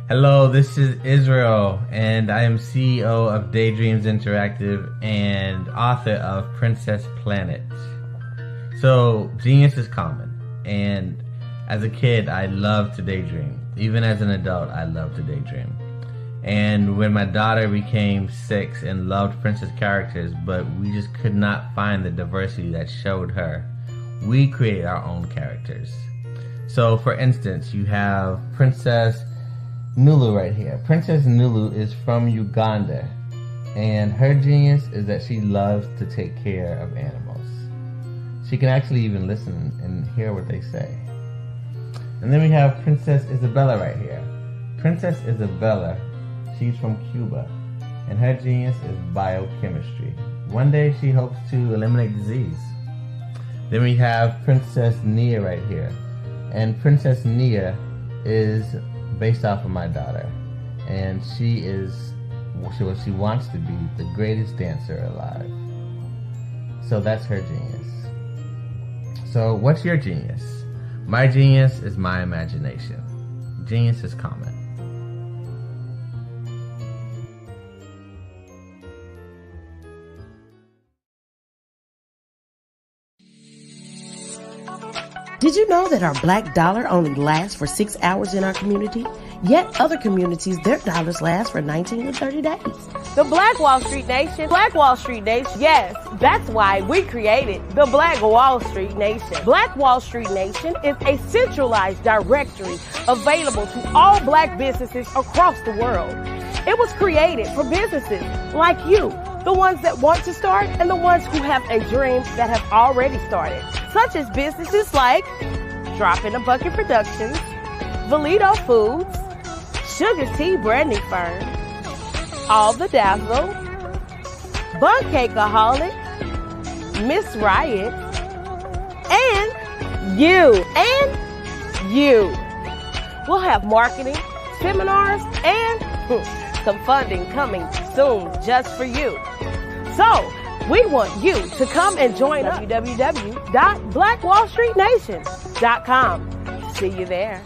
Hello, this is Israel, and I am CEO of Daydreams Interactive and author of Princess Planet. So, genius is common, and as a kid, I loved to daydream. Even as an adult, I love to daydream. And when my daughter became 6 and loved princess characters, but we just could not find the diversity that showed her, we created our own characters. So, for instance, you have Princess Nulu right here. Princess Nulu is from Uganda, and her genius is that she loves to take care of animals. She can actually even listen and hear what they say. And then we have Princess Isabella right here. Princess Isabella, she's from Cuba, and her genius is biochemistry. One day she hopes to eliminate disease. Then we have Princess Nia right here, and Princess Nia is based off of my daughter, and she wants to be the greatest dancer alive. So that's her genius. So what's your genius? My genius is my imagination. Genius is common. Did you know that our black dollar only lasts for 6 hours in our community? Yet other communities, their dollars last for 19 to 30 days. The Black Wall Street Nation. Black Wall Street Nation. Yes, that's why we created the Black Wall Street Nation. Black Wall Street Nation is a centralized directory available to all black businesses across the world. It was created for businesses like you, the ones that want to start and the ones who have a dream that have already started, such as businesses like Drop in a Bucket Productions, Valito Foods, Sugar Tea Branding Firm, All the Dazzle, Bun Cakeaholic, Miss Riot, and you. We'll have marketing, seminars, and some funding coming soon just for you. So, we want you to come and join us. www.blackwallstreetnation.com. See you there.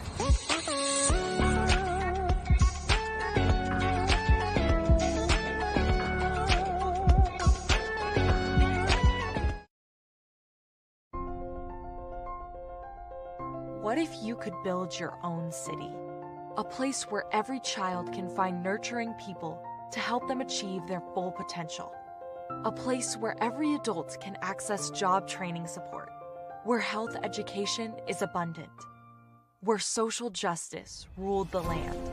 What if you could build your own city? A place where every child can find nurturing people to help them achieve their full potential. A place where every adult can access job training support, where health education is abundant, where social justice ruled the land.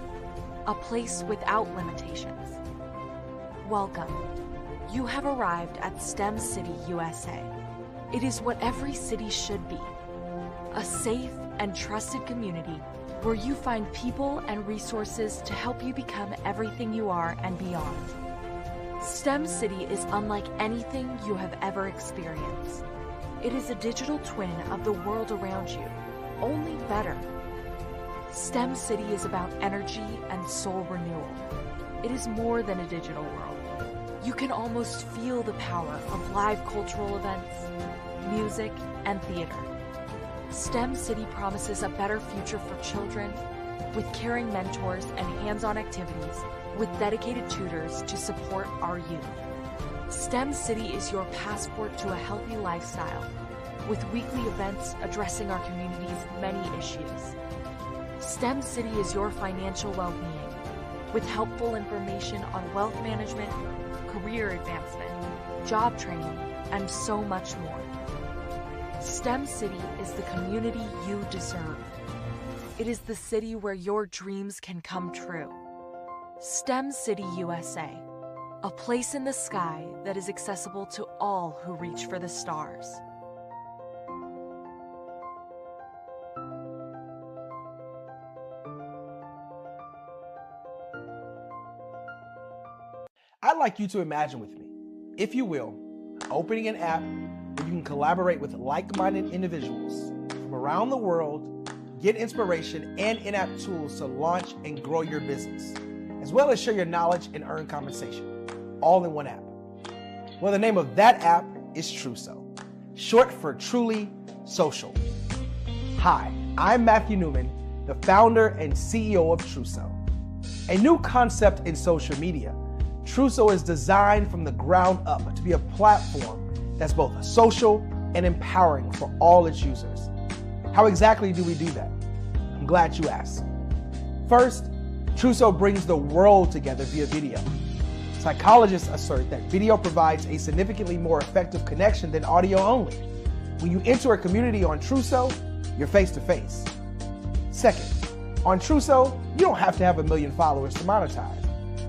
A place without limitations. Welcome. You have arrived at STEM City, USA. It is what every city should be. A safe and trusted community where you find people and resources to help you become everything you are and beyond. STEM City is unlike anything you have ever experienced. It is a digital twin of the world around you, only better. STEM City is about energy and soul renewal. It is more than a digital world. You can almost feel the power of live cultural events, music, and theater. STEM City promises a better future for children with caring mentors and hands-on activities with dedicated tutors to support our youth. STEM City is your passport to a healthy lifestyle with weekly events addressing our community's many issues. STEM City is your financial well-being with helpful information on wealth management, career advancement, job training, and so much more. STEM City is the community you deserve. It is the city where your dreams can come true. STEM City USA, a place in the sky that is accessible to all who reach for the stars. I'd like you to imagine with me, if you will, opening an app where you can collaborate with like-minded individuals from around the world, get inspiration and in-app tools to launch and grow your business, as well as share your knowledge and earn compensation, all in one app. Well, the name of that app is Truso, short for Truly Social. Hi, I'm Matthew Newman, the founder and CEO of Truso. A new concept in social media, Truso is designed from the ground up to be a platform that's both social and empowering for all its users. How exactly do we do that? I'm glad you asked. First, Truso brings the world together via video. Psychologists assert that video provides a significantly more effective connection than audio only. When you enter a community on Truso, you're face-to-face. Second, on Truso, you don't have to have 1 million followers to monetize.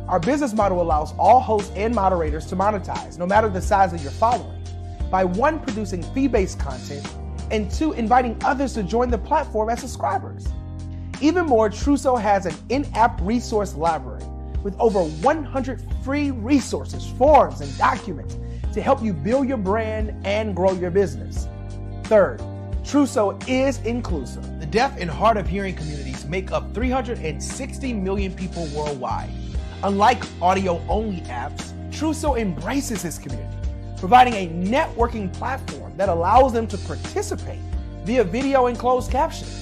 Our business model allows all hosts and moderators to monetize, no matter the size of your following, by 1, producing fee-based content, and 2, inviting others to join the platform as subscribers. Even more, Truso has an in-app resource library with over 100 free resources, forms, and documents to help you build your brand and grow your business. Third, Truso is inclusive. The deaf and hard of hearing communities make up 360 million people worldwide. Unlike audio-only apps, Truso embraces this community, providing a networking platform that allows them to participate via video and closed captioning.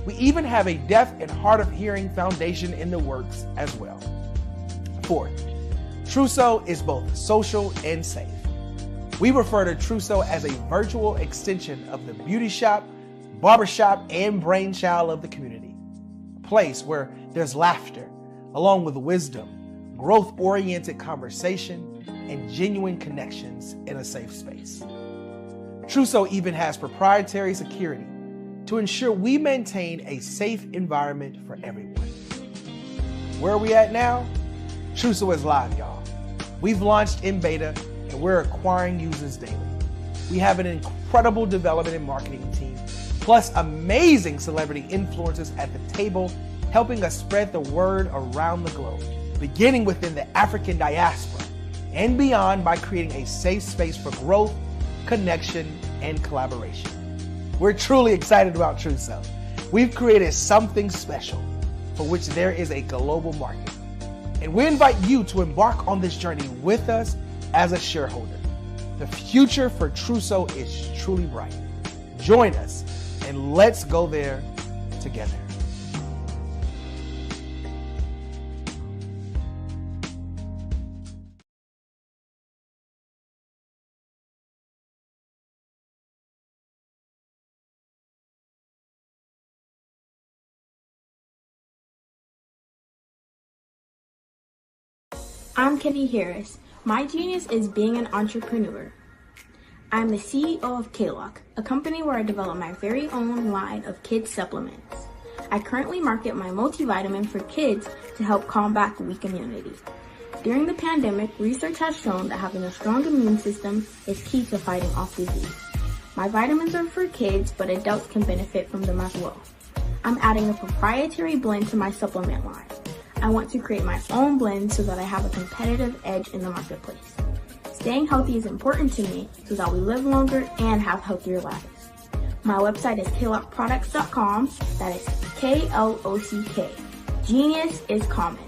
We even have a deaf and hard of hearing foundation in the works as well. Fourth, Truso is both social and safe. We refer to Truso as a virtual extension of the beauty shop, barbershop and brainchild of the community. A place where there's laughter, along with wisdom, growth-oriented conversation, and genuine connections in a safe space. Trousseau even has proprietary security to ensure we maintain a safe environment for everyone. Where are we at now? Trousseau is live, y'all. We've launched in beta and we're acquiring users daily. We have an incredible development and marketing team, plus amazing celebrity influencers at the table, helping us spread the word around the globe, beginning within the African diaspora and beyond by creating a safe space for growth, connection, and collaboration. We're truly excited about Trousseau. We've created something special for which there is a global market. And we invite you to embark on this journey with us as a shareholder. The future for Trousseau is truly bright. Join us and let's go there together. I'm Kenny Harris. My genius is being an entrepreneur. I'm the CEO of K-Lock, a company where I develop my very own line of kids supplements. I currently market my multivitamin for kids to help combat weak immunity. During the pandemic, research has shown that having a strong immune system is key to fighting off disease. My vitamins are for kids, but adults can benefit from them as well. I'm adding a proprietary blend to my supplement line. I want to create my own blend so that I have a competitive edge in the marketplace. Staying healthy is important to me so that we live longer and have healthier lives. My website is klockproducts.com. That is K-L-O-C-K. Genius is common.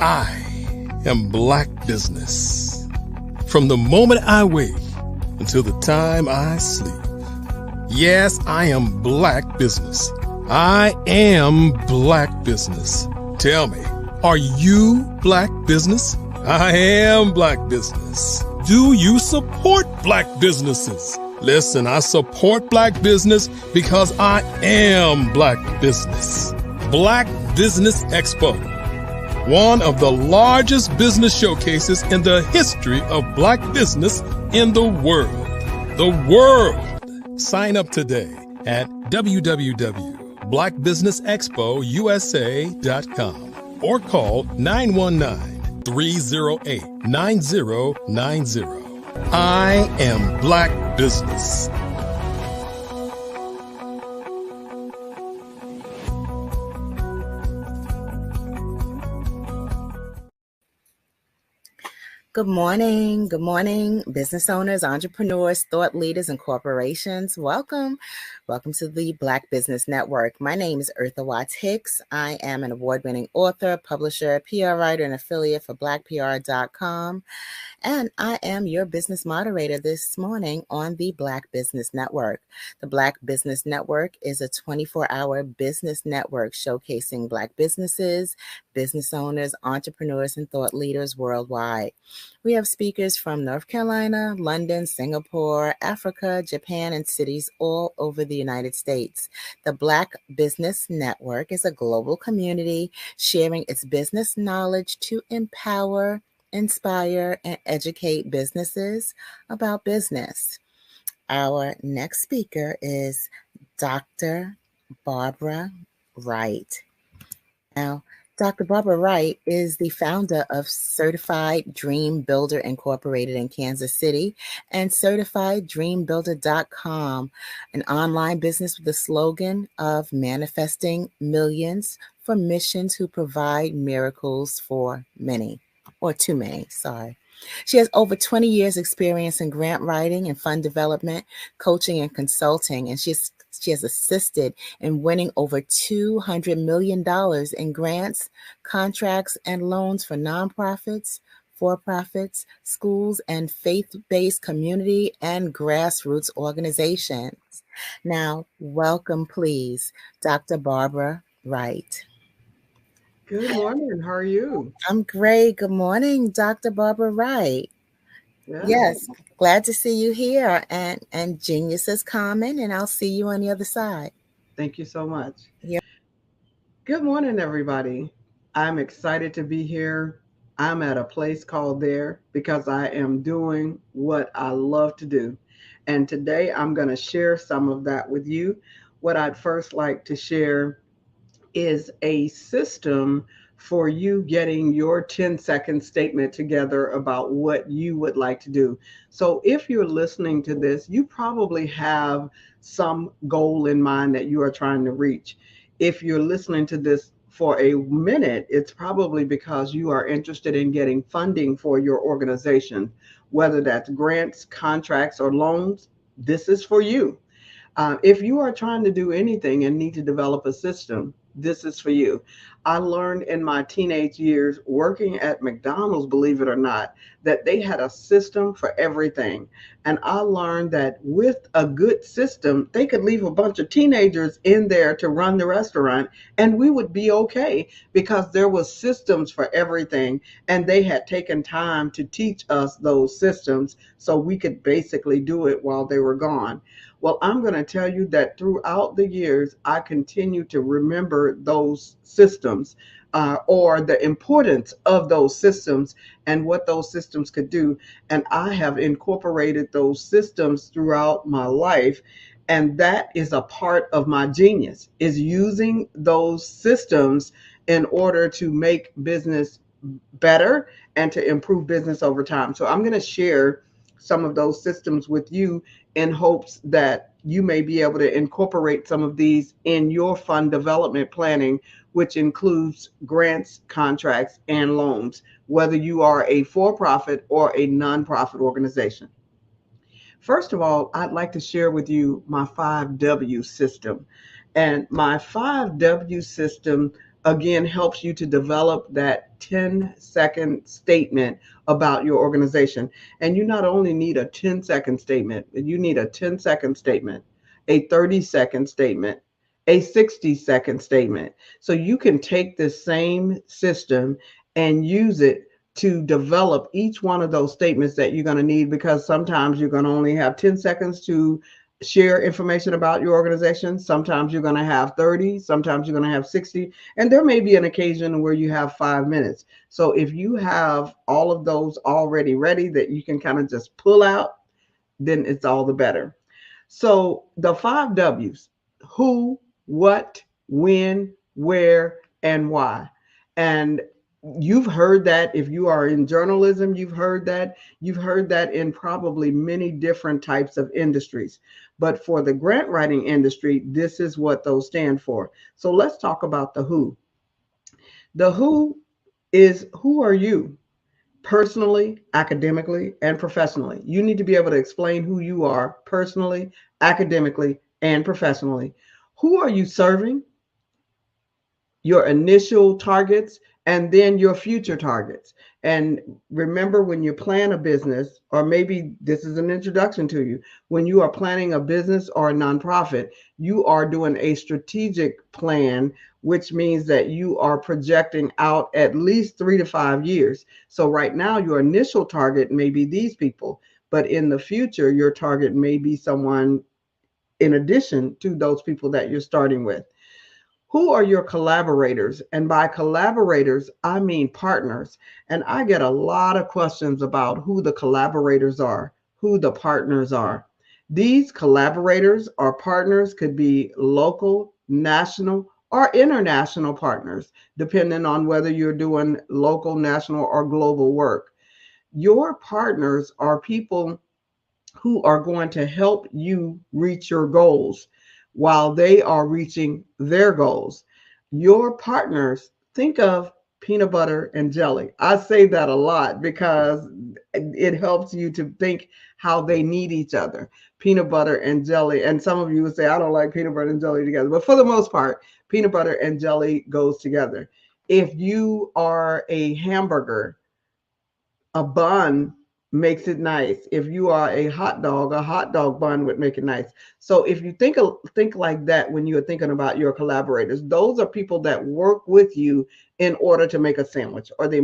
I am Black business. From the moment I wake until the time I sleep. Yes, I am Black business. I am Black business. Tell me, are you Black business? I am Black business. Do you support Black businesses? Listen, I support Black business because I am Black business. Black Business Expo. One of the largest business showcases in the history of Black business in the world. The world! Sign up today at www.blackbusinessexpousa.com or call 919-308-9090. I am Black business. Good morning, business owners, entrepreneurs, thought leaders, and corporations. Welcome to the Black Business Network. My name is Eartha Watts Hicks. I am an award-winning author, publisher, PR writer, and affiliate for blackpr.com. And I am your business moderator this morning on the Black Business Network. The Black Business Network is a 24-hour business network showcasing Black businesses, business owners, entrepreneurs, and thought leaders worldwide. We have speakers from North Carolina, London, Singapore, Africa, Japan, and cities all over the United States. The Black Business Network is a global community sharing its business knowledge to empower, inspire, and educate businesses about business. Our next speaker is Dr. Barbara Wright. Now, Dr. Barbara Wright is the founder of Certified Dream Builder Incorporated in Kansas City and CertifiedDreamBuilder.com, an online business with the slogan of manifesting millions for missions who provide miracles for many. Or too many, sorry. She has over 20 years experience in grant writing and fund development, coaching, and consulting, and she has assisted in winning over $200 million in grants, contracts, and loans for nonprofits, for-profits, schools, and faith-based community and grassroots organizations. Now, welcome, please, Dr. Barbara Wright. Good morning. How are you? I'm great. Good morning, Dr. Barbara Wright. Yes, glad to see you here. And Genius is coming, and I'll see you on the other side. Thank you so much. Yeah. Good morning, everybody. I'm excited to be here. I'm at a place called There because I am doing what I love to do. And today I'm going to share some of that with you. What I'd first like to share is a system for you getting your 10-second statement together about what you would like to do. So if you're listening to this, you probably have some goal in mind that you are trying to reach. If you're listening to this for a minute, it's probably because you are interested in getting funding for your organization, whether that's grants, contracts, or loans. This is for you. If you are trying to do anything and need to develop a system, this is for you. I learned in my teenage years working at McDonald's, believe it or not, that they had a system for everything. And I learned that with a good system, they could leave a bunch of teenagers in there to run the restaurant and we would be okay because there was systems for everything. And they had taken time to teach us those systems so we could basically do it while they were gone. Well, I'm going to tell you that throughout the years, I continue to remember those systems or the importance of those systems and what those systems could do. And I have incorporated those systems throughout my life. And that is a part of my genius, is using those systems in order to make business better and to improve business over time. So I'm going to share some of those systems with you in hopes that you may be able to incorporate some of these in your fund development planning, which includes grants, contracts, and loans, whether you are a for-profit or a nonprofit organization. First of all, I'd like to share with you my 5W system. And my 5W system, again, helps you to develop that 10-second statement about your organization. And you not only need a 10-second statement, you need a 10-second statement, a 30-second statement, a 60-second statement. So you can take this same system and use it to develop each one of those statements that you're going to need, because sometimes you're going to only have 10 seconds to share information about your organization. Sometimes you're going to have 30, sometimes you're going to have 60, and there may be an occasion where you have 5 minutes. So if you have all of those already ready that you can kind of just pull out, then it's all the better. So the 5 W's: who, what, when, where, and why. And you've heard that if you are in journalism, you've heard that in probably many different types of industries. But for the grant writing industry, this is what those stand for. So let's talk about the who. The who is, who are you? Personally, academically, and professionally. You need to be able to explain who you are personally, academically, and professionally. Who are you serving? Your initial targets, and then your future targets. And remember, when you plan a business, or maybe this is an introduction to you, when you are planning a business or a nonprofit, you are doing a strategic plan, which means that you are projecting out at least 3 to 5 years. So right now, your initial target may be these people, but in the future, your target may be someone in addition to those people that you're starting with. Who are your collaborators? And by collaborators, I mean partners. And I get a lot of questions about who the collaborators are, who the partners are. These collaborators or partners could be local, national, or international partners, depending on whether you're doing local, national, or global work. Your partners are people who are going to help you reach your goals while they are reaching their goals. Your partners, think of peanut butter and jelly. I say that a lot because it helps you to think how they need each other. Peanut butter and jelly. And some of you would say, I don't like peanut butter and jelly together. But for the most part, peanut butter and jelly goes together. If you are a hamburger, a bun makes it nice. If you are a hot dog bun would make it nice. So if you think like that when you're thinking about your collaborators, those are people that work with you in order to make a sandwich, or they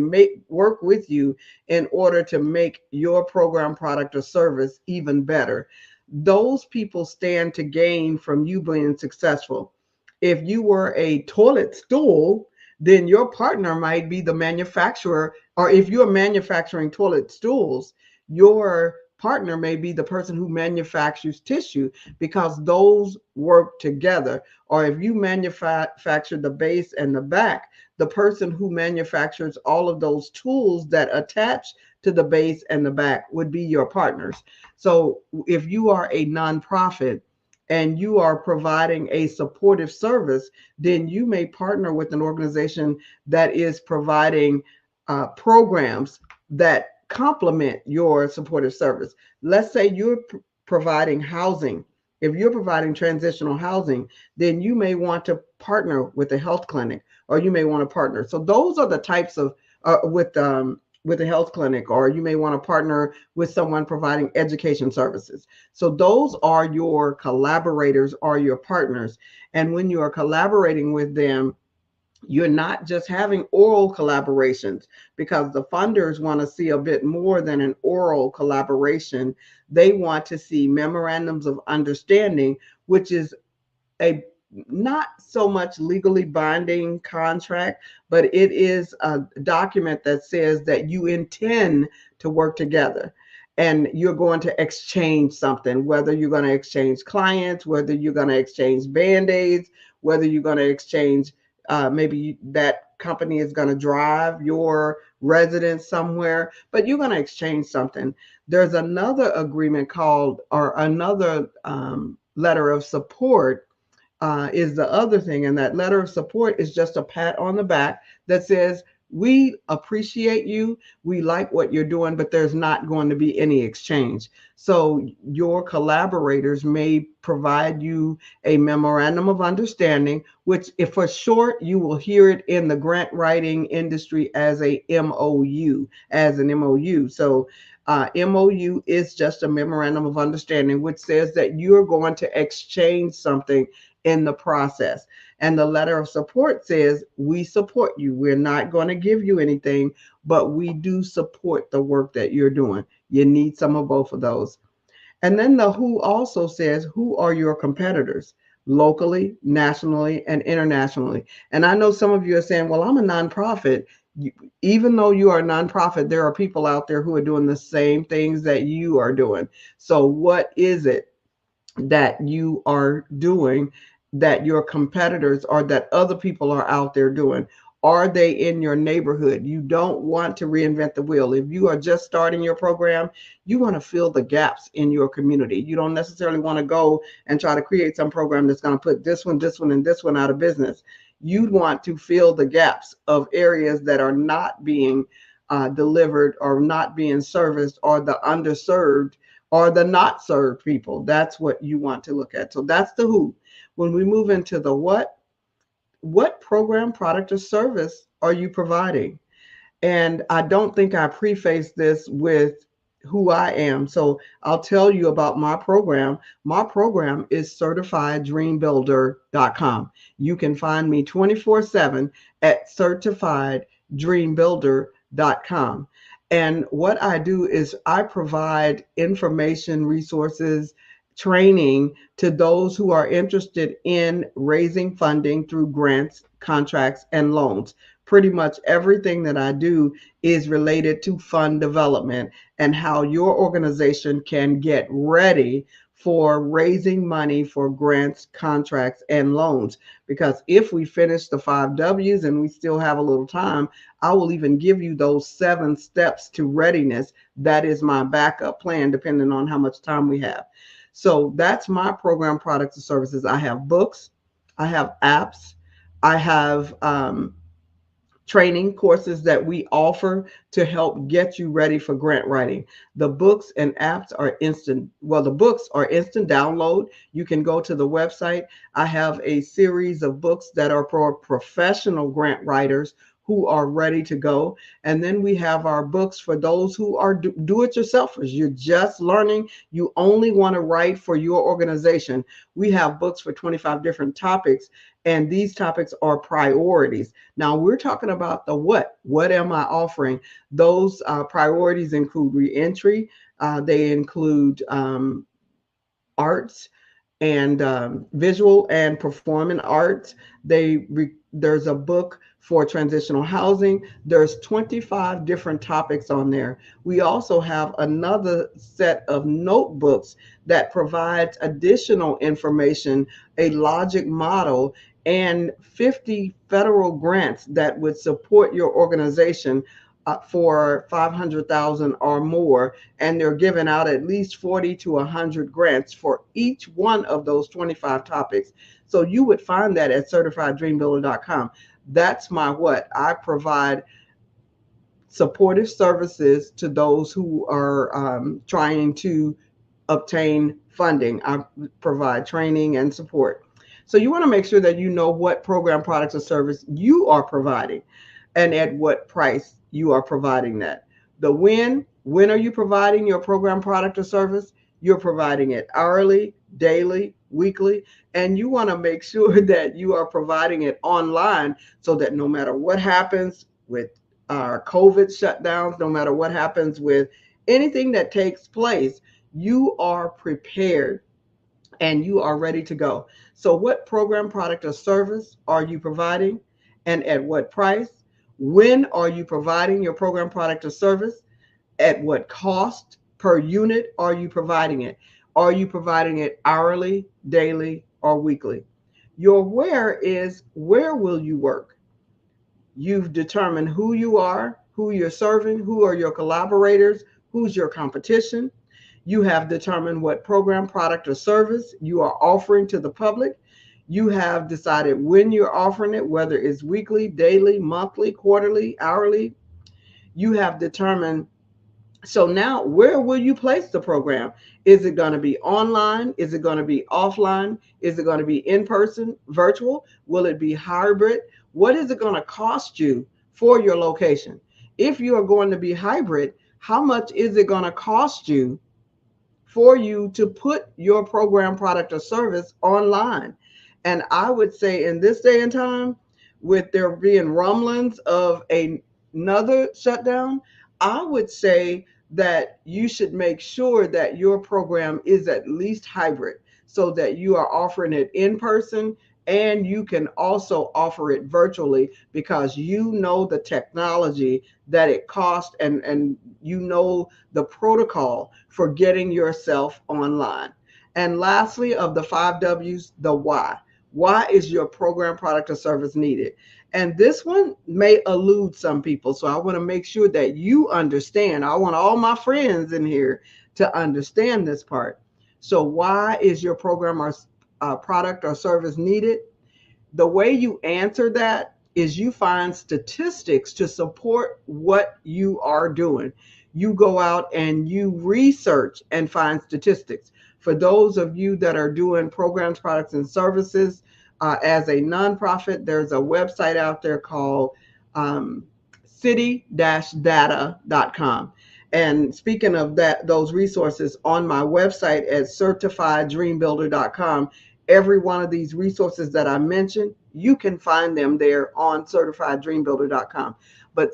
work with you in order to make your program, product, or service even better. Those people stand to gain from you being successful. If you were a toilet stool, then your partner might be the manufacturer, or if you're manufacturing toilet stools, your partner may be the person who manufactures tissue, because those work together. Or if you manufacture the base and the back, the person who manufactures all of those tools that attach to the base and the back would be your partners. So if you are a nonprofit and you are providing a supportive service, then you may partner with an organization that is providing programs that complement your supportive service. Let's say you're providing housing. If you're providing transitional housing, then you may want to partner with a health clinic, or you may want to partner. So those are the types of with a health clinic, or you may want to partner with someone providing education services. So those are your collaborators or your partners. And when you are collaborating with them, you're not just having oral collaborations, because the funders want to see a bit more than an oral collaboration. They want to see memorandums of understanding, which is a not so much legally binding contract, but it is a document that says that you intend to work together and you're going to exchange something, whether you're going to exchange clients, whether you're going to exchange Band-Aids, whether you're going to exchange maybe that company is going to drive your residents somewhere, but you're going to exchange something. There's another agreement called, or another letter of support is the other thing. And that letter of support is just a pat on the back that says, we appreciate you, we like what you're doing, but there's not going to be any exchange. So your collaborators may provide you a memorandum of understanding, which, if for short, you will hear it in the grant writing industry as a MOU, as an MOU. So MOU is just a memorandum of understanding, which says that you're going to exchange something in the process. And the letter of support says, we support you. We're not going to give you anything, but we do support the work that you're doing. You need some of both of those. And then the who also says, who are your competitors locally, nationally, and internationally? And I know some of you are saying, well, I'm a nonprofit. Even though you are a nonprofit, there are people out there who are doing the same things that you are doing. So what is it that you are doing that your competitors or that other people are out there doing? Are they in your neighborhood? You don't want to reinvent the wheel. If you are just starting your program, you want to fill the gaps in your community. You don't necessarily want to go and try to create some program that's going to put this one, and this one out of business. You'd want to fill the gaps of areas that are not being delivered, or not being serviced, or the underserved, or the not served people. That's what you want to look at. So that's the who. When we move into the what program, product, or service are you providing? And I don't think I prefaced this with who I am. So I'll tell you about my program. My program is certifieddreambuilder.com. You can find me 24/7 at certifieddreambuilder.com. And what I do is I provide information, resources, training to those who are interested in raising funding through grants, contracts, and loans. Pretty much everything that I do is related to fund development and how your organization can get ready for raising money for grants, contracts, and loans. Because if we finish the 5 W's and we still have a little time, I will even give you those 7 steps to readiness. That is my backup plan, depending on how much time we have. So that's my program, products, and services. I have books, I have apps, I have training courses that we offer to help get you ready for grant writing. The books and apps are instant. Well, the books are instant download. You can go to the website. I have a series of books that are for professional grant writers who are ready to go. And then we have our books for those who are do-it-yourselfers. You're just learning. You only want to write for your organization. We have books for 25 different topics, and these topics are priorities. Now we're talking about the what. What am I offering? Those priorities include reentry. They include arts and visual and performing arts. There's a book for transitional housing. There's 25 different topics on there. We also have another set of notebooks that provides additional information, a logic model, and 50 federal grants that would support your organization for 500,000 or more, and they're giving out at least 40 to 100 grants for each one of those 25 topics. So you would find that at CertifiedDreamBuilder.com. That's my what. I provide supportive services to those who are trying to obtain funding. I provide training and support. So you want to make sure that you know what program, products, or service you are providing and at what price you are providing that. The when are you providing your program, product, or service? You're providing it hourly, daily, weekly, and you want to make sure that you are providing it online so that no matter what happens with our COVID shutdowns, no matter what happens with anything that takes place, you are prepared and you are ready to go. So what program, product, or service are you providing, and at what price? When are you providing your program, product, or service? At what cost per unit are you providing it? Are you providing it hourly, daily, or weekly? Your where is where will you work? You've determined who you are, who you're serving, who are your collaborators, who's your competition. You have determined what program, product, or service you are offering to the public. You have decided when you're offering it, whether it's weekly, daily, monthly, quarterly, hourly. You have determined. So now where will you place the program? Is it going to be online? Is it going to be offline? Is it going to be in person, virtual? Will it be hybrid? What is it going to cost you for your location? If you are going to be hybrid, how much is it going to cost you for you to put your program, product, or service online? And I would say in this day and time, with there being rumblings of another shutdown, I would say that you should make sure that your program is at least hybrid so that you are offering it in person and you can also offer it virtually because you know the technology that it costs and you know the protocol for getting yourself online. And lastly, of the 5 W's, the why. Why is your program, product, or service needed? And this one may elude some people. So I want to make sure that you understand. I want all my friends in here to understand this part. So why is your program or product or service needed? The way you answer that is you find statistics to support what you are doing. You go out and you research and find statistics. For those of you that are doing programs, products, and services as a nonprofit, there's a website out there called city-data.com. And speaking of that, those resources on my website at CertifiedDreamBuilder.com, every one of these resources that I mentioned, you can find them there on CertifiedDreamBuilder.com. But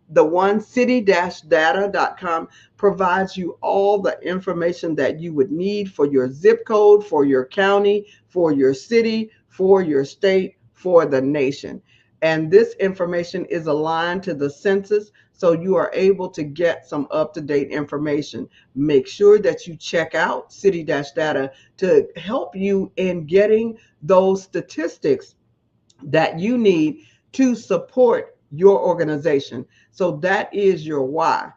the one city-data.com provides you all the information that you would need for your zip code, for your county, for your city, for your state, for the nation. And this information is aligned to the census, so you are able to get some up-to-date information. Make sure that you check out city-data to help you in getting those statistics that you need to support your organization. So that is your why.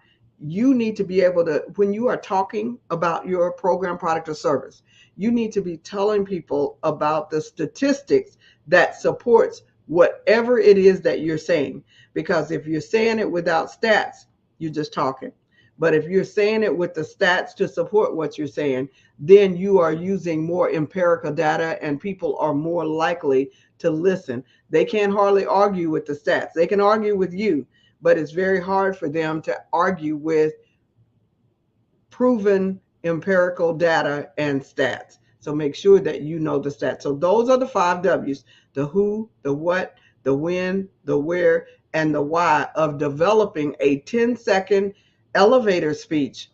You need to be able to, when you are talking about your program, product, or service, you need to be telling people about the statistics that supports whatever it is that you're saying. Because if you're saying it without stats, you're just talking. But if you're saying it with the stats to support what you're saying, then you are using more empirical data and people are more likely to listen. They can't hardly argue with the stats. They can argue with you, but it's very hard for them to argue with proven empirical data and stats. So make sure that you know the stats. So those are the 5 W's: the who, the what, the when, the where, and the why of developing a 10-second elevator speech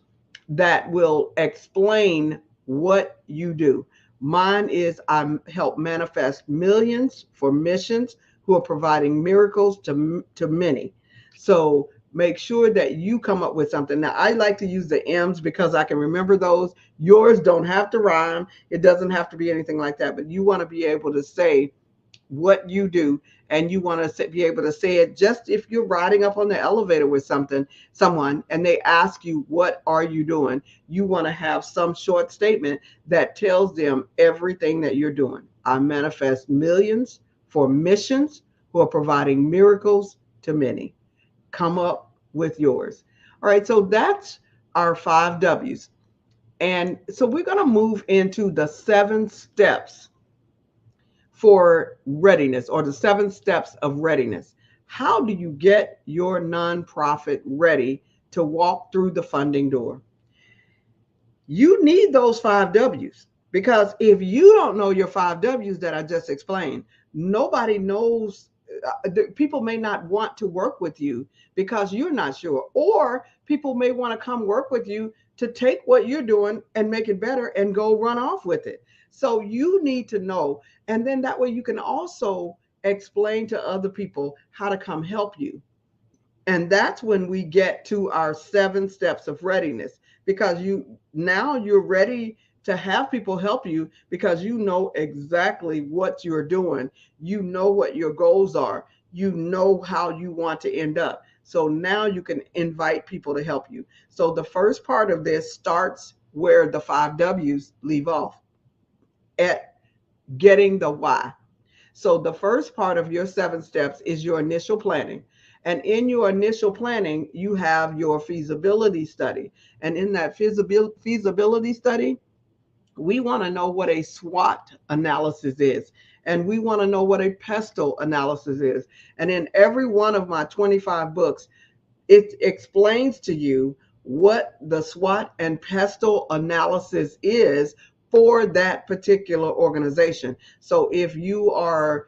that will explain what you do. Mine is I help manifest millions for missions who are providing miracles to many. So make sure that you come up with something. Now, I like to use the M's because I can remember those. Yours don't have to rhyme. It doesn't have to be anything like that, but you want to be able to say what you do, and you want to be able to say it just if you're riding up on the elevator with someone, and they ask you, what are you doing? You want to have some short statement that tells them everything that you're doing. I manifest millions for missions who are providing miracles to many. Come up with yours. All right, so that's our 5 W's. And so we're going to move into the 7 steps for readiness, or the 7 steps of readiness. How do you get your nonprofit ready to walk through the funding door? You need those 5 W's, because if you don't know your 5 W's that I just explained, nobody knows. People may not want to work with you because you're not sure, or people may want to come work with you to take what you're doing and make it better and go run off with it. So you need to know, and then that way you can also explain to other people how to come help you. And that's when we get to our 7 steps of readiness, because you're ready to have people help you because you know exactly what you're doing. You know what your goals are. You know how you want to end up. So now you can invite people to help you. So the first part of this starts where the 5 W's leave off, at getting the why. So the first part of your 7 steps is your initial planning. And in your initial planning, you have your feasibility study. And in that feasibility study, we want to know what a SWOT analysis is. And we want to know what a pestle analysis is. And in every one of my 25 books, it explains to you what the SWOT and pestle analysis is for that particular organization. So if you are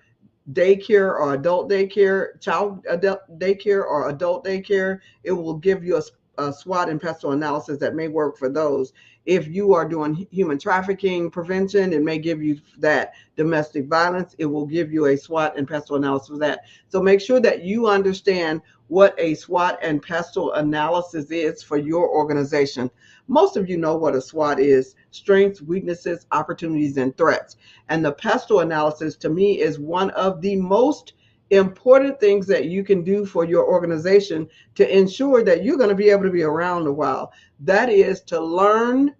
daycare or adult daycare, child adult daycare or adult daycare, it will give you a SWOT and pestle analysis that may work for those. If you are doing human trafficking prevention, it may give you that. Domestic violence, it will give you a SWOT and pestle analysis for that. So make sure that you understand what a SWOT and pestle analysis is for your organization. Most of you know what a SWOT is: strengths, weaknesses, opportunities, and threats. And the pestle analysis, to me, is one of the most important things that you can do for your organization to ensure that you're going to be able to be around a while. That is to learn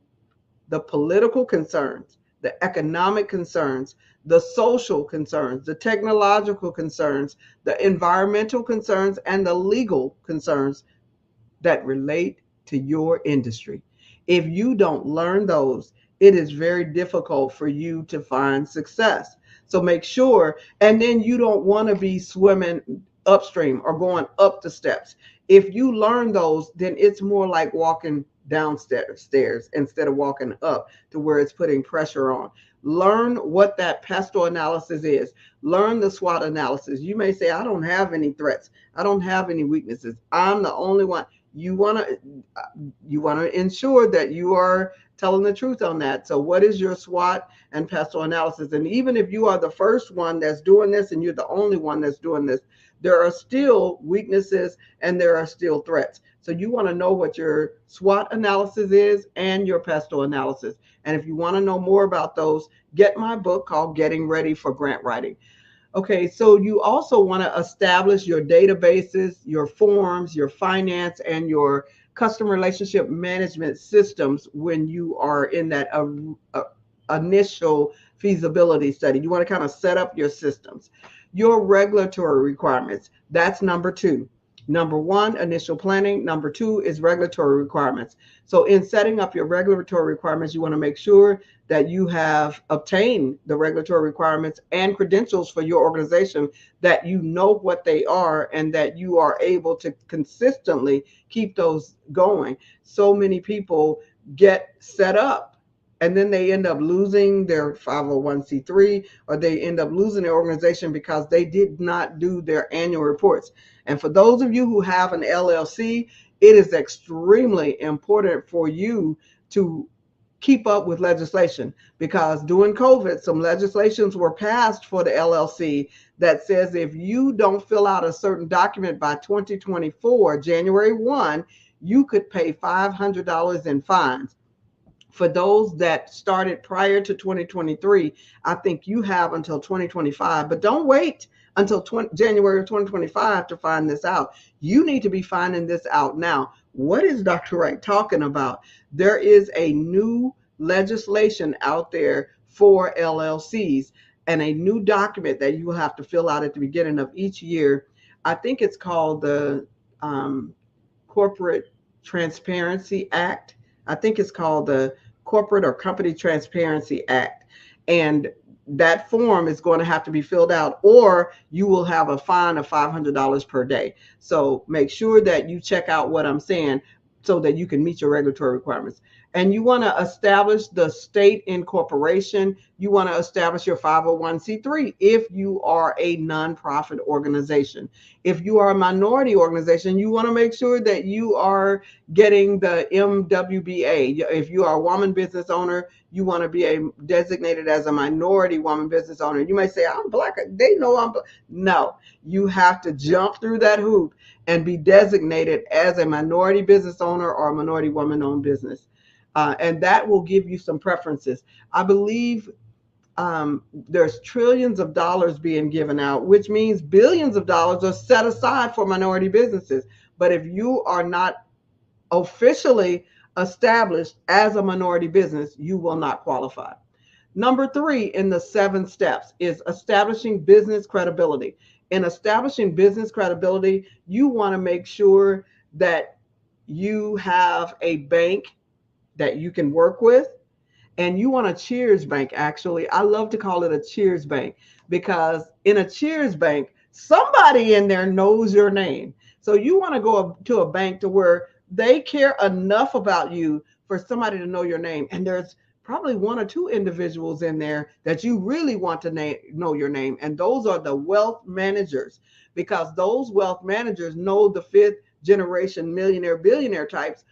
the political concerns, the economic concerns, the social concerns, the technological concerns, the environmental concerns, and the legal concerns that relate to your industry. If you don't learn those, it is very difficult for you to find success. So make sure, and then you don't want to be swimming upstream or going up the steps. If you learn those, then it's more like walking downstairs instead of walking up to where it's putting pressure on. Learn what that pestle analysis is. Learn the SWOT analysis. You may say, I don't have any threats. I don't have any weaknesses. I'm the only one. You want to ensure that you are telling the truth on that. So what is your SWOT and pestle analysis? And even if you are the first one that's doing this and you're the only one that's doing this, there are still weaknesses and there are still threats. So you want to know what your SWOT analysis is and your pestle analysis. And if you want to know more about those, get my book called Getting Ready for Grant Writing. Okay, so you also want to establish your databases, your forms, your finance, and your customer relationship management systems when you are in that initial feasibility study. You want to kind of set up your systems. Your regulatory requirements, that's number 2. Number one, initial planning. Number two is regulatory requirements. So in setting up your regulatory requirements, you want to make sure that you have obtained the regulatory requirements and credentials for your organization, that you know what they are and that you are able to consistently keep those going. So many people get set up and then they end up losing their 501c3, or they end up losing their organization because they did not do their annual reports. And for those of you who have an LLC, it is extremely important for you to keep up with legislation, because during COVID, some legislations were passed for the LLC that says if you don't fill out a certain document by 2024, January 1, you could pay $500 in fines. For those that started prior to 2023, I think you have until 2025, but don't wait until January of 2025 to find this out. You need to be finding this out now. What is Dr. Wright talking about? There is a new legislation out there for LLCs and a new document that you will have to fill out at the beginning of each year. I think it's called the Corporate Transparency Act. I think it's called the Corporate or Company Transparency Act. And that form is going to have to be filled out, or you will have a fine of $500 per day. So make sure that you check out what I'm saying so that you can meet your regulatory requirements. And you want to establish the state incorporation. You want to establish your 501c3 if you are a nonprofit organization. If you are a minority organization, you want to make sure that you are getting the MWBA. If you are a woman business owner, you want to be designated as a minority woman business owner. You may say, I'm Black. They know I'm Black. No, you have to jump through that hoop and be designated as a minority business owner or a minority woman-owned business. And that will give you some preferences. I believe there's trillions of dollars being given out, which means billions of dollars are set aside for minority businesses. But if you are not officially established as a minority business, you will not qualify. Number 3 in the 7 steps is establishing business credibility. In establishing business credibility, you want to make sure that you have a bank that you can work with, and you want a Cheers bank. Actually, I love to call it a Cheers bank, because in a Cheers bank, somebody in there knows your name. So you want to go to a bank to where they care enough about you for somebody to know your name. And there's probably 1 or 2 individuals in there that you really want to know your name. And those are the wealth managers, because those wealth managers know the 5th generation millionaire, billionaire types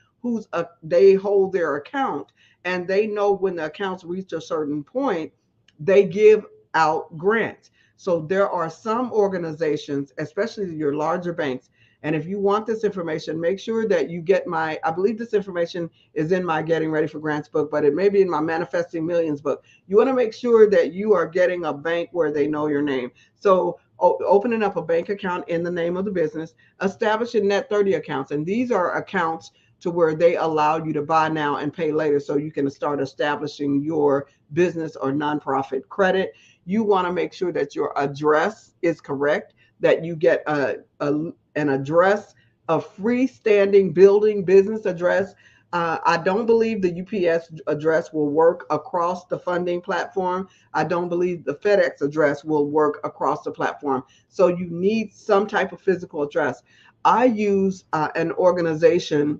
they hold their account, and they know when the accounts reach a certain point, they give out grants. So there are some organizations, especially your larger banks. And if you want this information, make sure that you get I believe this information is in my Getting Ready for Grants book, but it may be in my Manifesting Millions book. You want to make sure that you are getting a bank where they know your name. So opening up a bank account in the name of the business, establishing Net 30 accounts. And these are accounts to where they allow you to buy now and pay later, so you can start establishing your business or nonprofit credit. You want to make sure that your address is correct, that you get an address, a freestanding building business address. I don't believe the UPS address will work across the funding platform. I don't believe the FedEx address will work across the platform. So you need some type of physical address. I use an organization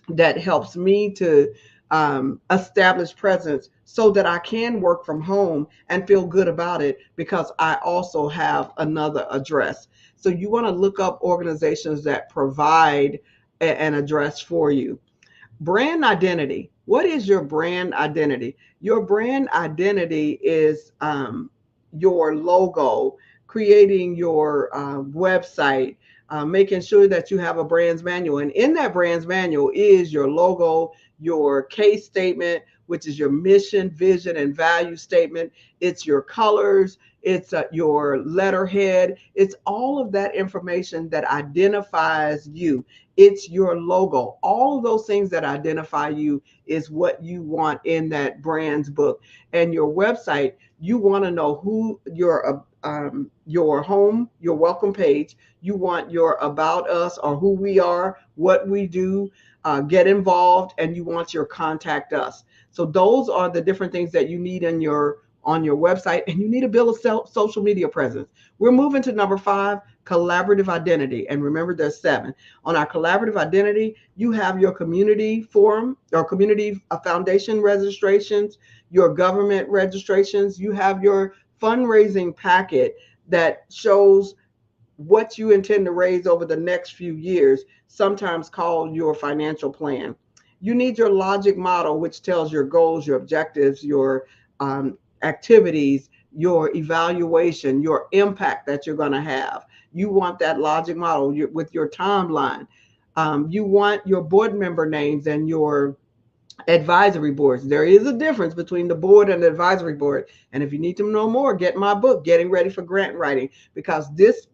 that helps me to establish presence so that I can work from home and feel good about it, because I also have another address. So you want to look up organizations that provide an address for you. Brand identity. What is your brand identity? Your brand identity is your logo, creating your website, making sure that you have a brand's manual. And in that brand's manual is your logo, your case statement, which is your mission, vision, and value statement. It's your colors. It's your letterhead. It's all of that information that identifies you. It's your logo. All of those things that identify you is what you want in that brand's book. And your website, you want to know who your home, your welcome page. You want your about us, or who we are, what we do, get involved, and you want your contact us. So those are the different things that you need on your website, and you need to build a social media presence. We're moving to number 5, collaborative identity. And remember, there's 7. On our collaborative identity, you have your community forum or community foundation registrations, your government registrations. You have your fundraising packet that shows what you intend to raise over the next few years, sometimes called your financial plan. You need your logic model, which tells your goals, your objectives, your activities, your evaluation, your impact that you're going to have. You want that logic model with your timeline. You want your board member names and your advisory boards. There is a difference between the board and the advisory board. And if you need to know more, get my book, Getting Ready for Grant Writing, because this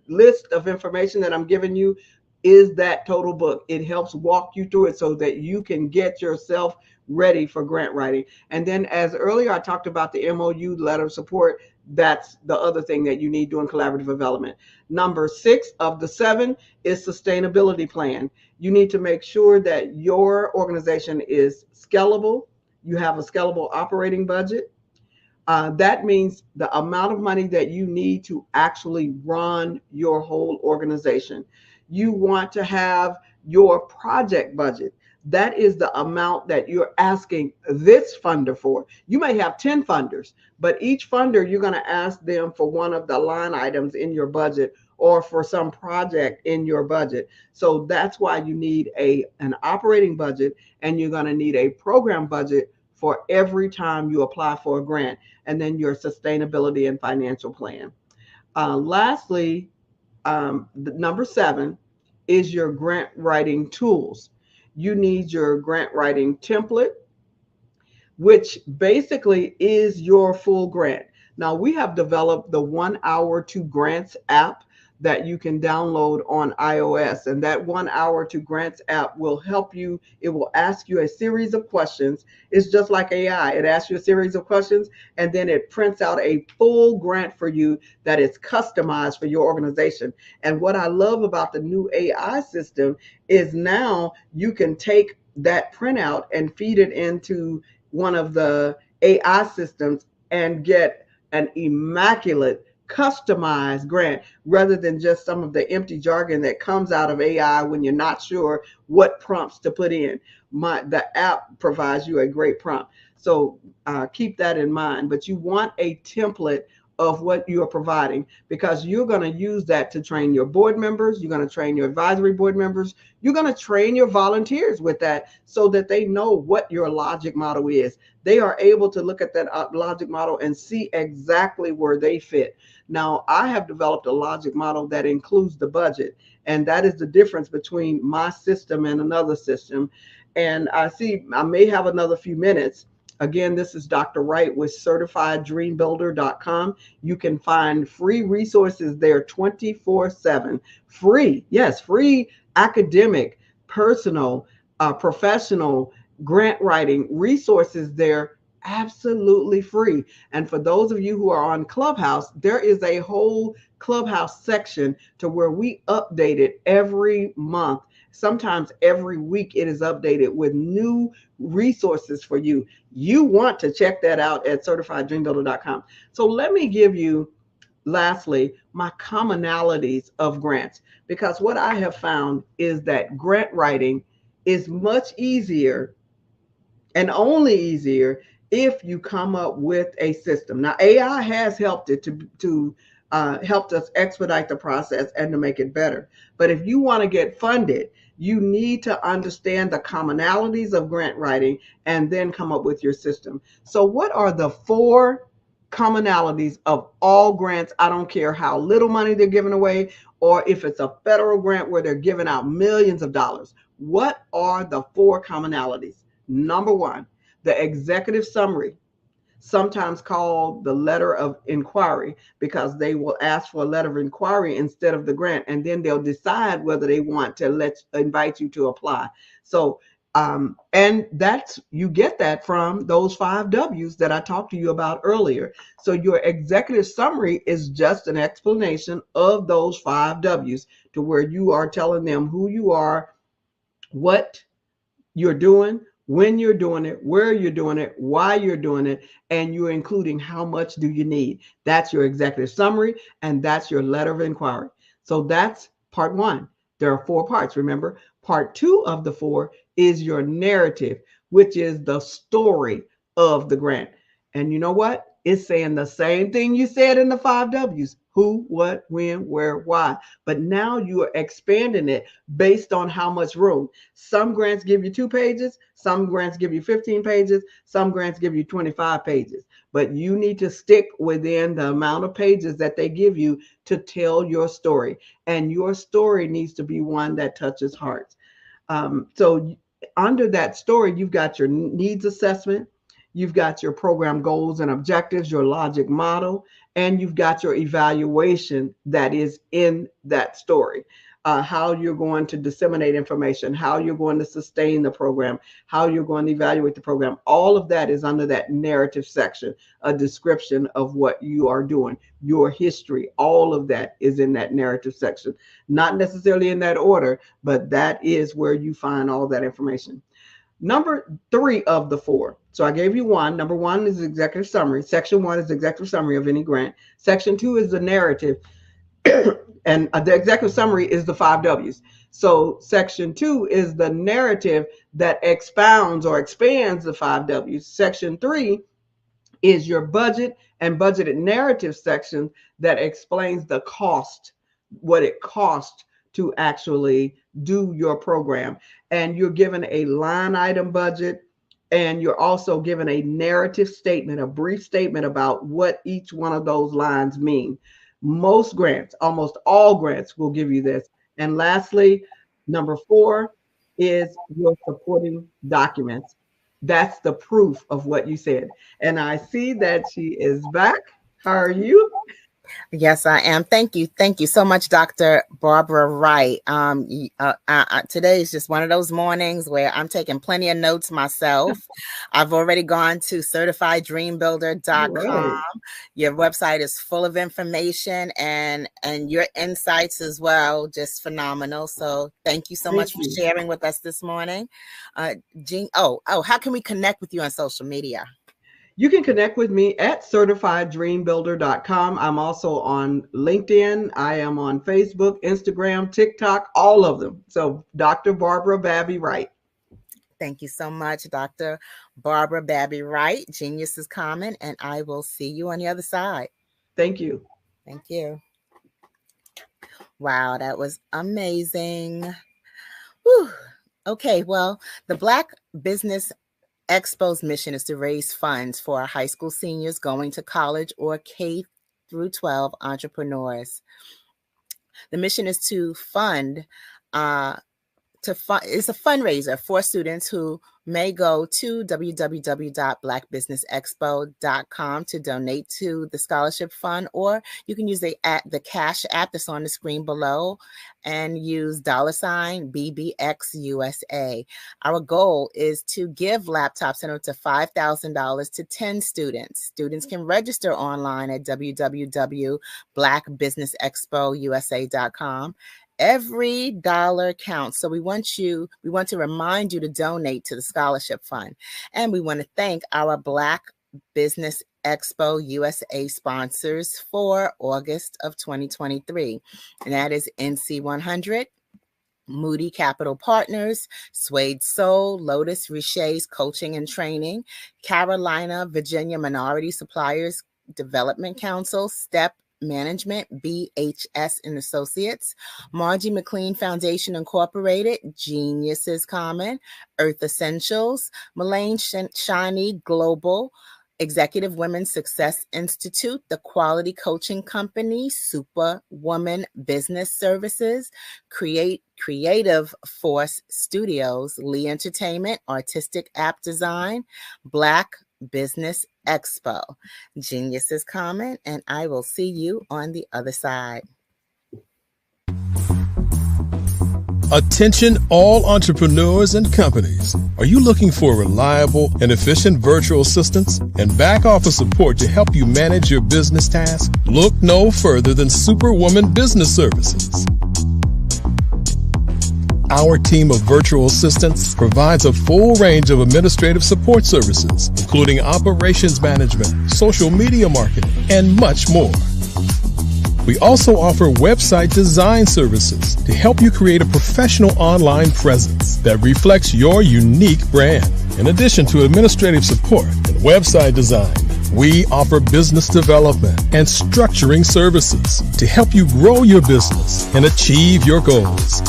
list of information that I'm giving you is that total book. It helps walk you through it so that you can get yourself ready for grant writing. And then, as earlier I talked about the MOU, letter of support, that's the other thing that you need doing collaborative development. Number 6 of the 7 is sustainability plan. You need to make sure that your organization is scalable. You have a scalable operating budget. That means the amount of money that you need to actually run your whole organization. You want to have your project budget. That is the amount that you're asking this funder for. You may have 10 funders, but each funder, you're going to ask them for one of the line items in your budget or for some project in your budget. So that's why you need an operating budget, and you're going to need a program budget for every time you apply for a grant, and then your sustainability and financial plan. Lastly, number 7 is your grant writing tools. You need your grant writing template, which basically is your full grant. Now, we have developed the 1 Hour to Grants app that you can download on iOS. And that 1 Hour to Grants app will help you. It will ask you a series of questions. It's just like AI. It asks you a series of questions, and then it prints out a full grant for you that is customized for your organization. And what I love about the new AI system is now you can take that printout and feed it into one of the AI systems and get an immaculate customized grant, rather than just some of the empty jargon that comes out of AI when you're not sure what prompts to put in. The app provides you a great prompt. So keep that in mind. But you want a template of what you are providing, because you're going to use that to train your board members. You're going to train your advisory board members. You're going to train your volunteers with that so that they know what your logic model is. They are able to look at that logic model and see exactly where they fit. Now, I have developed a logic model that includes the budget, and that is the difference between my system and another system. And I see I may have another few minutes. Again, this is Dr. Wright with CertifiedDreamBuilder.com. You can find free resources there 24/7. Free, yes, free academic, personal, professional, grant writing resources there, absolutely free. And for those of you who are on Clubhouse, there is a whole Clubhouse section to where we update it every month. Sometimes every week it is updated with new resources for you. You want to check that out at CertifiedDreamBuilder.com. So let me give you, lastly, my commonalities of grants, because what I have found is that grant writing is much easier, and only easier, if you come up with a system. Now, AI has helped it to helped us expedite the process and to make it better. But if you want to get funded, you need to understand the commonalities of grant writing and then come up with your system. So what are the 4 commonalities of all grants? I don't care how little money they're giving away, or if it's a federal grant where they're giving out millions of dollars. What are the 4 commonalities? Number 1, the executive summary sometimes called the letter of inquiry, because they will ask for a letter of inquiry instead of the grant, and then they'll decide whether they want to invite you to apply. So and that's, you get that from those 5 W's that I talked to you about earlier. So your executive summary is just an explanation of those 5 W's, to where you are telling them who you are, what you're doing, when you're doing it, where you're doing it, why you're doing it, and you're including how much do you need. That's your executive summary, and that's your letter of inquiry. So that's part 1. There are 4 parts, remember. Part 2 of the 4 is your narrative, which is the story of the grant. And you know what? It's saying the same thing you said in the 5 W's: who, what, when, where, why. But now you are expanding it based on how much room. Some grants give you 2 pages, some grants give you 15 pages, some grants give you 25 pages. But you need to stick within the amount of pages that they give you to tell your story. And your story needs to be one that touches hearts. So under that story, you've got your needs assessment, you've got your program goals and objectives, your logic model, and you've got your evaluation that is in that story. How you're going to disseminate information, how you're going to sustain the program, how you're going to evaluate the program. All of that is under that narrative section, a description of what you are doing, your history. All of that is in that narrative section. Not necessarily in that order, but that is where you find all that information. Number 3 of the 4. So I gave you 1. Number 1 is executive summary. Section 1 is executive summary of any grant. Section 2 is the narrative. And the executive summary is the 5 W's. So section 2 is the narrative that expounds or expands the 5 W's. Section 3 is your budget and budgeted narrative section that explains the cost, what it costs to actually do your program. And you're given a line item budget, and you're also given a narrative statement, a brief statement about what each one of those lines mean. Most grants, almost all grants, will give you this. And lastly, number 4 is your supporting documents. That's the proof of what you said. And I see that she is back. How are you? Yes, I am. Thank you. Thank you so much, Dr. Barbara Wright. Today is just one of those mornings where I'm taking plenty of notes myself. I've already gone to certifieddreambuilder.com. Right. Your website is full of information, and your insights as well, just phenomenal. So thank you so much for sharing with us this morning. Jean, how can we connect with you on social media? You can connect with me at certifieddreambuilder.com. I'm also on LinkedIn. I am on Facebook, Instagram, TikTok, all of them. So Dr. Barbara Babby Wright. Thank you so much, Dr. Barbara Babby Wright. Genius is common, and I will see you on the other side. Thank you. Thank you. Wow, that was amazing. Whew. Okay, well, the Black Business Expo's mission is to raise funds for our high school seniors going to college or K through 12 entrepreneurs. The mission is to fund, it's a fundraiser for students who may go to www.blackbusinessexpo.com to donate to the scholarship fund, or you can use the Cash app that's on the screen below and use $BBXUSA. Our goal is to give laptops in up to $5,000 to 10 students. Students can register online at www.blackbusinessexpousa.com. Every dollar counts. So we want to remind you to donate to the scholarship fund. And we want to thank our Black Business Expo USA sponsors for August of 2023. And that is NC100, Moody Capital Partners, Suede Soul, Lotus Riche's Coaching and Training, Carolina, Virginia Minority Suppliers Development Council, STEP Management, BHS and Associates, Margie McLean Foundation Incorporated, Genius is Common, Earth Essentials, Mullane Shiny Global, Executive Women's Success Institute, The Quality Coaching Company, Superwoman Business Services, Creative Force Studios, Lee Entertainment, Artistic App Design, Black Business Expo. Genius is coming, and I will see you on the other side. Attention all entrepreneurs and companies. Are you looking for reliable and efficient virtual assistants and back office support to help you manage your business tasks? Look no further than Superwoman Business Services. Our team of virtual assistants provides a full range of administrative support services, including operations management, social media marketing, and much more. We also offer website design services to help you create a professional online presence that reflects your unique brand. In addition to administrative support and website design, we offer business development and structuring services to help you grow your business and achieve your goals.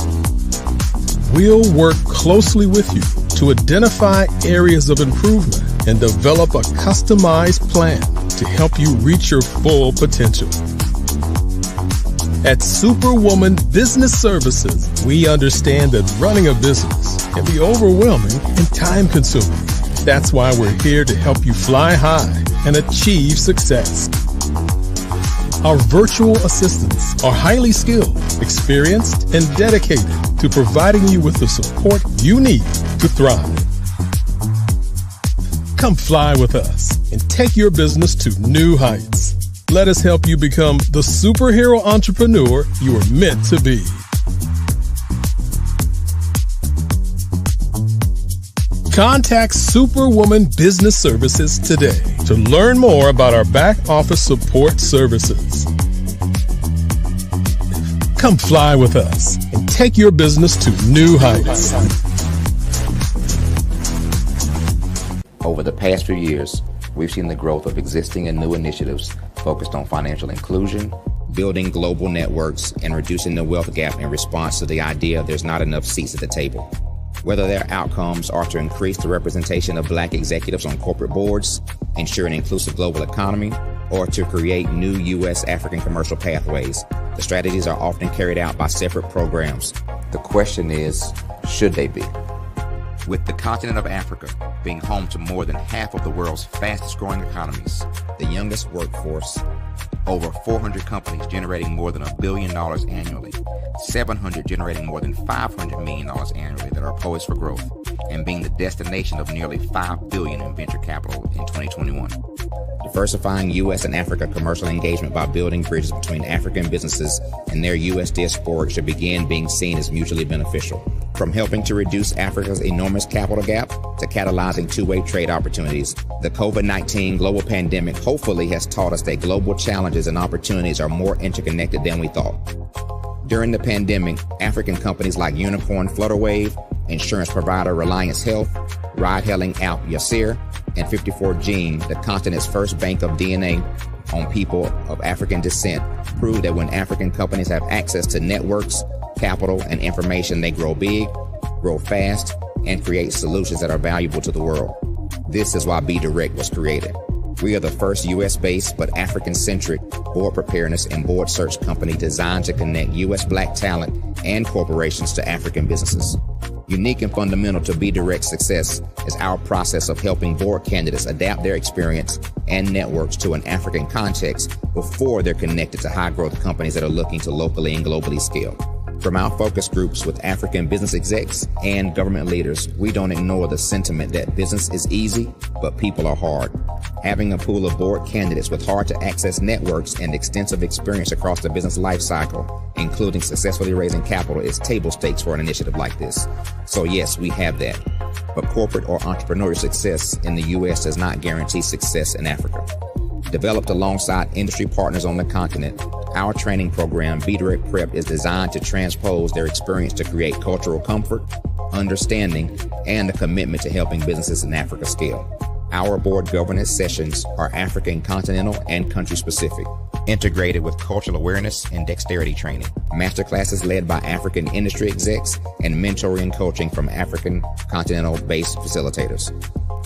We'll work closely with you to identify areas of improvement and develop a customized plan to help you reach your full potential. At Superwoman Business Services, we understand that running a business can be overwhelming and time-consuming. That's why we're here to help you fly high and achieve success. Our virtual assistants are highly skilled, experienced, and dedicated to providing you with the support you need to thrive. Come fly with us and take your business to new heights. Let us help you become the superhero entrepreneur you are meant to be. Contact Superwoman Business Services today to learn more about our back office support services. Come fly with us and take your business to new heights. Over the past few years, we've seen the growth of existing and new initiatives focused on financial inclusion, building global networks, and reducing the wealth gap in response to the idea there's not enough seats at the table. Whether their outcomes are to increase the representation of Black executives on corporate boards, ensure an inclusive global economy, or to create new U.S.-African commercial pathways, the strategies are often carried out by separate programs. The question is, should they be? With the continent of Africa being home to more than half of the world's fastest growing economies, the youngest workforce, over 400 companies generating more than $1 billion annually, 700 generating more than $500 million annually that are poised for growth, and being the destination of nearly $5 billion in venture capital in 2021. Diversifying U.S. and Africa commercial engagement by building bridges between African businesses and their U.S. diaspora should begin being seen as mutually beneficial. From helping to reduce Africa's enormous capital gap to catalyzing two-way trade opportunities, the COVID-19 global pandemic hopefully has taught us that global challenges and opportunities are more interconnected than we thought. During the pandemic, African companies like Unicorn Flutterwave, insurance provider Reliance Health, ride-hailing app Yasir, and 54Gene, the continent's first bank of DNA on people of African descent, proved that when African companies have access to networks, capital, and information, they grow big, grow fast, and create solutions that are valuable to the world. This is why Be Direct was created. We are the first U.S.-based but African-centric board preparedness and board search company designed to connect U.S. Black talent and corporations to African businesses. Unique and fundamental to Be Direct's success is our process of helping board candidates adapt their experience and networks to an African context before they're connected to high-growth companies that are looking to locally and globally scale. From our focus groups with African business execs and government leaders, we don't ignore the sentiment that business is easy, but people are hard. Having a pool of board candidates with hard-to-access networks and extensive experience across the business life cycle, including successfully raising capital, is table stakes for an initiative like this. So yes, we have that. But corporate or entrepreneurial success in the U.S. does not guarantee success in Africa. Developed alongside industry partners on the continent, our training program, Be Direct Prep, is designed to transpose their experience to create cultural comfort, understanding, and a commitment to helping businesses in Africa scale. Our board governance sessions are African continental and country specific, integrated with cultural awareness and dexterity training, masterclasses led by African industry execs, and mentoring and coaching from African continental-based facilitators.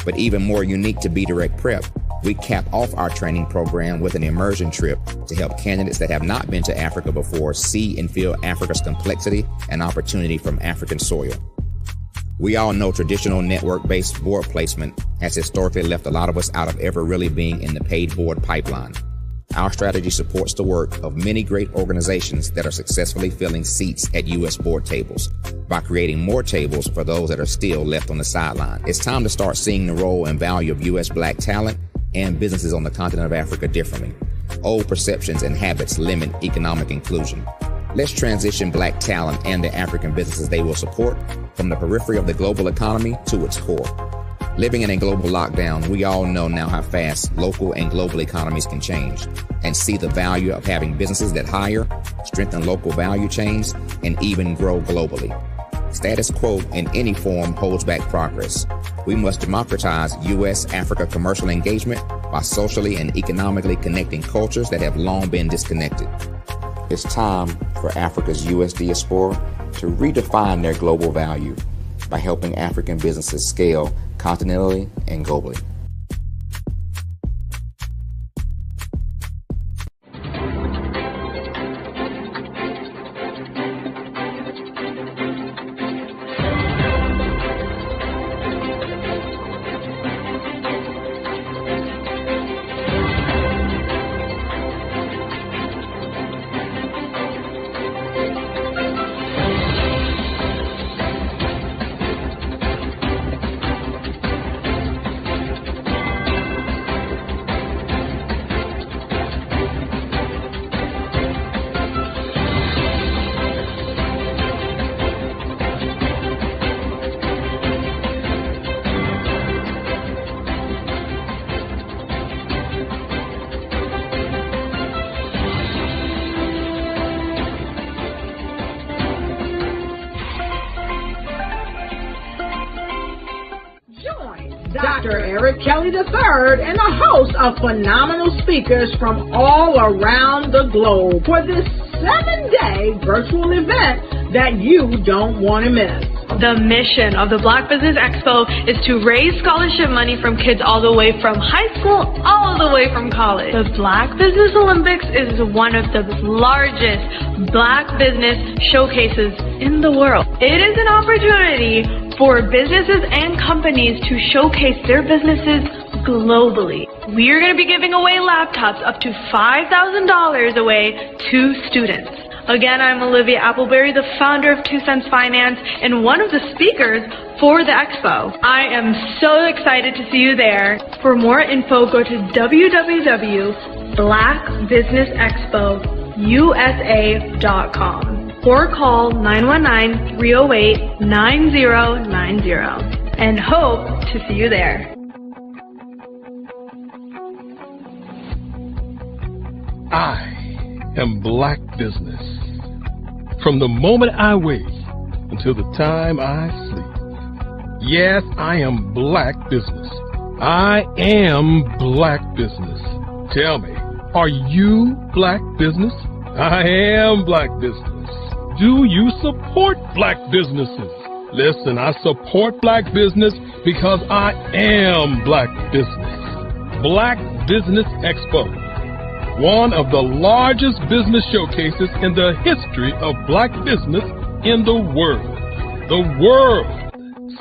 But even more unique to Be Direct Prep, we cap off our training program with an immersion trip to help candidates that have not been to Africa before see and feel Africa's complexity and opportunity from African soil. We all know traditional network-based board placement has historically left a lot of us out of ever really being in the paid board pipeline. Our strategy supports the work of many great organizations that are successfully filling seats at U.S. board tables by creating more tables for those that are still left on the sideline. It's time to start seeing the role and value of U.S. Black talent and businesses on the continent of Africa differently. Old perceptions and habits limit economic inclusion. Let's transition Black talent and the African businesses they will support from the periphery of the global economy to its core. Living in a global lockdown, we all know now how fast local and global economies can change, and see the value of having businesses that hire, strengthen local value chains, and even grow globally. Status quo in any form holds back progress. We must democratize U.S.-Africa commercial engagement by socially and economically connecting cultures that have long been disconnected. It's time for Africa's U.S. diaspora to redefine their global value by helping African businesses scale continentally and globally. Dr. Eric Kelly III and a host of phenomenal speakers from all around the globe for this 7-day virtual event that you don't want to miss. The mission of the Black Business Expo is to raise scholarship money from kids all the way from high school, all the way from college. The Black Business Olympics is one of the largest Black business showcases in the world. It is an opportunity for businesses and companies to showcase their businesses globally. We are going to be giving away laptops up to $5,000 away to students. Again, I'm Olivia Appleberry, the founder of 2 Cents Finance and one of the speakers for the expo. I am so excited to see you there. For more info, go to www.blackbusinessexpousa.com or call 919-308-9090 and hope to see you there. I am Black business. From the moment I wake until the time I sleep. Yes, I am Black business. I am Black business. Tell me, are you Black business? I am Black business. Do you support Black businesses? Listen, I support Black business because I am Black business. Black Business Expo, one of the largest business showcases in the history of Black business in the world. The world!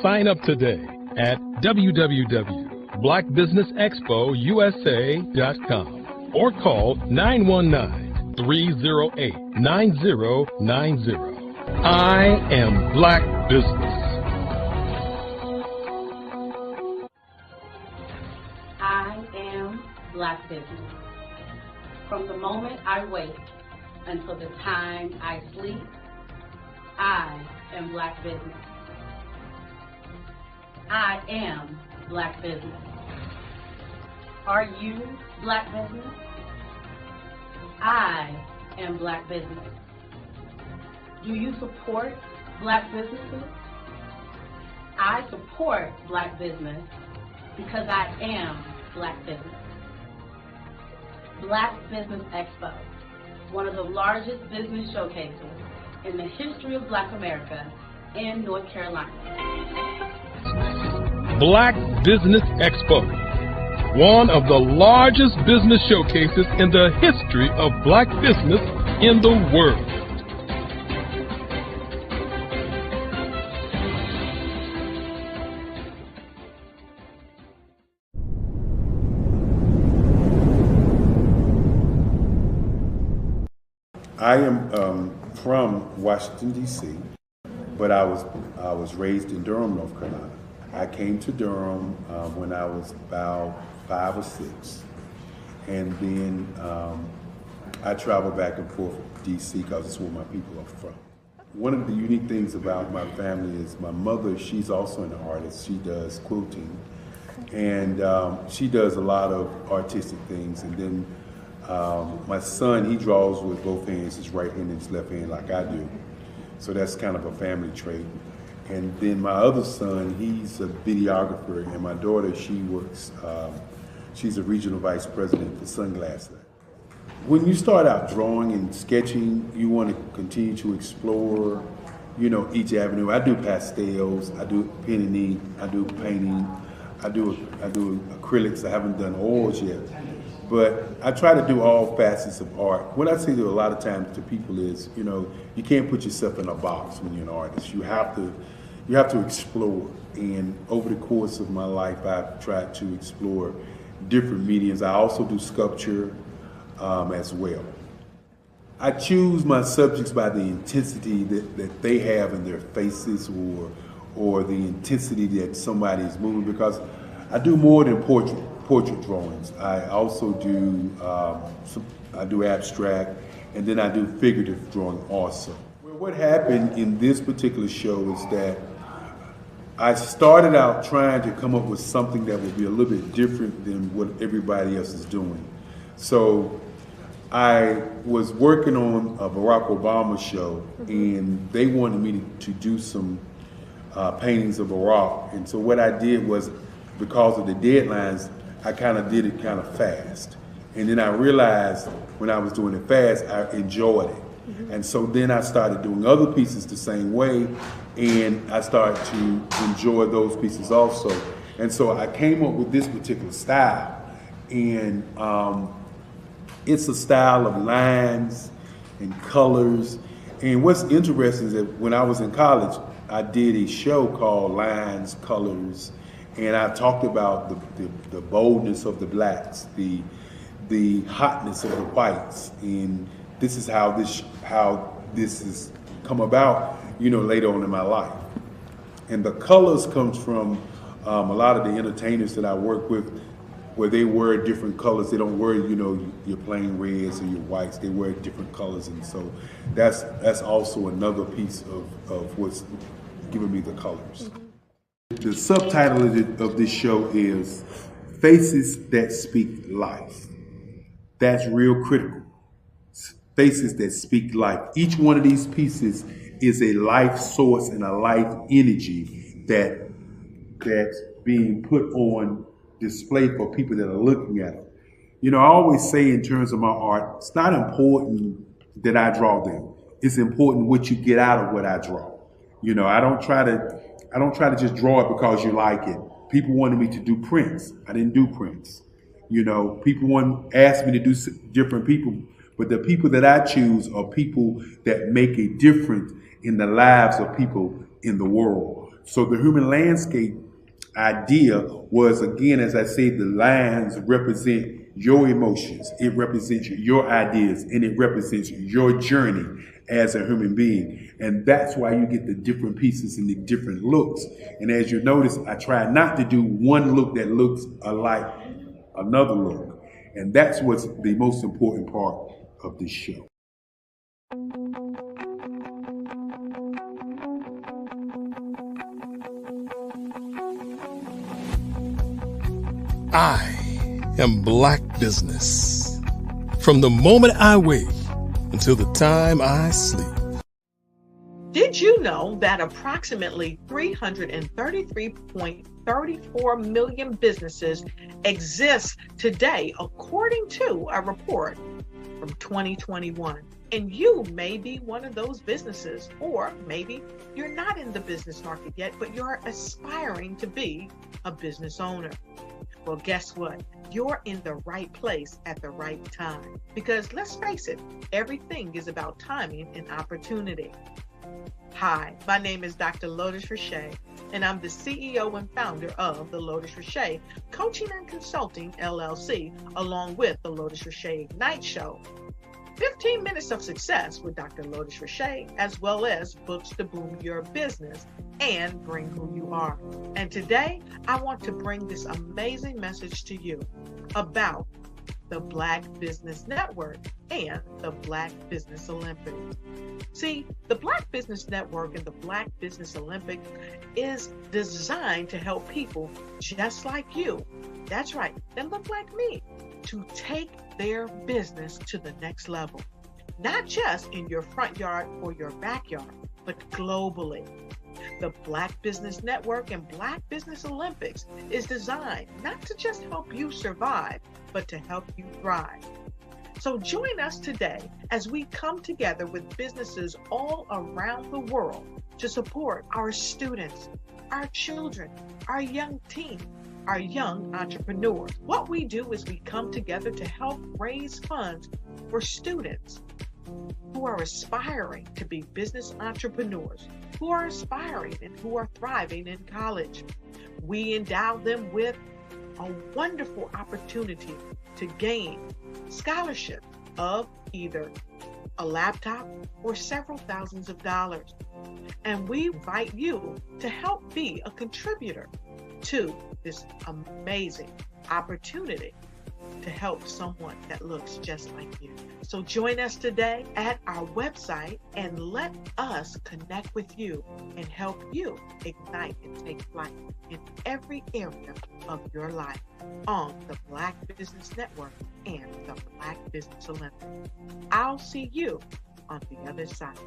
Sign up today at www.blackbusinessexpousa.com or call 919-308-9090. I am Black business. I am Black business. From the moment I wake until the time I sleep, I am Black business. I am Black business. Are you Black business? I am Black business. Do you support Black businesses? I support Black business because I am Black business. Black Business Expo, one of the largest business showcases in the history of Black America in North Carolina. Black Business Expo, one of the largest business showcases in the history of Black business in the world. I am from Washington, D.C., but I was raised in Durham, North Carolina. I came to Durham when I was about 5 or 6, and then I traveled back and forth to D.C. because it's where my people are from. One of the unique things about my family is my mother, she's also an artist. She does quilting, and she does a lot of artistic things. And then my son, he draws with both hands, his right hand and his left hand like I do. So that's kind of a family trait. And then my other son, he's a videographer, and my daughter, she works, she's a regional vice president for Sunglasses. When you start out drawing and sketching, you want to continue to explore, you know, each avenue. I do pastels, I do pen and ink, I do painting, I do acrylics. I haven't done oils yet, but I try to do all facets of art. What I say to a lot of times to people is, you know, you can't put yourself in a box when you're an artist. You have to explore. And over the course of my life, I've tried to explore different mediums. I also do sculpture as well. I choose my subjects by the intensity that they have in their faces, or the intensity that somebody is moving, because I do more than portrait drawings. I also do I do abstract, and then I do figurative drawing also. Well, what happened in this particular show is that I started out trying to come up with something that would be a little bit different than what everybody else is doing. So I was working on a Barack Obama show, and they wanted me to do some paintings of Barack. And so what I did was, because of the deadlines, I kind of did it kind of fast. And then I realized when I was doing it fast, I enjoyed it. And so then I started doing other pieces the same way, and I started to enjoy those pieces also. And so I came up with this particular style, and it's a style of lines and colors. And what's interesting is that when I was in college, I did a show called Lines, Colors, and I talked about the boldness of the blacks, the hotness of the whites, and this is how this has come about, you know, later on in my life. And the colors comes from a lot of the entertainers that I work with, where they wear different colors. They don't wear, you know, your plain reds or your whites. They wear different colors, and so that's also another piece of what's giving me the colors. The subtitle of this show is Faces That Speak Life. That's real critical. Faces that speak life. Each one of these pieces is a life source and a life energy that's being put on display for people that are looking at them. You know, I always say in terms of my art, it's not important that I draw them. It's important what you get out of what I draw. You know, I don't try to just draw it because you like it. People wanted me to do prints. I didn't do prints. You know, people asked me to do different people, but the people that I choose are people that make a difference in the lives of people in the world. So the human landscape idea was, again, as I say, the lines represent your emotions, it represents your ideas, and it represents your journey as a human being. And that's why you get the different pieces and the different looks. And as you notice, I try not to do one look that looks alike another look. And that's what's the most important part of this show. I am Black business. From the moment I wake until the time I sleep. Did you know that approximately 333.34 million businesses exist today, according to a report from 2021? And you may be one of those businesses, or maybe you're not in the business market yet, but you're aspiring to be a business owner. Well, guess what? You're in the right place at the right time. Because let's face it, everything is about timing and opportunity. Hi, my name is Dr. Lotus Richey, and I'm the CEO and founder of the Lotus Richey Coaching and Consulting LLC, along with the Lotus Richey Ignite Show. 15 Minutes of Success with Dr. Lotus Richey, as well as books to boom your business and bring who you are. And today, I want to bring this amazing message to you about the Black Business Network and the Black Business Olympics. See, the Black Business Network and the Black Business Olympics is designed to help people just like you, that's right, that look like me, to take their business to the next level. Not just in your front yard or your backyard, but globally. The Black Business Network and Black Business Olympics is designed not to just help you survive, but to help you thrive. So join us today as we come together with businesses all around the world to support our students, our children, our young teens, our young entrepreneurs. What we do is we come together to help raise funds for students who are aspiring to be business entrepreneurs, who are aspiring and who are thriving in college. We endow them with a wonderful opportunity to gain scholarship of either a laptop or several thousands of dollars. And we invite you to help be a contributor to this amazing opportunity to help someone that looks just like you. So join us today at our website and let us connect with you and help you ignite and take flight in every area of your life on the Black Business Network and the Black Business Olympics. I'll see you on the other side.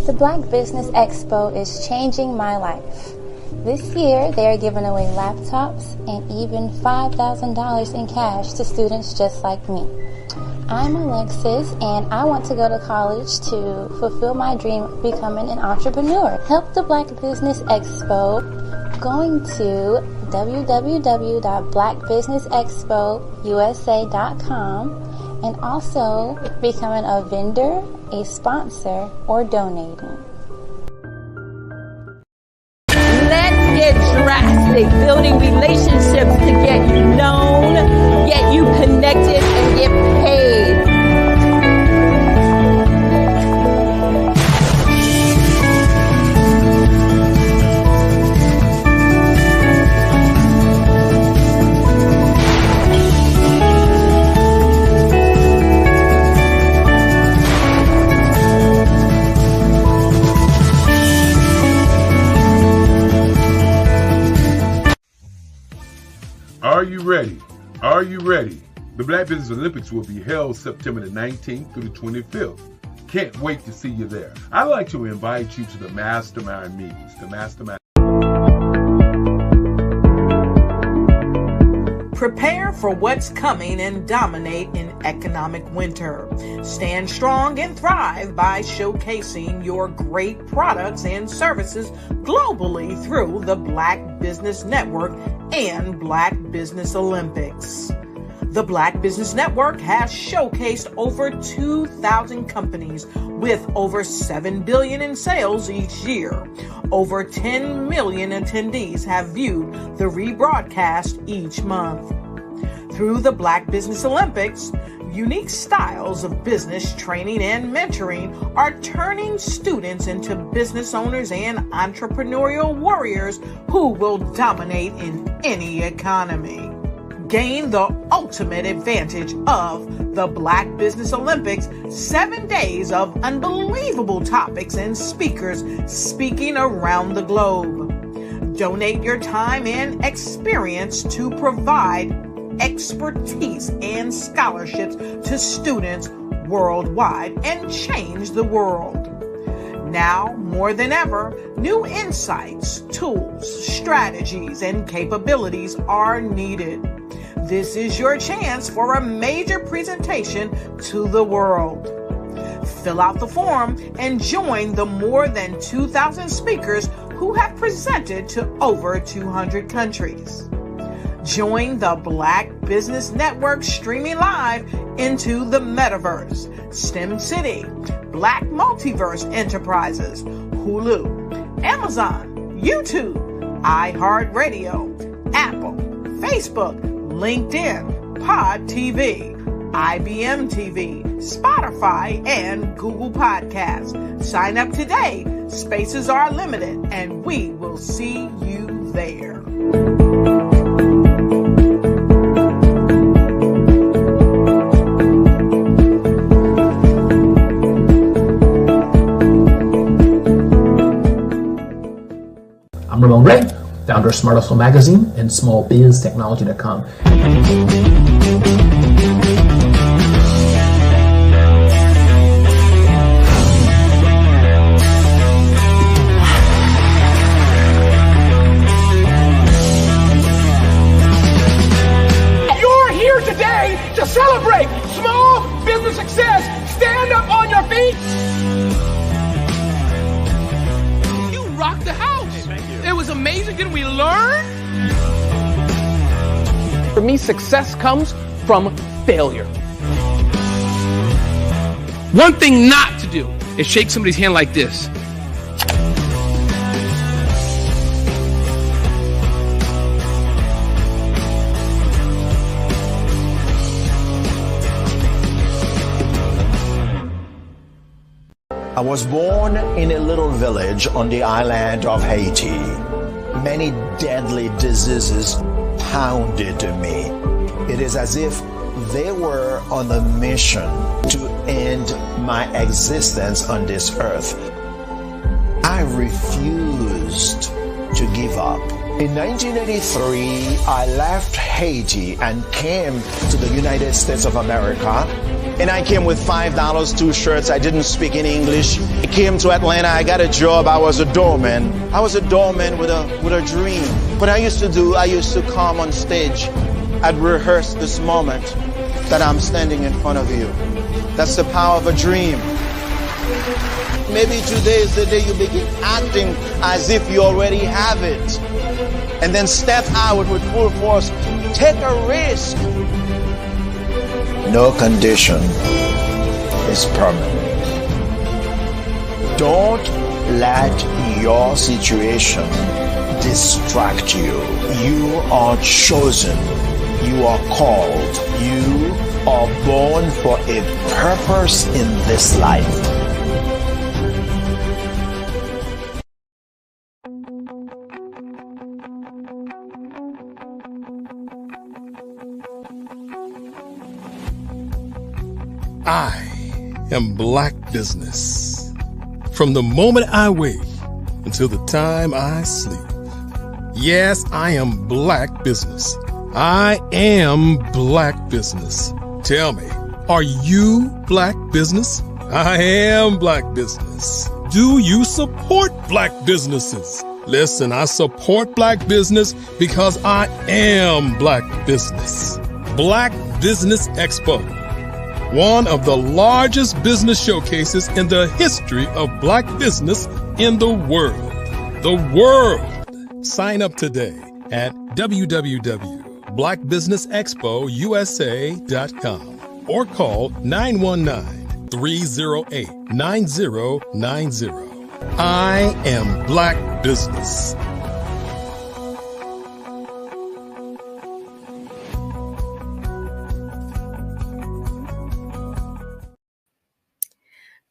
The Black Business Expo is changing my life. This year, they are giving away laptops and even $5,000 in cash to students just like me. I'm Alexis, and I want to go to college to fulfill my dream of becoming an entrepreneur. Help the Black Business Expo going to www.blackbusinessexpousa.com and also becoming a vendor, a sponsor, or donating. Let's get drastic, building relationships to get you known, get you connected, and get paid. Are you ready? Are you ready? The Black Business Olympics will be held September the 19th through the 25th. Can't wait to see you there. I'd like to invite you to the Mastermind meetings. The Mastermind. Prepare for what's coming and dominate in economic winter. Stand strong and thrive by showcasing your great products and services globally through the Black Business Network and Black Business Olympics. The Black Business Network has showcased over 2,000 companies with over $7 billion in sales each year. Over 10 million attendees have viewed the rebroadcast each month. Through the Black Business Olympics, unique styles of business training and mentoring are turning students into business owners and entrepreneurial warriors who will dominate in any economy. Gain the ultimate advantage of the Black Business Olympics, 7 days of unbelievable topics and speakers speaking around the globe. Donate your time and experience to provide expertise and scholarships to students worldwide and change the world. Now, more than ever, new insights, tools, strategies, and capabilities are needed. This is your chance for a major presentation to the world. Fill out the form and join the more than 2,000 speakers who have presented to over 200 countries. Join the Black Business Network streaming live into the Metaverse, STEM City, Black Multiverse Enterprises, Hulu, Amazon, YouTube, iHeartRadio, Apple, Facebook, LinkedIn, Pod TV, IBM TV, Spotify, and Google Podcasts. Sign up today. Spaces are limited, and we will see you there. I'm Ramon Ray, founder of Smart Hustle Magazine and smallbiztechnology.com. You're here today to celebrate small business success. Stand up on your feet. You rocked the house. It was amazing. Didn't we learn? For me, success comes from failure. One thing not to do is shake somebody's hand like this. I was born in a little village on the island of Haiti. Many deadly diseases pounded me. It is as if they were on a mission to end my existence on this earth. I refused to give up. In 1983, I left Haiti and came to the United States of America. And I came with $5, 2 shirts. I didn't speak any English. I came to Atlanta. I got a job. I was a doorman. I was a doorman with a dream. What I used to do, I used to come on stage. I'd rehearse this moment that I'm standing in front of you. That's the power of a dream. Maybe today is the day you begin acting as if you already have it. And then step out with full force. Take a risk. No condition is permanent. Don't let your situation distract you. You are chosen. You are called. You are born for a purpose in this life. I am Black business. From the moment I wake until the time I sleep. Yes, I am Black business. I am Black business. Tell me, are you Black business? I am Black business. Do you support Black businesses? Listen, I support Black business because I am Black business. Black Business Expo. One of the largest business showcases in the history of Black business in the world. The world! Sign up today at www.blackbusinessexpousa.com or call 919-308-9090. I am Black business.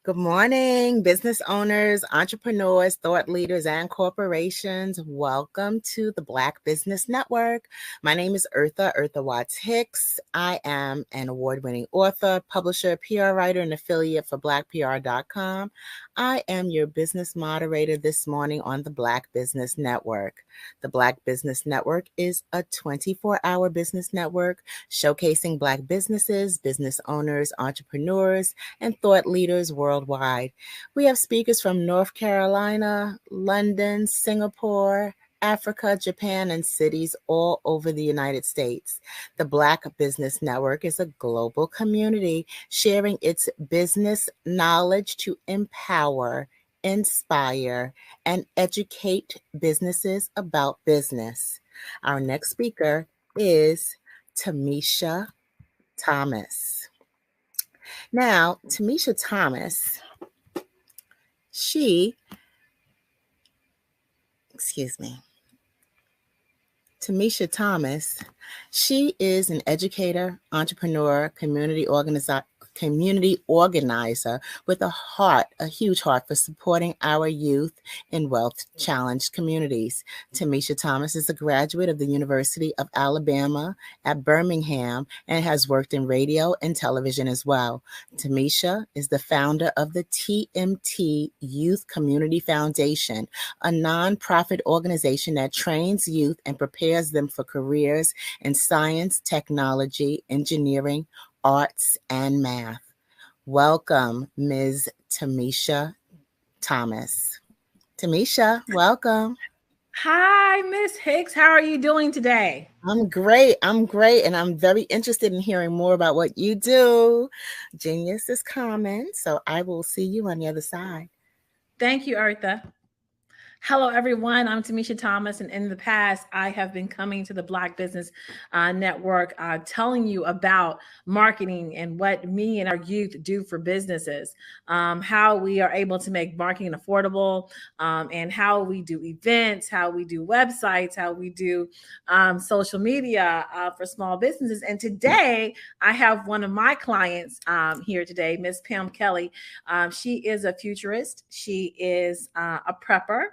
Good morning, business owners, entrepreneurs, thought leaders, and corporations. Welcome to the Black Business Network. My name is Eartha Watts Hicks. I am an award-winning author, publisher, PR writer, and affiliate for blackpr.com. I am your business moderator this morning on the Black Business Network. The Black Business Network is a 24-hour business network showcasing Black businesses, business owners, entrepreneurs, and thought leaders worldwide. We have speakers from North Carolina, London, Singapore, Africa, Japan, and cities all over the United States. The Black Business Network is a global community sharing its business knowledge to empower, inspire, and educate businesses about business. Our next speaker is Tamisha Thomas. Now, Tamisha Thomas, she excuse me, TooMuchTV Thomas. She is an educator, entrepreneur, community organizer with a huge heart for supporting our youth in wealth-challenged communities. TooMuchTV Thomas is a graduate of the University of Alabama at Birmingham and has worked in radio and television as well. TooMuchTV is the founder of the TMT Youth Community Foundation, a nonprofit organization that trains youth and prepares them for careers in science, technology, engineering, arts, and math. Welcome, Ms. TooMuchTV Thomas. TooMuchTV, welcome. Hi, Miss Hicks. How are you doing today? I'm great. And I'm very interested in hearing more about what you do. Genius is common, so I will see you on the other side. Thank you, Eartha. Hello, everyone. I'm TooMuchTV Thomas, and in the past, I have been coming to the Black Business Network telling you about marketing and what me and our youth do for businesses, how we are able to make marketing affordable, and how we do events, how we do websites, how we do social media for small businesses. And today, I have one of my clients here today, Miss Pam Kelly. She is a futurist. She is a prepper.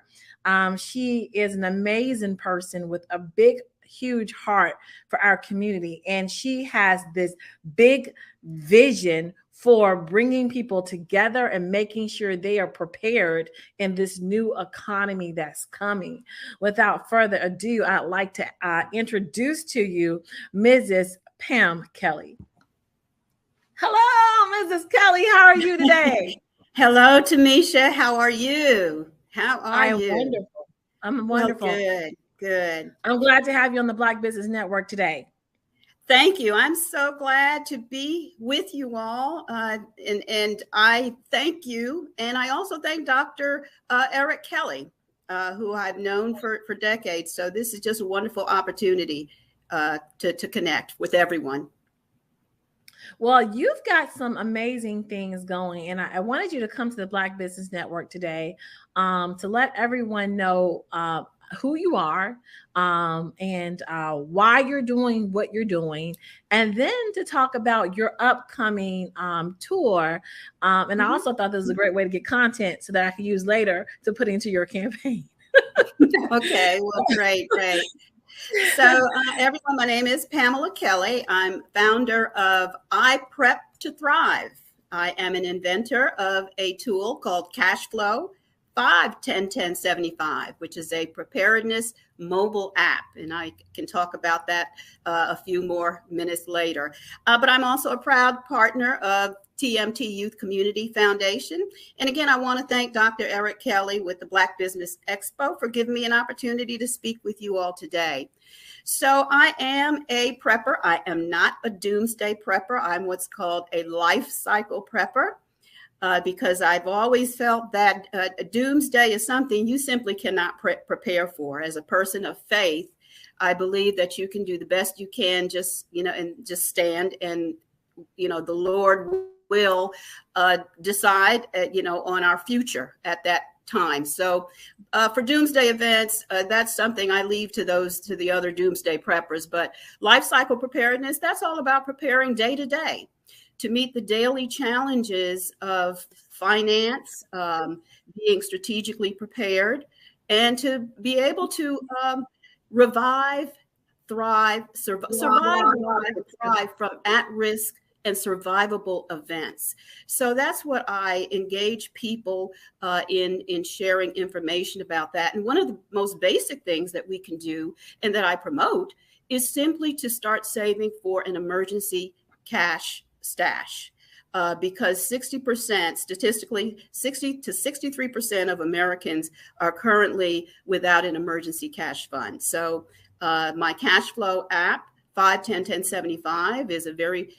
She is an amazing person with a big, huge heart for our community. And she has this big vision for bringing people together and making sure they are prepared in this new economy that's coming. Without further ado, I'd like to introduce to you Mrs. Pam Kelly. Hello, Mrs. Kelly. How are you today? Hello, TooMuchTV. How are you? How are you? Wonderful. I'm wonderful. Well, good. I'm glad to have you on the Black Business Network today. Thank you. I'm so glad to be with you all. And I thank you. And I also thank Dr. Eric Kelly, who I've known for decades. So this is just a wonderful opportunity to connect with everyone. Well, you've got some amazing things going, and I wanted you to come to the Black Business Network today to let everyone know who you are and why you're doing what you're doing, and then to talk about your upcoming tour. And I also thought this was a great way to get content so that I could use later to put into your campaign. Okay, well, great. So everyone, my name is Pamela Kelly. I'm founder of I Prep to Thrive. I am an inventor of a tool called Cashflow 5-10-10-75, which is a preparedness mobile app. And I can talk about that a few more minutes later. But I'm also a proud partner of TMT Youth Community Foundation. And again, I want to thank Dr. Eric Kelly with the Black Business Expo for giving me an opportunity to speak with you all today. So I am a prepper. I am not a doomsday prepper. I'm what's called a life cycle prepper. Because I've always felt that doomsday is something you simply cannot prepare for. As a person of faith, I believe that you can do the best you can, just stand, and the Lord will decide on our future at that time. So for doomsday events, that's something I leave to the other doomsday preppers. But life cycle preparedness, that's all about preparing day to day to meet the daily challenges of finance, being strategically prepared, and to be able to survive from at-risk and survivable events. So that's what I engage people in sharing information about that. And one of the most basic things that we can do and that I promote is simply to start saving for an emergency cash stash. Because 60%, statistically, 60 to 63% of Americans are currently without an emergency cash fund. So my cash flow app, 5-10-10-75, is a very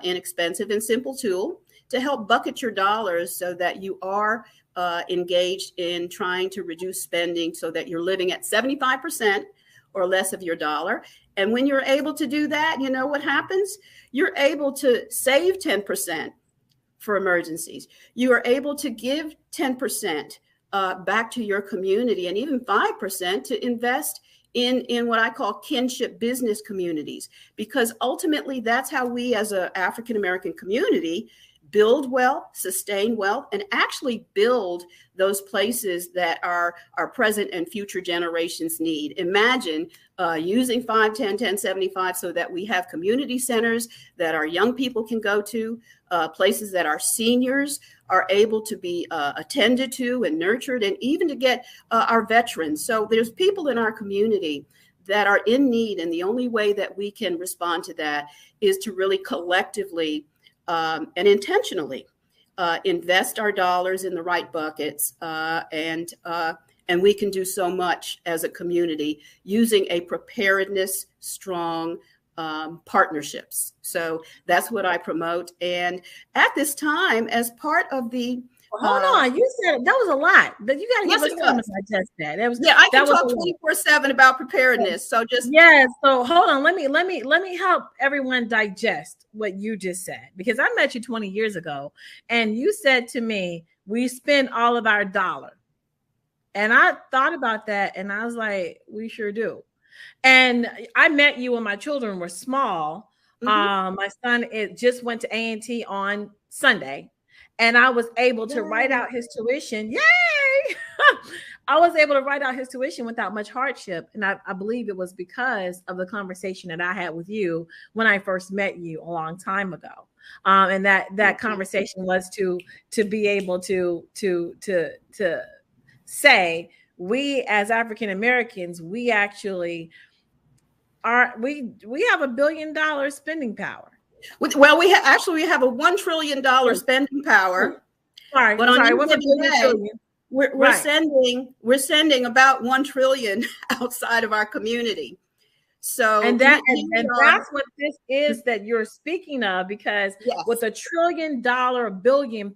inexpensive and simple tool to help bucket your dollars so that you are engaged in trying to reduce spending so that you're living at 75% or less of your dollar. And when you're able to do that, you know what happens? You're able to save 10% for emergencies. You are able to give 10% back to your community, and even 5% to invest in what I call kinship business communities, because ultimately that's how we as an African American community build wealth, sustain wealth, and actually build those places that our present and future generations need. Imagine using 5, 10, 10, 75 so that we have community centers that our young people can go to, places that our seniors are able to be attended to and nurtured, and even to get our veterans. So there's people in our community that are in need, and the only way that we can respond to that is to really collectively and intentionally invest our dollars in the right buckets, and we can do so much as a community using a preparedness strong partnerships. So that's what I promote. And at this time, as part of the hold on, you said that was a lot. But you got to give us time to digest that. That was, yeah, I can that talk 24/7 about preparedness. So just So hold on, let me help everyone digest what you just said, because I met you 20 years ago, and you said to me, "We spend all of our dollar," and I thought about that, and I was like, "We sure do." And I met you when my children were small. My son just went to A&T on Sunday, and I was able to write out his tuition. Yay! I was able to write out his tuition without much hardship. And I believe it was because of the conversation that I had with you when I first met you a long time ago. And that conversation was to be able to say, we as African Americans, we actually we have $1 billion spending power. Well, we have a $1 trillion spending power. Sorry, but on any given day, we're sending about $1 trillion outside of our community. So that's what this is that you're speaking of, because with $1 trillion billion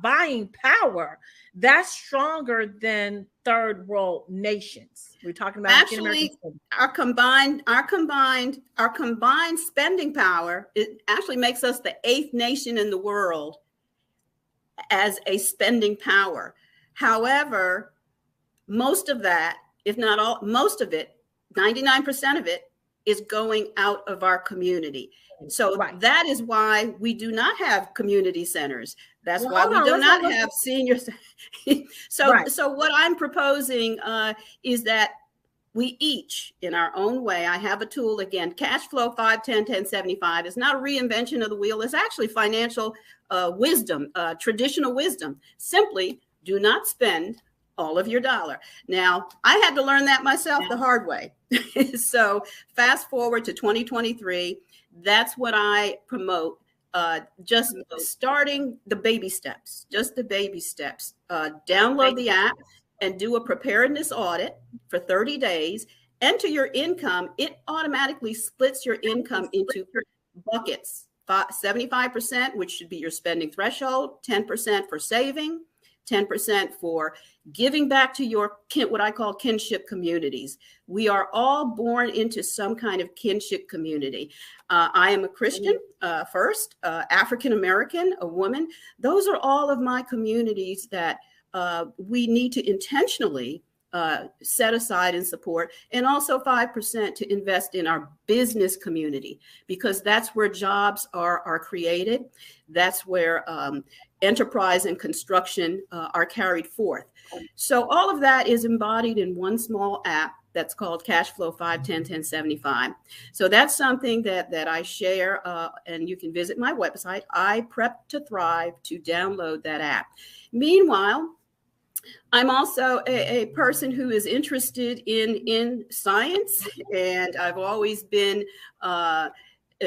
buying power, that's stronger than third world nations. We're talking about actually our combined spending power. It actually makes us the 8th nation in the world as a spending power. However, most of that, if not all, most of it, 99% of it, is going out of our community. So that is why we do not have community centers. That's why we do not have seniors. So what I'm proposing is that we each, in our own way, I have a tool, again, cash flow 5, 10, 10, 75. It's not a reinvention of the wheel. It's actually financial wisdom, traditional wisdom. Simply do not spend all of your dollar. Now, I had to learn that myself the hard way. So fast forward to 2023, that's what I promote. Just starting the baby steps, download the app and do a preparedness audit for 30 days. Enter your income. It automatically splits your income into buckets. 75%, which should be your spending threshold, 10% for saving, 10% for giving back to your what I call kinship communities. We are all born into some kind of kinship community. I am a Christian first, African American, a woman. Those are all of my communities that we need to intentionally set aside and support, and also 5% to invest in our business community, because that's where jobs are created. That's where enterprise and construction are carried forth. So all of that is embodied in one small app that's called Cashflow 5, 10, 10, 75. So that's something that I share, and you can visit my website, I Prep to Thrive, to download that app. Meanwhile, I'm also a person who is interested in science, and I've always been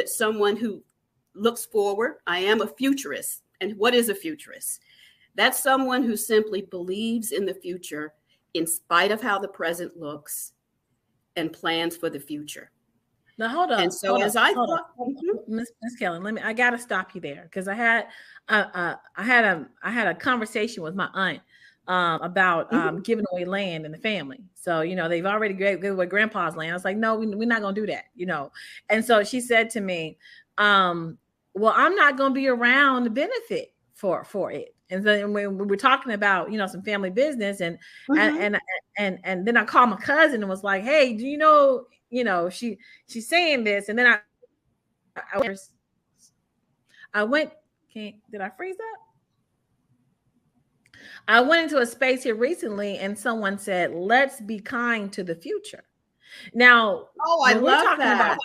someone who looks forward. I am a futurist. And what is a futurist? That's someone who simply believes in the future in spite of how the present looks and plans for the future. Now, hold on. And so I thought, Miss Kellen, I got to stop you there, because I had a conversation with my aunt about giving away land in the family. So, they've already gave away grandpa's land. I was like, no, we're not going to do that, And so she said to me, well, I'm not going to be around to benefit for it. And then when we were talking about, some family business and then I called my cousin and was like, hey, do you know, she's saying this. And then I went, did I freeze up? I went into a space here recently and someone said, let's be kind to the future. Now, I love that.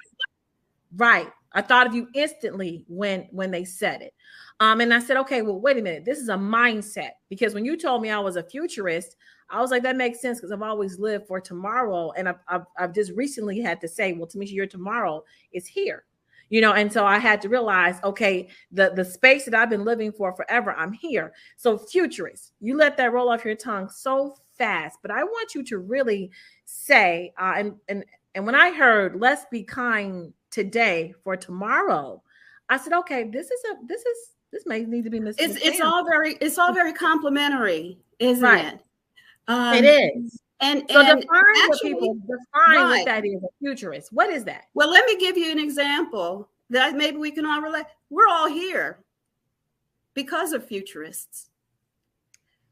Right. I thought of you instantly when they said it. And I said, okay, well, wait a minute. This is a mindset, because when you told me I was a futurist, I was like, that makes sense, because I've always lived for tomorrow. And I've just recently had to say, well, Tamisha, your tomorrow is here. And so I had to realize, okay, the space that I've been living for forever, I'm here. So futurist, you let that roll off your tongue so fast, but I want you to really say, and when I heard, let's be kind today for tomorrow, I said, okay, this may need to be Miss. It's all very complimentary, isn't it? It is. And so define what that is, a futurist. What is that? Well, let me give you an example that maybe we can all relate. We're all here because of futurists.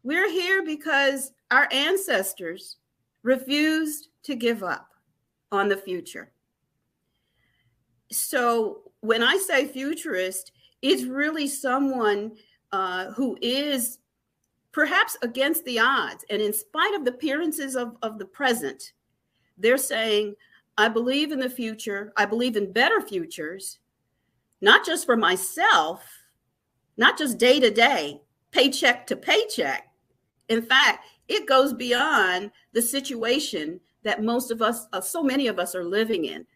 We're here because our ancestors refused to give up on the future. So when I say futurist, it's really someone who is perhaps against the odds. And in spite of the appearances of the present, they're saying, I believe in the future. I believe in better futures, not just for myself, not just day to day, paycheck to paycheck. In fact, it goes beyond the situation that most of us, so many of us are living in,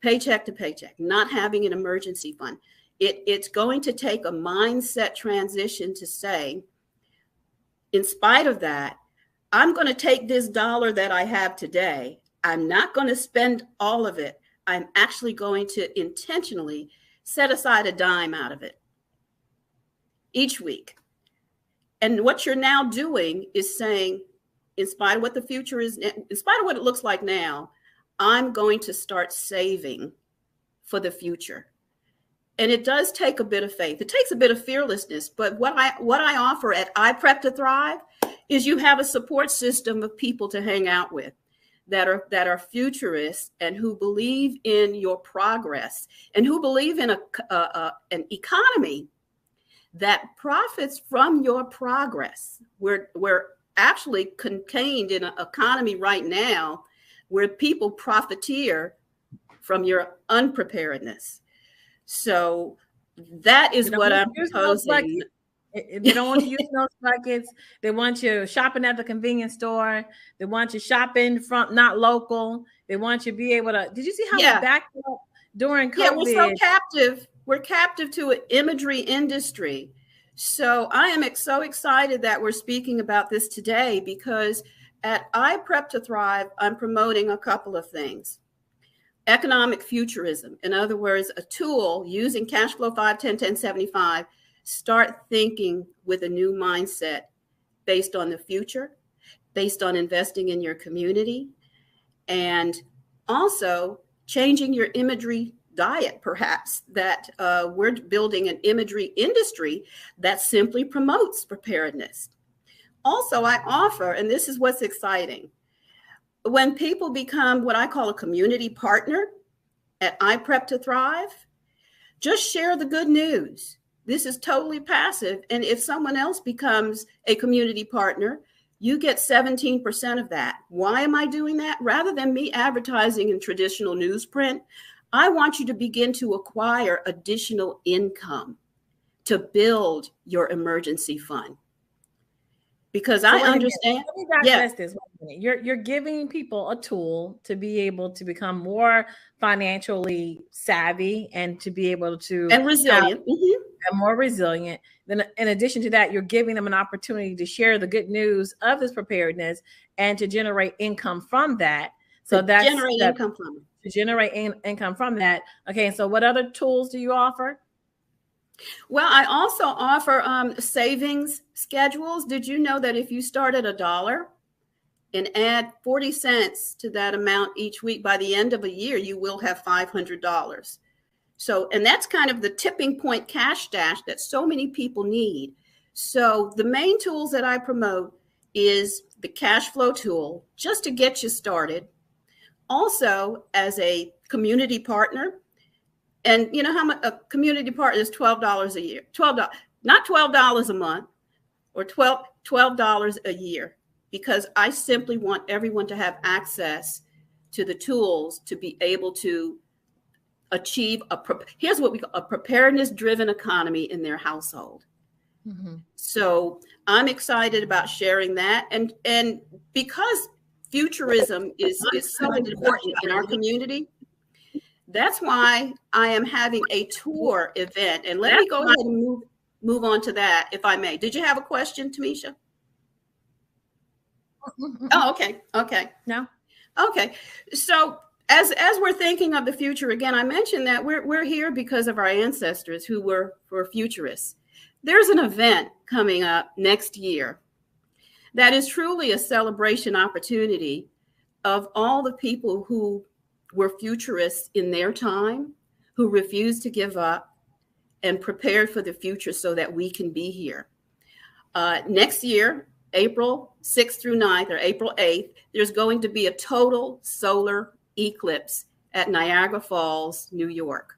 paycheck to paycheck, not having an emergency fund. It's going to take a mindset transition to say, in spite of that, I'm going to take this dollar that I have today. I'm not going to spend all of it. I'm actually going to intentionally set aside a dime out of it each week. And what you're now doing is saying, in spite of what the future is, in spite of what it looks like now, I'm going to start saving for the future. And it does take a bit of faith. It takes a bit of fearlessness. But what I offer at iPrep to Thrive is you have a support system of people to hang out with that are futurists and who believe in your progress and who believe in an economy that profits from your progress. We're actually contained in an economy right now where people profiteer from your unpreparedness. So that is what I'm proposing. They don't want you using those buckets. They want you shopping at the convenience store. They want you shopping from not local. They want you to be able to. Did you see how we backed up during COVID? Yeah, we're so captive. We're captive to an imagery industry. So I am so excited that we're speaking about this today, because at iPrep to Thrive, I'm promoting a couple of things. Economic futurism. In other words, a tool using cash flow 5, 10, 10, 75. Start thinking with a new mindset based on the future, based on investing in your community, and also changing your imagery diet, perhaps, that we're building an imagery industry that simply promotes preparedness. Also, I offer, and this is what's exciting, when people become what I call a community partner at iPrep to Thrive, just share the good news. This is totally passive. And if someone else becomes a community partner, you get 17% of that. Why am I doing that? Rather than me advertising in traditional newsprint, I want you to begin to acquire additional income to build your emergency fund. Because so I understand. Let me digest this. You're giving people a tool to be able to become more financially savvy and to be able to and resilient. And more resilient. Then, in addition to that, you're giving them an opportunity to share the good news of this preparedness and to generate income from that. So that's generate income from it. To generate income from that. Okay. So, what other tools do you offer? Well, I also offer savings schedules. Did you know that if you start at $1 and add 40 cents to that amount each week, by the end of a year, you will have $500. So, and that's kind of the tipping point cash stash that so many people need. So the main tools that I promote is the cash flow tool, just to get you started. Also, as a community partner, and you know how much a community partner is $12 a year, $12, not $12 a month, or $12 a year, because I simply want everyone to have access to the tools to be able to achieve here's what we call a preparedness-driven economy in their household. Mm-hmm. So I'm excited about sharing that, and because futurism is so important in our community, that's why I am having a tour event. And let me go ahead and move on to that, if I may. Did you have a question, Tamisha? Oh, okay. No. Okay. So as we're thinking of the future, again, I mentioned that we're here because of our ancestors who were futurists. There's an event coming up next year that is truly a celebration opportunity of all the people who were futurists in their time, who refused to give up and prepared for the future so that we can be here. Next year, April 6th through 9th, or April 8th, there's going to be a total solar eclipse at Niagara Falls, New York.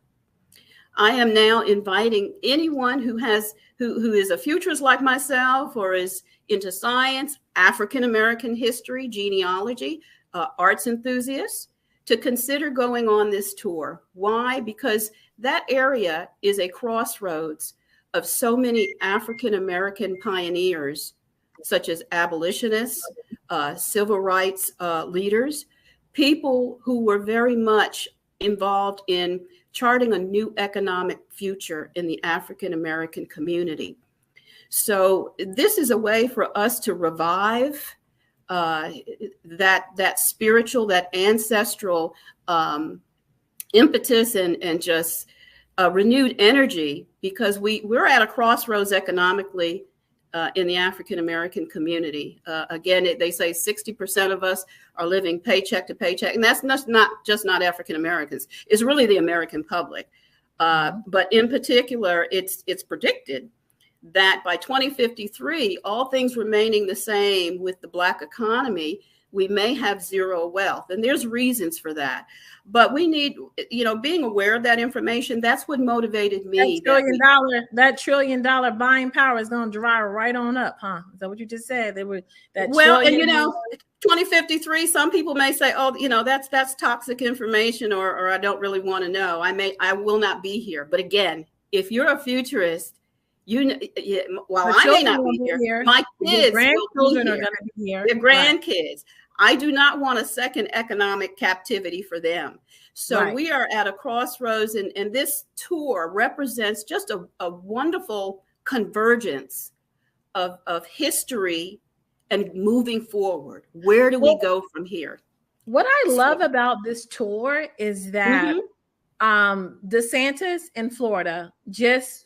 I am now inviting anyone who is a futurist like myself, or is into science, African American history, genealogy, arts enthusiasts, to consider going on this tour. Why? Because that area is a crossroads of so many African American pioneers, such as abolitionists, civil rights leaders, people who were very much involved in charting a new economic future in the African American community. So this is a way for us to revive that spiritual, that ancestral impetus and just renewed energy, because we're at a crossroads economically in the African American community. Again, they say 60% of us are living paycheck to paycheck, and that's not just African Americans. It's really the American public. But in particular, it's predicted that by 2053, all things remaining the same with the Black economy, we may have zero wealth. And there's reasons for that. But we need, being aware of that information. That's what motivated me. That $1 trillion buying power is going to dry right on up, huh? Is that what you just said? 2053, some people may say, oh, that's toxic information, or I don't really want to know. I will not be here. But again, if you're a futurist, while I may not be here, my kids will be here. Are going to be here. Their grandkids. I do not want a second economic captivity for them. So we are at a crossroads, and this tour represents just a wonderful convergence of history and moving forward. Where do we go from here? What I love about this tour is that DeSantis in Florida just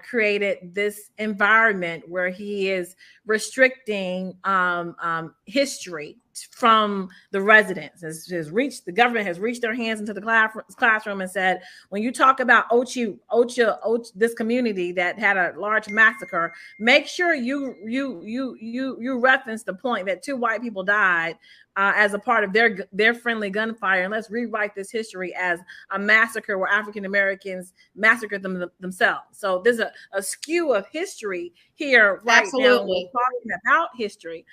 created this environment where he is restricting history from the residents. The government has reached their hands into the classroom and said, when you talk about Ocho, this community that had a large massacre, make sure you reference the point that 2 white people died as a part of their friendly gunfire, and let's rewrite this history as a massacre where African Americans massacred themselves. So there's a skew of history here right now. We're talking about history.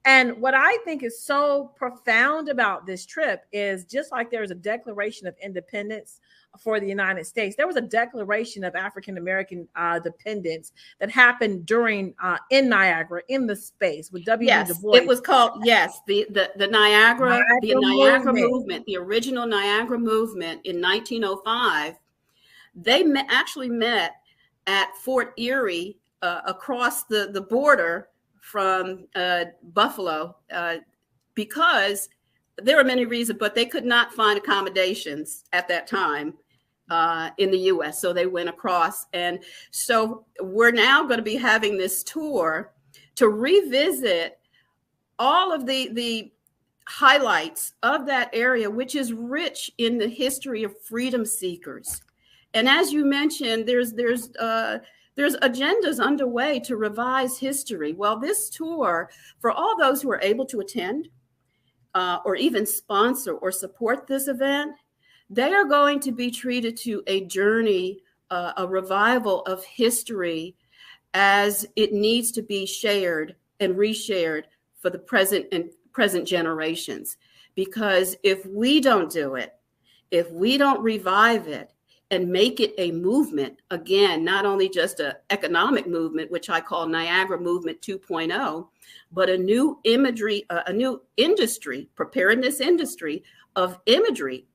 And what I think is so profound about this trip is, just like there was a Declaration of Independence for the United States, there was a Declaration of African American dependence that happened during in Niagara, in the space with W.E. Du Bois. It was called the Niagara movement, the original Niagara movement in 1905. They actually met at Fort Erie across the border from Buffalo, because there were many reasons, but they could not find accommodations at that time in the U.S. So they went across. And so we're now going to be having this tour to revisit all of the highlights of that area, which is rich in the history of freedom seekers. And as you mentioned, there's there's agendas underway to revise history. Well, this tour, for all those who are able to attend or even sponsor or support this event, they are going to be treated to a journey, a revival of history as it needs to be shared and reshared for the present generations. Because if we don't do it, if we don't revive it and make it a movement, again, not only just an economic movement, which I call Niagara Movement 2.0, but a new imagery, a new industry, preparedness industry of imagery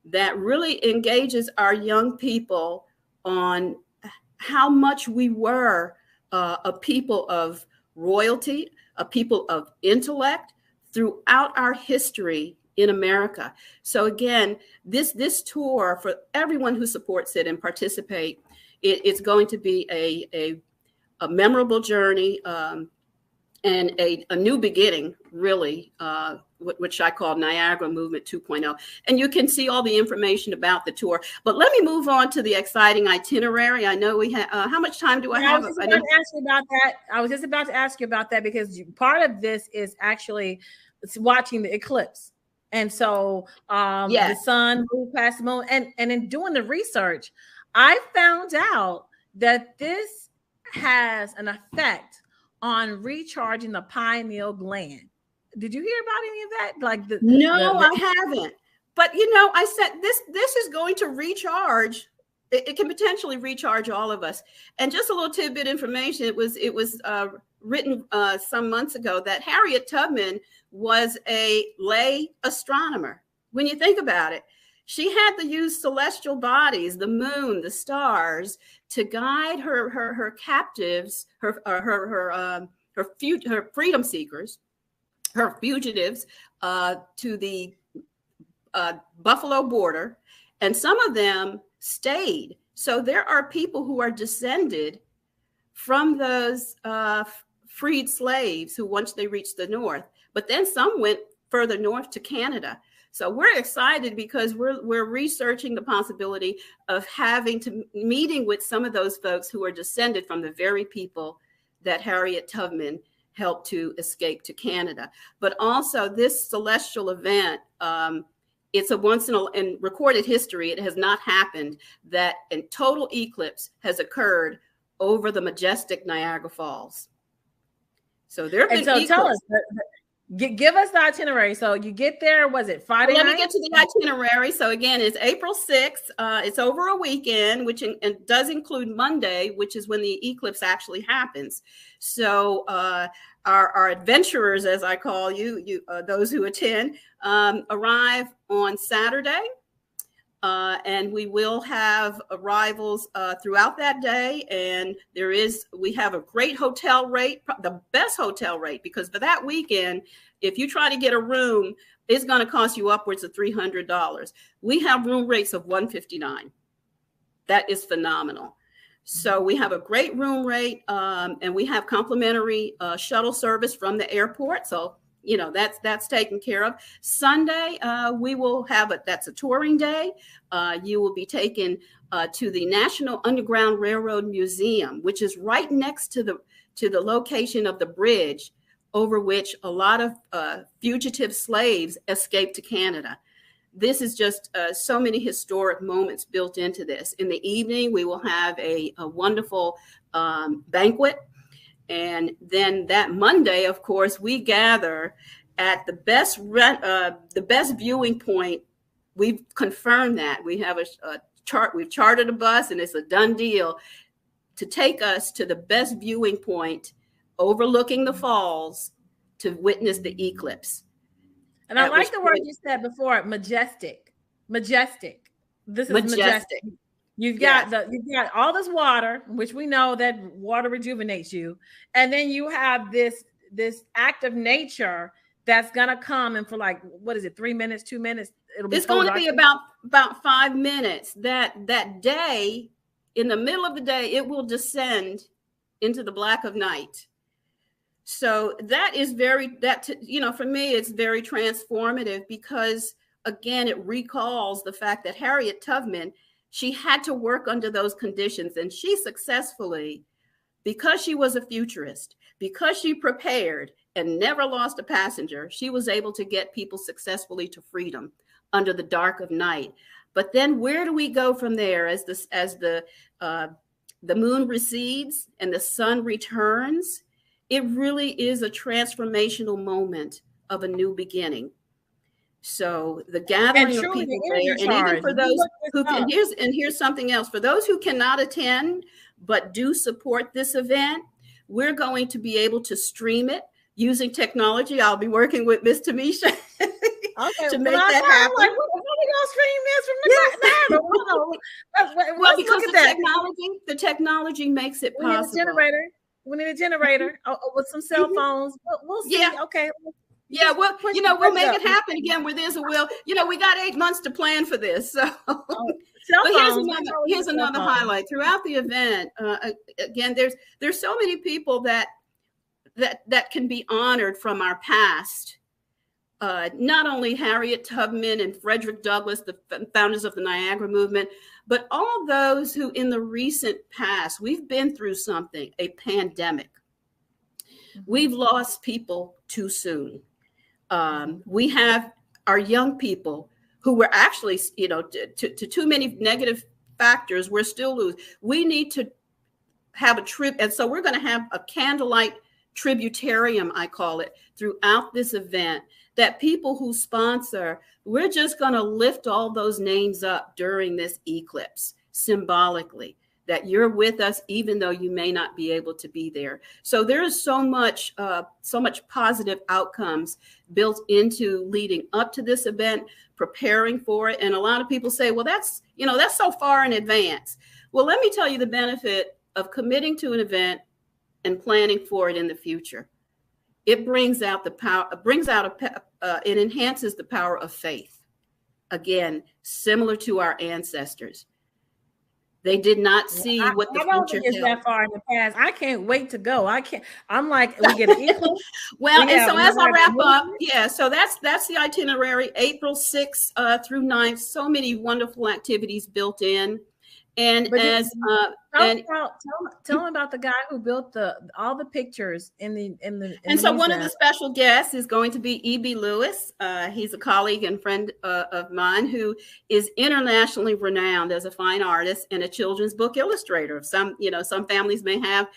that really engages our young people on how much we were a people of royalty, a people of intellect throughout our history in America. So again, this tour, for everyone who supports it and participate, it's going to be a memorable journey and a new beginning, really, which I call Niagara Movement 2.0. And you can see all the information about the tour. But let me move on to the exciting itinerary. I know we have, how much time do I have? I was just about to ask you about that because part of this is actually watching the eclipse. And so the sun moved past the moon. And in doing the research, I found out that this has an effect on recharging the pineal gland. Did you hear about any of that? No, I haven't. But you know, I said this is going to recharge. It can potentially recharge all of us. And just a little tidbit information. It was written some months ago that Harriet Tubman was a lay astronomer. When you think about it, she had to use celestial bodies, the moon, the stars, to guide her captives, her freedom seekers, her fugitives to the Buffalo border, and some of them stayed. So there are people who are descended from those freed slaves who once they reached the north, but then some went further north to Canada. So we're excited because we're researching the possibility of meeting with some of those folks who are descended from the very people that Harriet Tubman helped to escape to Canada. But also this celestial event, it's a once in recorded history. It has not happened that a total eclipse has occurred over the majestic Niagara Falls. So there have been eclipses. Tell us, give us the itinerary. So you get there, was it Friday night? Let me get to the itinerary. So again, it's April 6th. It's over a weekend, which does include Monday, which is when the eclipse actually happens. So our adventurers, as I call you, those who attend, arrive on Saturday. And we will have arrivals throughout that day. And we have a great hotel rate, the best hotel rate, because for that weekend, if you try to get a room, it's going to cost you upwards of $300. We have room rates of $159. That is phenomenal. So we have a great room rate and we have complimentary shuttle service from the airport. So you know, that's taken care of. Sunday, we will have that's a touring day. You will be taken to the National Underground Railroad Museum, which is right next to the location of the bridge over which a lot of fugitive slaves escaped to Canada. This is just so many historic moments built into this. In the evening, we will have a wonderful banquet. And then that Monday, of course, we gather at the best viewing point. We've confirmed that. We have a chart. We've chartered a bus, and it's a done deal to take us to the best viewing point overlooking the falls to witness the eclipse. And I like the word you said before, majestic. Majestic. This is majestic. You've got you've got all this water, which we know that water rejuvenates you, and then you have this act of nature that's gonna come, and for like, what is it, 3 minutes, 2 minutes? It's going to be about 5 minutes. That day, in the middle of the day, it will descend into the black of night. So that is for me, it's very transformative because again, it recalls the fact that Harriet Tubman, She had to work under those conditions, and she successfully, because she was a futurist, because she prepared and never lost a passenger, she was able to get people successfully to freedom under the dark of night. But then where do we go from there as the moon recedes and the sun returns? It really is a transformational moment of a new beginning. So the gathering of people there, and even for those who can, here's something else. For those who cannot attend but do support this event, we're going to be able to stream it using technology. I'll be working with Miss Tamisha to make that happen. Like, what are we gonna stream this from the Well, because the technology makes it possible. We need a generator with some cell phones. We'll see. Yeah. Okay. Yeah, well, we'll make it happen again where there's a will. We got 8 months to plan for this. So, but here's another highlight throughout the event. Again, there's so many people that can be honored from our past. Not only Harriet Tubman and Frederick Douglass, the founders of the Niagara movement, but all those who in the recent past, we've been through something, a pandemic. We've lost people too soon. We have our young people who were actually, to too many negative factors, we're still losing. We need to have a trip. And so we're going to have a candlelight tributarium, I call it, throughout this event, that people who sponsor, we're just going to lift all those names up during this eclipse symbolically, that you're with us, even though you may not be able to be there. So there is so much positive outcomes built into leading up to this event, preparing for it. And a lot of people say, well, that's so far in advance. Well, let me tell you the benefit of committing to an event and planning for it in the future. It brings out the power, it enhances the power of faith. Again, similar to our ancestors. They did not see what the future held. That far in the past. I can't wait to go. I'm like, we get an eclipse. Well, and so as I wrap up, so that's the itinerary, April 6th through 9th. So many wonderful activities built in. And tell them about the guy who built all the pictures in the one of the special guests is going to be E.B. Lewis. He's a colleague and friend of mine who is internationally renowned as a fine artist and a children's book illustrator. Some families may have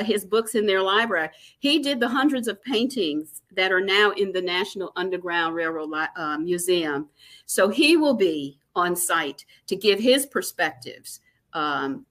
his books in their library. He did the hundreds of paintings that are now in the National Underground Railroad Museum. So he will be on site to give his perspectives of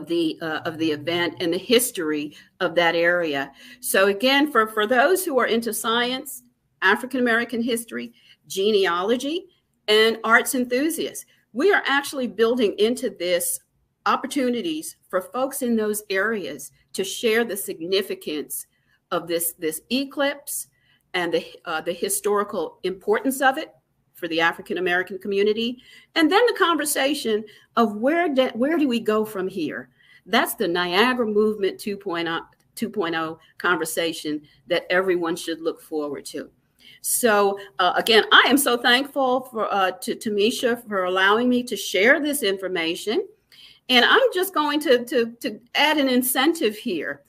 the event and the history of that area. So again, for those who are into science, African American history, genealogy, and arts enthusiasts, we are actually building into this opportunities for folks in those areas to share the significance of this eclipse and the historical importance of it for the African American community, and then the conversation of where do we go from here? That's the Niagara Movement 2.0 conversation that everyone should look forward to. So again, I am so thankful to Tamisha for allowing me to share this information, and I'm just going to add an incentive here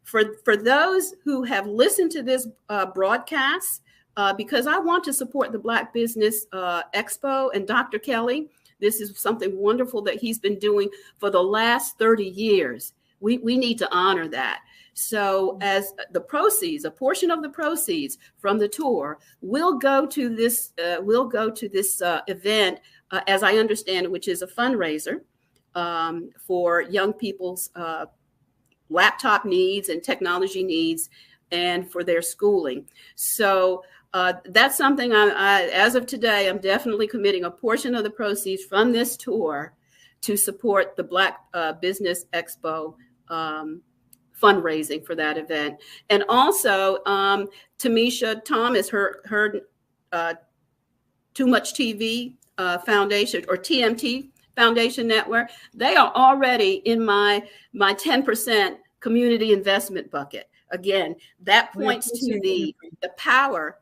for those who have listened to this broadcast. Because I want to support the Black Business Expo and Dr. Kelly. This is something wonderful that he's been doing for the last 30 years. We need to honor that. So as the proceeds, a portion of the proceeds from the tour will go to this event, as I understand it, which is a fundraiser for young people's laptop needs and technology needs and for their schooling. So that's something as of today, I'm definitely committing a portion of the proceeds from this tour to support the Black Business Expo fundraising for that event. And also, Tamisha Thomas, her TooMuchTV Foundation or TMT Foundation Network, they are already in my 10% community investment bucket. Again, that points to the power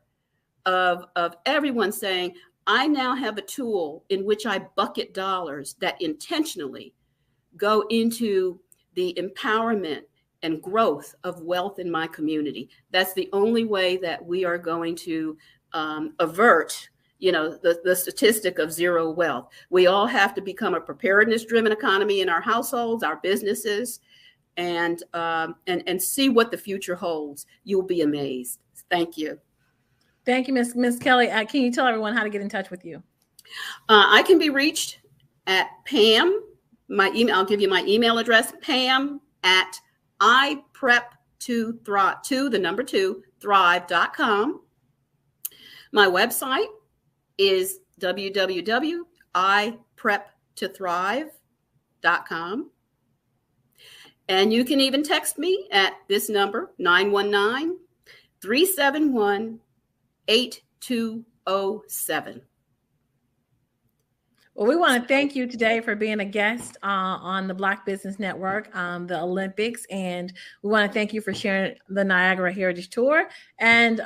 of everyone saying, I now have a tool in which I bucket dollars that intentionally go into the empowerment and growth of wealth in my community. That's the only way that we are going to avert, the statistic of zero wealth. We all have to become a preparedness-driven economy in our households, our businesses, and see what the future holds. You'll be amazed. Thank you. Thank you, Miss Kelly. Can you tell everyone how to get in touch with you? I can be reached at Pam. My email, I'll give you my email address, Pam at thrive.com. My website is www.ipreptothrive.com. And you can even text me at this number, 919-371-8207. Well, we want to thank you today for being a guest on the Black Business Network, the Olympics, and we want to thank you for sharing the Niagara Heritage Tour. And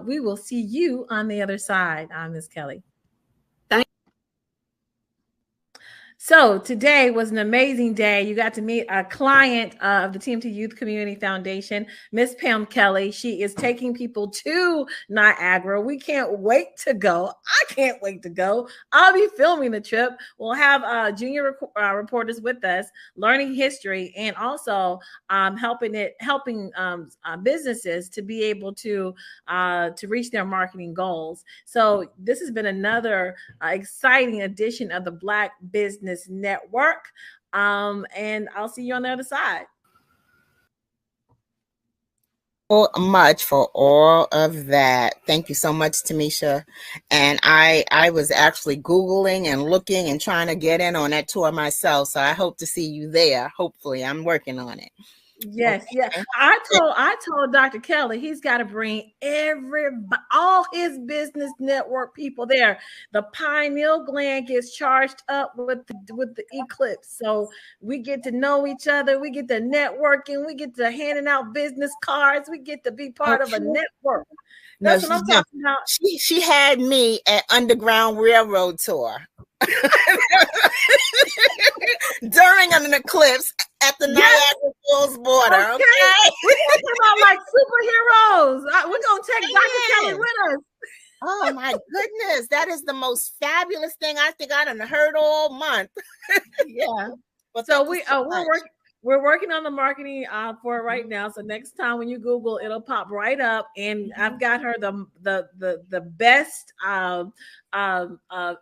we will see you on the other side, Ms. Kelly. So today was an amazing day. You got to meet a client of the TMT Youth Community Foundation, Miss Pam Kelly. She is taking people to Niagara. We can't wait to go. I can't wait to go. I'll be filming the trip. We'll have junior reporters with us, learning history, and also helping businesses to be able to reach their marketing goals. So this has been another exciting edition of the Black Business Network, and I'll see you on the other side. So much for all of that. Thank you so much, Tamisha. And I was actually Googling and looking and trying to get in on that tour myself, so I hope to see you there. Hopefully, I'm working on it. Yes, yeah. I told Dr. Kelly he's got to bring all his business network people there. The pineal gland gets charged up with the eclipse, so we get to know each other. We get to networking. We get to handing out business cards. We get to be part of a network. That's what I'm talking about. She had me at Underground Railroad tour during an eclipse at the Niagara Falls border. Okay. We're talking about like superheroes. We're gonna take Dr. Kelly with us. Oh my goodness, that is the most fabulous thing I think I done heard all month. Yeah. But so we're working on the marketing for it right now. So next time when you Google, it'll pop right up. And I've got her the best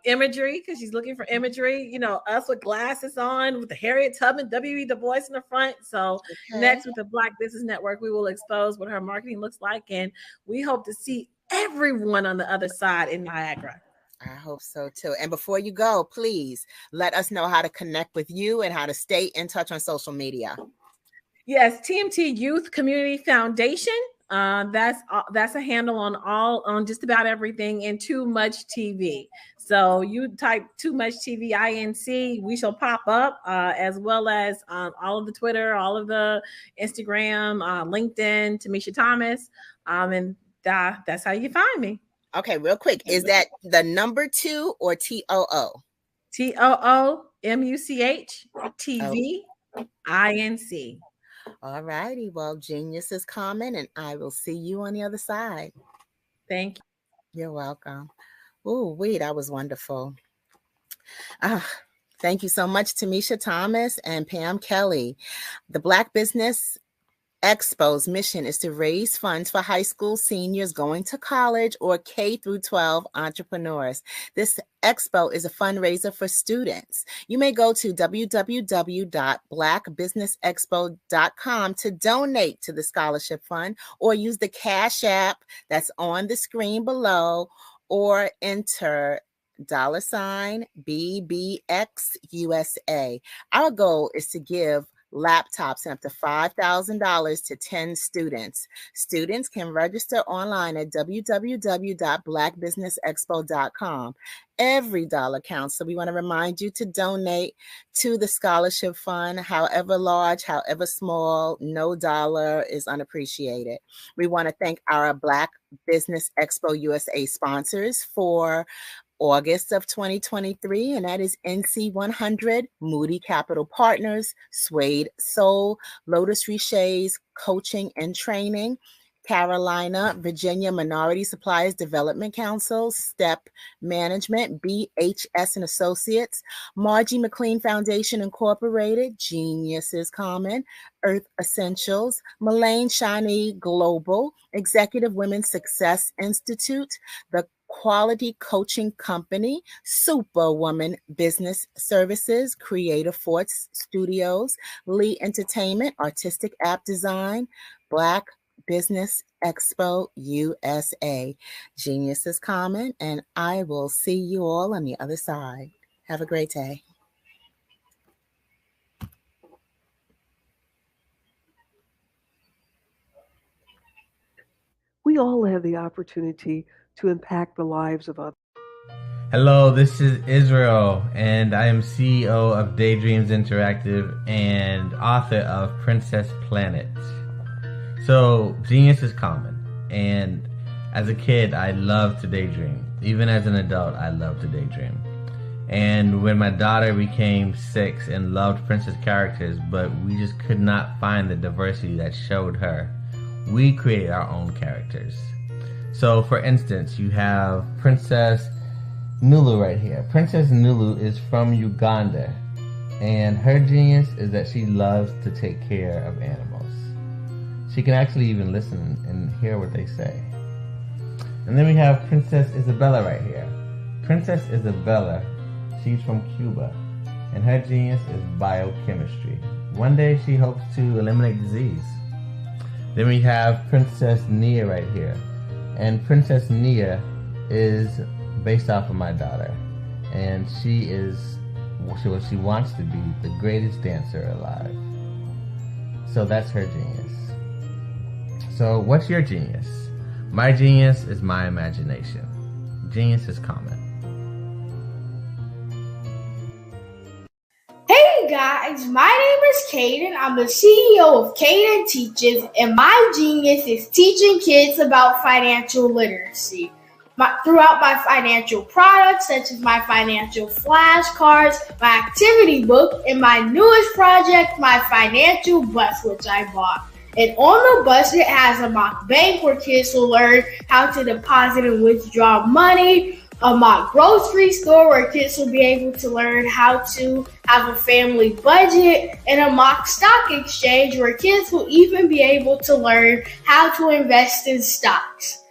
imagery, because she's looking for imagery. Us with glasses on, with the Harriet Tubman, W.E. Du Bois in the front. So next with the Black Business Network, we will expose what her marketing looks like, and we hope to see everyone on the other side in Niagara. I hope so too. And before you go, please let us know how to connect with you and how to stay in touch on social media. Yes, TMT Youth Community Foundation. That's a handle on just about everything, and TooMuchTV. So you type TooMuchTV INC, we shall pop up, as well as all of the Twitter, all of the Instagram, LinkedIn, Tamisha Thomas, and that's how you find me. Okay, real quick. Is that the number 2 or TOO? TOOMUCH TV INC. All righty. Well, genius is coming, and I will see you on the other side. Thank you. You're welcome. Oh, that was wonderful. Thank you so much, Tamisha Thomas and Pam Kelly. The Black Business Expo's mission is to raise funds for high school seniors going to college or K through 12 entrepreneurs. This expo is a fundraiser for students. You may go to www.blackbusinessexpo.com to donate to the scholarship fund, or use the Cash App that's on the screen below, or enter $BBXUSA. Our goal is to give laptops and up to $5,000 to 10 students. Students can register online at www.blackbusinessexpo.com. Every dollar counts, so we want to remind you to donate to the scholarship fund, however large, however small. No dollar is unappreciated. We want to thank our Black Business Expo USA sponsors for August of 2023, and that is NC 100, Moody Capital Partners, Suede Soul, Lotus Riche's Coaching and Training, Carolina, Virginia Minority Suppliers Development Council, STEP Management, BHS and Associates, Margie McLean Foundation Incorporated, Geniuses Common, Earth Essentials, Mullane Shani Global, Executive Women's Success Institute, the Quality Coaching Company, Superwoman Business Services, Creative Force Studios, Lee Entertainment, Artistic App Design, Black Business Expo USA. Genius is common, and I will see you all on the other side. Have a great day. We all have the opportunity to impact the lives of others. Hello, this is Israel, and I am CEO of Daydreams Interactive and author of Princess Planet. So, genius is common, and as a kid, I loved to daydream. Even as an adult, I love to daydream. And when my daughter became 6 and loved princess characters, but we just could not find the diversity that showed her, we created our own characters. So, for instance, you have Princess Nulu right here. Princess Nulu is from Uganda, and her genius is that she loves to take care of animals. She can actually even listen and hear what they say. And then we have Princess Isabella right here. Princess Isabella, she's from Cuba, and her genius is biochemistry. One day she hopes to eliminate disease. Then we have Princess Nia right here. And Princess Nia is based off of my daughter. And she is what she wants to be, the greatest dancer alive. So that's her genius. So what's your genius? My genius is my imagination. Genius is common. Hey guys, my name is Caden. I'm the CEO of Caden Teaches, and my genius is teaching kids about financial literacy. Throughout my financial products, such as my financial flashcards, my activity book, and my newest project, my financial bus, which I bought. And on the bus, it has a mock bank where kids will learn how to deposit and withdraw money, a mock grocery store where kids will be able to learn how to have a family budget, and a mock stock exchange where kids will even be able to learn how to invest in stocks.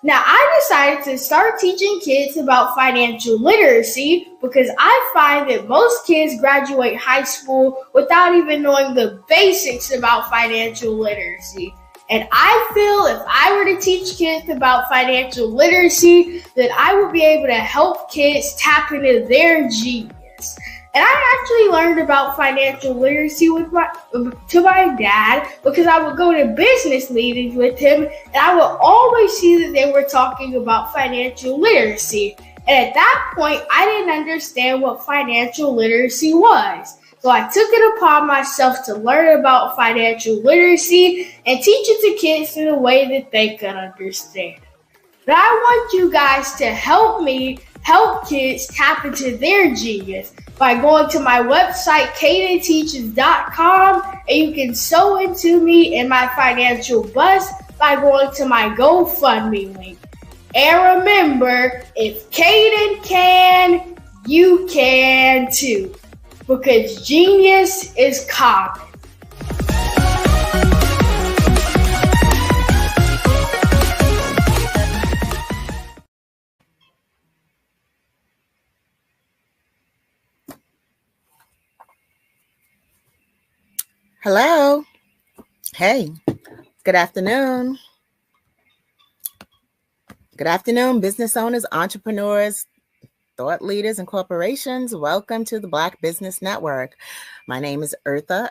Now, I decided to start teaching kids about financial literacy because I find that most kids graduate high school without even knowing the basics about financial literacy. And I feel if I were to teach kids about financial literacy, that I would be able to help kids tap into their genius. And I actually learned about financial literacy to my dad because I would go to business meetings with him, and I would always see that they were talking about financial literacy. And at that point, I didn't understand what financial literacy was. So I took it upon myself to learn about financial literacy and teach it to kids in a way that they could understand. But I want you guys to help me help kids tap into their genius by going to my website, cadenteaches.com, and you can sew into me in my financial bus by going to my GoFundMe link. And remember, if Caden can, you can too, because genius is common. Hello. Hey, good afternoon. Good afternoon, business owners, entrepreneurs, thought leaders, and corporations. Welcome to the Black Business Network. My name is Eartha